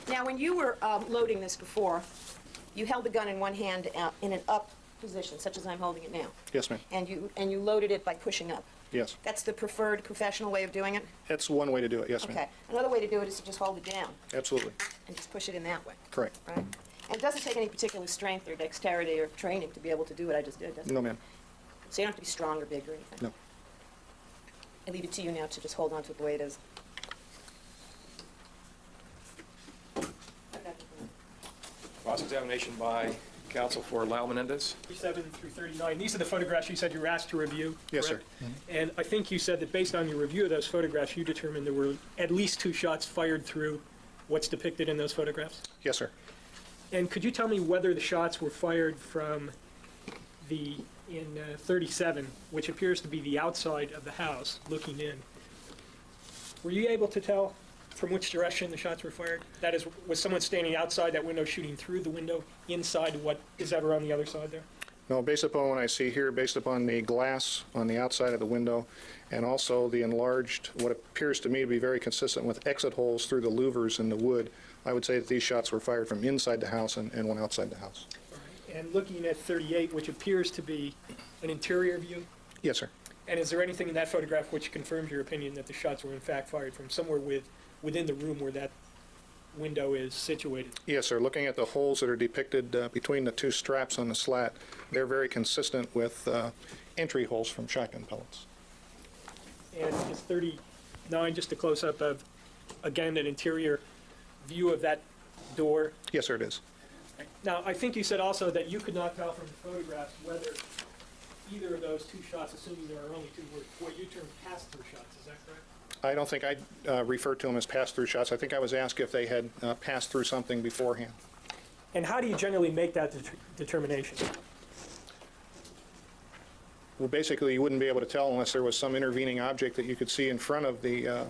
Now, when you were loading this before, you held the gun in one hand in an up position, such as I'm holding it now. Yes, ma'am. And you loaded it by pushing up. Yes. That's the preferred professional way of doing it? That's one way to do it, yes, ma'am. Okay. Another way to do it is to just hold it down Absolutely. and just push it in that way, Correct. right? And it doesn't take any particular strength or dexterity or training to be able to do what I just did, does it? No, ma'am. So you don't have to be strong or big or anything? No. I leave it to you now to just hold on to it the way it is. Cross-examination by counsel for Lyle Menendez. 37 through 39, these are the photographs you said you were asked to review, Yes, correct? sir. And I think you said that based on your review of those photographs, you determined there were at least 2 shots fired through what's depicted in those photographs? Yes, sir. And could you tell me whether the shots were fired from in 37, which appears to be the outside of the house, looking in? Were you able to tell from which direction the shots were fired? That is, was someone standing outside that window shooting through the window, inside what is ever on the other side there? No, based upon what I see here, based upon the glass on the outside of the window, and also the enlarged, what appears to me to be very consistent with exit holes through the louvers in the wood, I would say that these shots were fired from inside the house and one outside the house. And looking at 38, which appears to be an interior view, Yes, sir. and is there anything in that photograph which confirms your opinion that the shots were in fact fired from somewhere within the room where that window is situated? Yes, sir. Looking at the holes that are depicted between the 2 straps on the slat, they're very consistent with entry holes from shotgun pellets. And is 39 just a close-up of, again, an interior view of that door? Yes, sir, it is. Now, I think you said also that you could not tell from the photographs whether either of those 2 shots, assuming there are only 2, were what you term pass-through shots. Is that correct? I don't think I referred to them as pass-through shots. I think I was asked if they had passed through something beforehand. And how do you generally make that determination? Well, basically, you wouldn't be able to tell unless there was some intervening object that you could see in front of the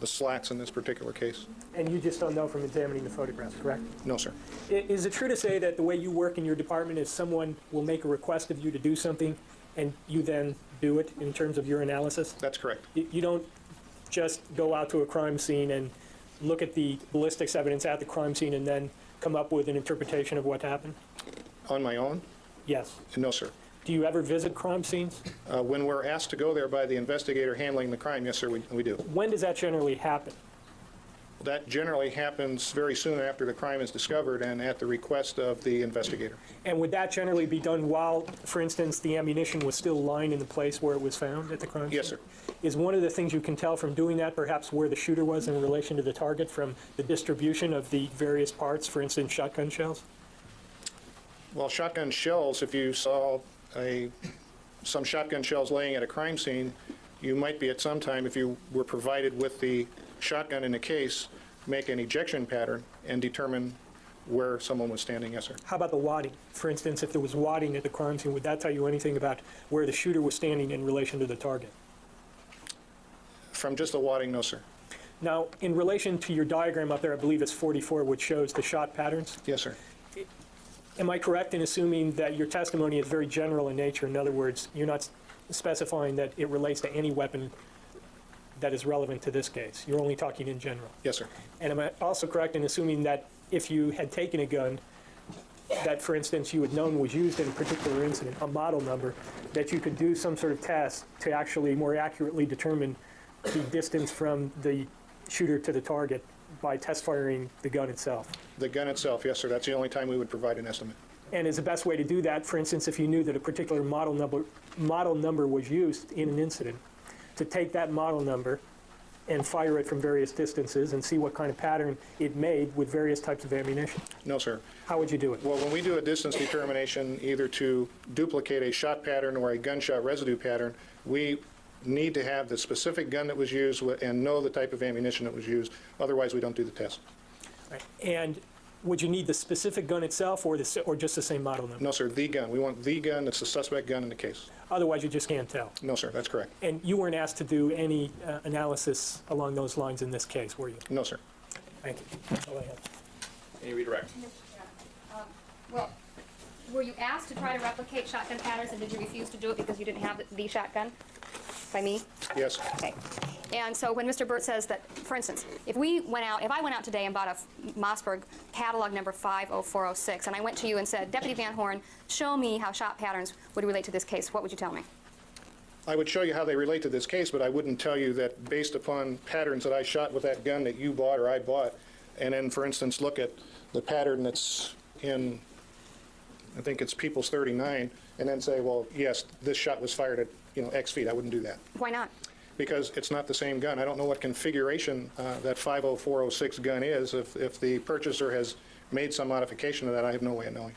slats in this particular case. And you just don't know from examining the photographs, correct? No, sir. Is it true to say that the way you work in your department is someone will make a request of you to do something and you then do it in terms of your analysis? That's correct. You don't just go out to a crime scene and look at the ballistics evidence at the crime scene and then come up with an interpretation of what happened? On my own? Yes. No, sir. Do you ever visit crime scenes? When we're asked to go there by the investigator handling the crime, yes, sir, we do. When does that generally happen? That generally happens very soon after the crime is discovered and at the request of the investigator. And would that generally be done while, for instance, the ammunition was still lying in the place where it was found at the crime scene? Yes, sir. Is one of the things you can tell from doing that perhaps where the shooter was in relation to the target from the distribution of the various parts, for instance, shotgun shells? Well, shotgun shells, if you saw some shotgun shells laying at a crime scene, you might be at some time, if you were provided with the shotgun in the case, make an ejection pattern and determine where someone was standing, yes, sir. How about the wadding? For instance, if there was wadding at the crime scene, would that tell you anything about where the shooter was standing in relation to the target? From just the wadding, no, sir. Now, in relation to your diagram up there, I believe it's 44, which shows the shot patterns. Yes, sir. Am I correct in assuming that your testimony is very general in nature? In other words, you're not specifying that it relates to any weapon that is relevant to this case. You're only talking in general. Yes, sir. And am I also correct in assuming that if you had taken a gun that, for instance, you had known was used in a particular incident, a model number, that you could do some sort of test to actually more accurately determine the distance from the shooter to the target by test firing the gun itself? The gun itself, yes, sir. That's the only time we would provide an estimate. And is the best way to do that, for instance, if you knew that a particular model number was used in an incident, to take that model number and fire it from various distances and see what kind of pattern it made with various types of ammunition? No, sir. How would you do it? Well, when we do a distance determination, either to duplicate a shot pattern or a gunshot residue pattern, we need to have the specific gun that was used and know the type of ammunition that was used. Otherwise, we don't do the test. Right. And would you need the specific gun itself or just the same model number? No, sir, the gun. We want the gun that's the suspect gun in the case. Otherwise, you just can't tell? No, sir, that's correct. And you weren't asked to do any analysis along those lines in this case, were you? No, sir. Thank you. That's all I have. Any redirect? Well, were you asked to try to replicate shotgun patterns, and did you refuse to do it because you didn't have the shotgun? By me? Yes. Okay. And so when Mr. Burt says that, for instance, if I went out today and bought a Mossberg catalog number 50406, and I went to you and said, Deputy Van Horn, show me how shot patterns would relate to this case, what would you tell me? I would show you how they relate to this case, but I wouldn't tell you that based upon patterns that I shot with that gun that you bought or I bought, and then, for instance, look at the pattern that's in, I think it's People's 39, and then say, well, yes, this shot was fired at, X feet. I wouldn't do that. Why not? Because it's not the same gun. I don't know what configuration that 50406 gun is. If the purchaser has made some modification of that, I have no way of knowing.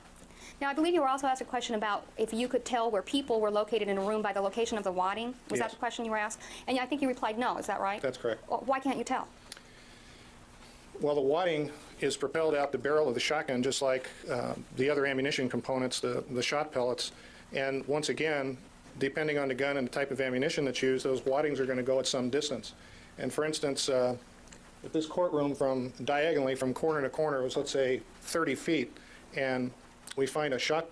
Now, I believe you were also asked a question about if you could tell where people were located in a room by the location of the wadding. Was that the question you were asked? And I think you replied no. Is that right? That's correct. Well, why can't you tell? Well, the wadding is propelled out the barrel of the shotgun just like the other ammunition components, the shot pellets. And once again, depending on the gun and the type of ammunition that's used, those waddings are going to go at some distance. And for instance, if this courtroom diagonally from corner to corner was, let's say, 30 feet, and we find a shot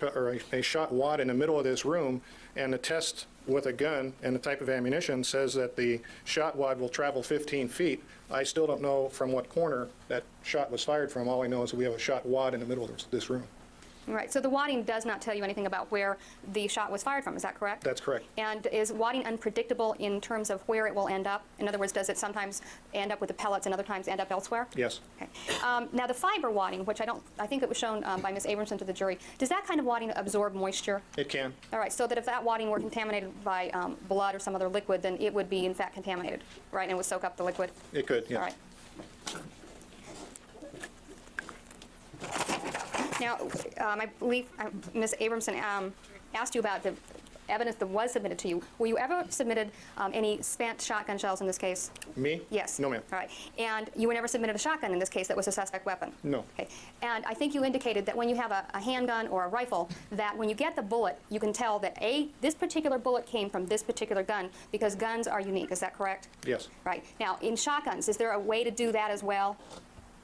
wad in the middle of this room, and the test with a gun and the type of ammunition says that the shot wad will travel 15 feet, I still don't know from what corner that shot was fired from. All I know is that we have a shot wad in the middle of this room. Right. So the wadding does not tell you anything about where the shot was fired from. Is that correct? That's correct. And is wadding unpredictable in terms of where it will end up? In other words, does it sometimes end up with the pellets and other times end up elsewhere? Yes. Okay. Now the fiber wadding, which I think it was shown by Ms. Abramson to the jury, does that kind of wadding absorb moisture? It can. All right. So that if that wadding were contaminated by blood or some other liquid, then it would be in fact contaminated, right? And it would soak up the liquid? It could, yes. All right. Now, I believe Ms. Abramson asked you about the evidence that was submitted to you. Were you ever submitted any spent shotgun shells in this case? Me? Yes. No, ma'am. All right. And you were never submitted a shotgun in this case that was a suspect weapon? No. Okay. And I think you indicated that when you have a handgun or a rifle, that when you get the bullet, you can tell that, A, this particular bullet came from this particular gun because guns are unique. Is that correct? Yes. Right. Now, in shotguns, is there a way to do that as well?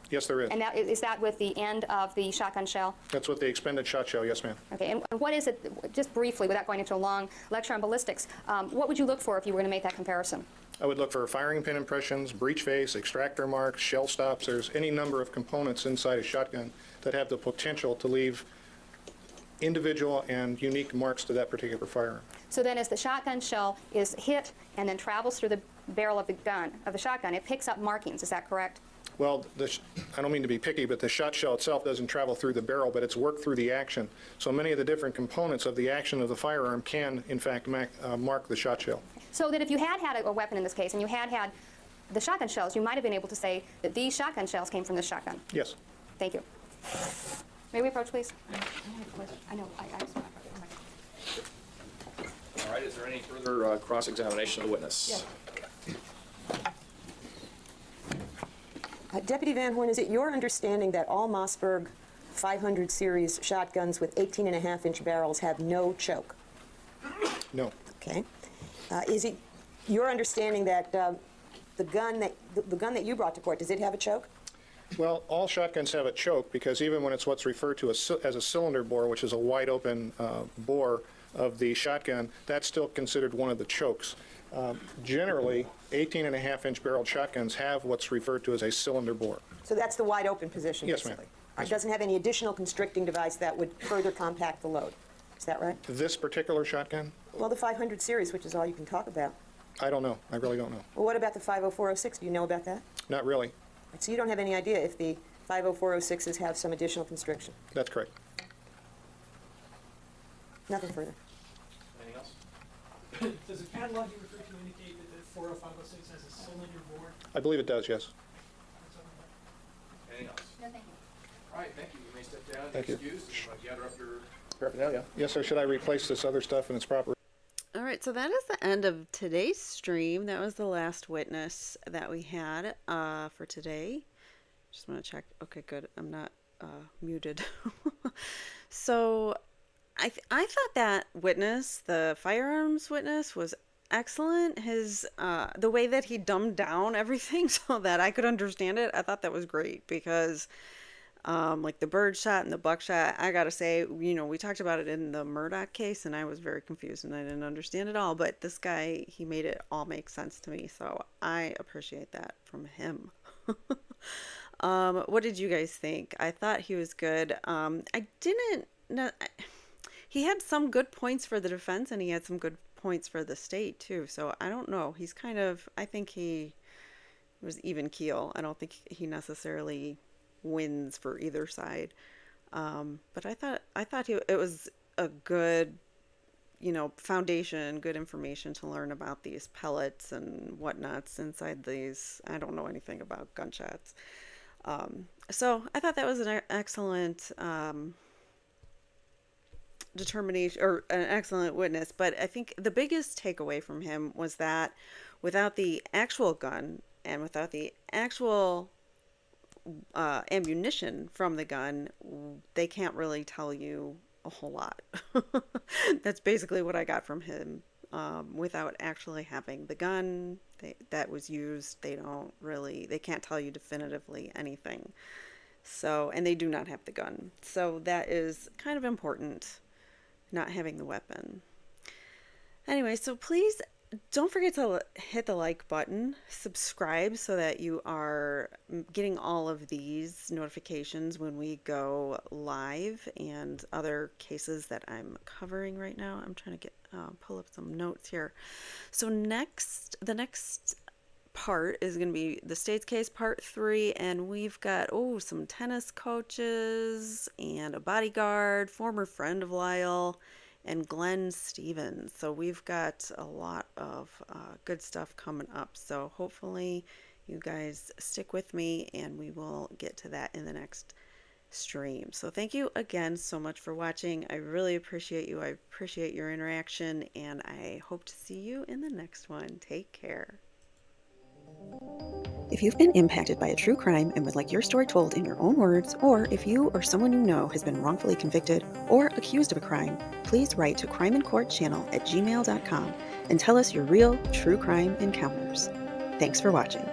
Yes, there is. And is that with the end of the shotgun shell? That's with the expended shot shell, yes, ma'am. Okay, and what is it, just briefly, without going into a long lecture on ballistics, what would you look for if you were going to make that comparison? I would look for firing pin impressions, breech face, extractor marks, shell stops. There's any number of components inside a shotgun that have the potential to leave individual and unique marks to that particular firearm. So then as the shotgun shell is hit and then travels through the barrel of the shotgun, it picks up markings, is that correct? Well, I don't mean to be picky, but the shot shell itself doesn't travel through the barrel, but it's worked through the action. So many of the different components of the action of the firearm can, in fact, mark the shot shell. So that if you had a weapon in this case and you had the shotgun shells, you might have been able to say that these shotgun shells came from this shotgun. Yes. Thank you. May we approach, please? I know. All right, is there any further cross-examination of the witness? Yes. Deputy Van Horn, is it your understanding that all Mossberg 500 series shotguns with 18.5-inch barrels have no choke? No. Okay. Is it your understanding that the gun that you brought to court, does it have a choke? Well, all shotguns have a choke because even when it's what's referred to as a cylinder bore, which is a wide open bore of the shotgun, that's still considered one of the chokes. Generally, 18.5-inch barreled shotguns have what's referred to as a cylinder bore. So that's the wide open position, Yes, ma'am. basically? It doesn't have any additional constricting device that would further compact the load. Is that right? This particular shotgun? Well, the 500 series, which is all you can talk about. I don't know. I really don't know. Well, what about the 50406? Do you know about that? Not really. So you don't have any idea if the 50406s have some additional constriction? That's correct. Nothing further. Anything else? Does the catalog you refer to indicate that the 40506 has a cylinder bore? I believe it does, yes. Anything else? No, thank you. All right, thank you. You may step down. Thank you. Excuse. Gather up your paraphernalia. Yes, sir. Should I replace this other stuff in its proper? All right, so that is the end of today's stream. That was the last witness that we had for today. Just want to check. Okay, good. I'm not muted. So I thought that witness, the firearms witness, was excellent. His the way that he dumbed down everything so that I could understand it, I thought that was great because like the bird shot and the buckshot, I gotta say, you know, we talked about it in the Murdoch case and I was very confused and I didn't understand it all, but this guy, he made it all make sense to me, so I appreciate that from him. What did you guys think? I thought he was good. I didn't know, he had some good points for the defense and he had some good points for the state too, so I don't know. He's kind of, I think he was even keel. I don't think he necessarily wins for either side, but I thought it was a good, you know, foundation, good information to learn about these pellets and whatnots inside these. I don't know anything about gunshots, so I thought that was an excellent determination, or an excellent witness. But I think the biggest takeaway from him was that without the actual gun and without the actual ammunition from the gun, they can't really tell you a whole lot. That's basically what I got from him. Without actually having the gun that was used, they can't tell you definitively anything. So, and they do not have the gun. So that is kind of important, not having the weapon. Anyway, so please don't forget to hit the like button, subscribe so that you are getting all of these notifications when we go live and other cases that I'm covering right now. I'm trying to pull up some notes here. So the next part is going to be the state's case part 3, and we've got some tennis coaches and a bodyguard, former friend of Lyle, and Glenn Stevens. So we've got a lot of good stuff coming up. So hopefully you guys stick with me and we will get to that in the next stream. So thank you again so much for watching. I really appreciate you. I appreciate your interaction, and I hope to see you in the next one. Take care. If you've been impacted by a true crime and would like your story told in your own words, or if you or someone you know has been wrongfully convicted or accused of a crime, please write to crimeincourtchannel@gmail.com and tell us your real true crime encounters. Thanks for watching.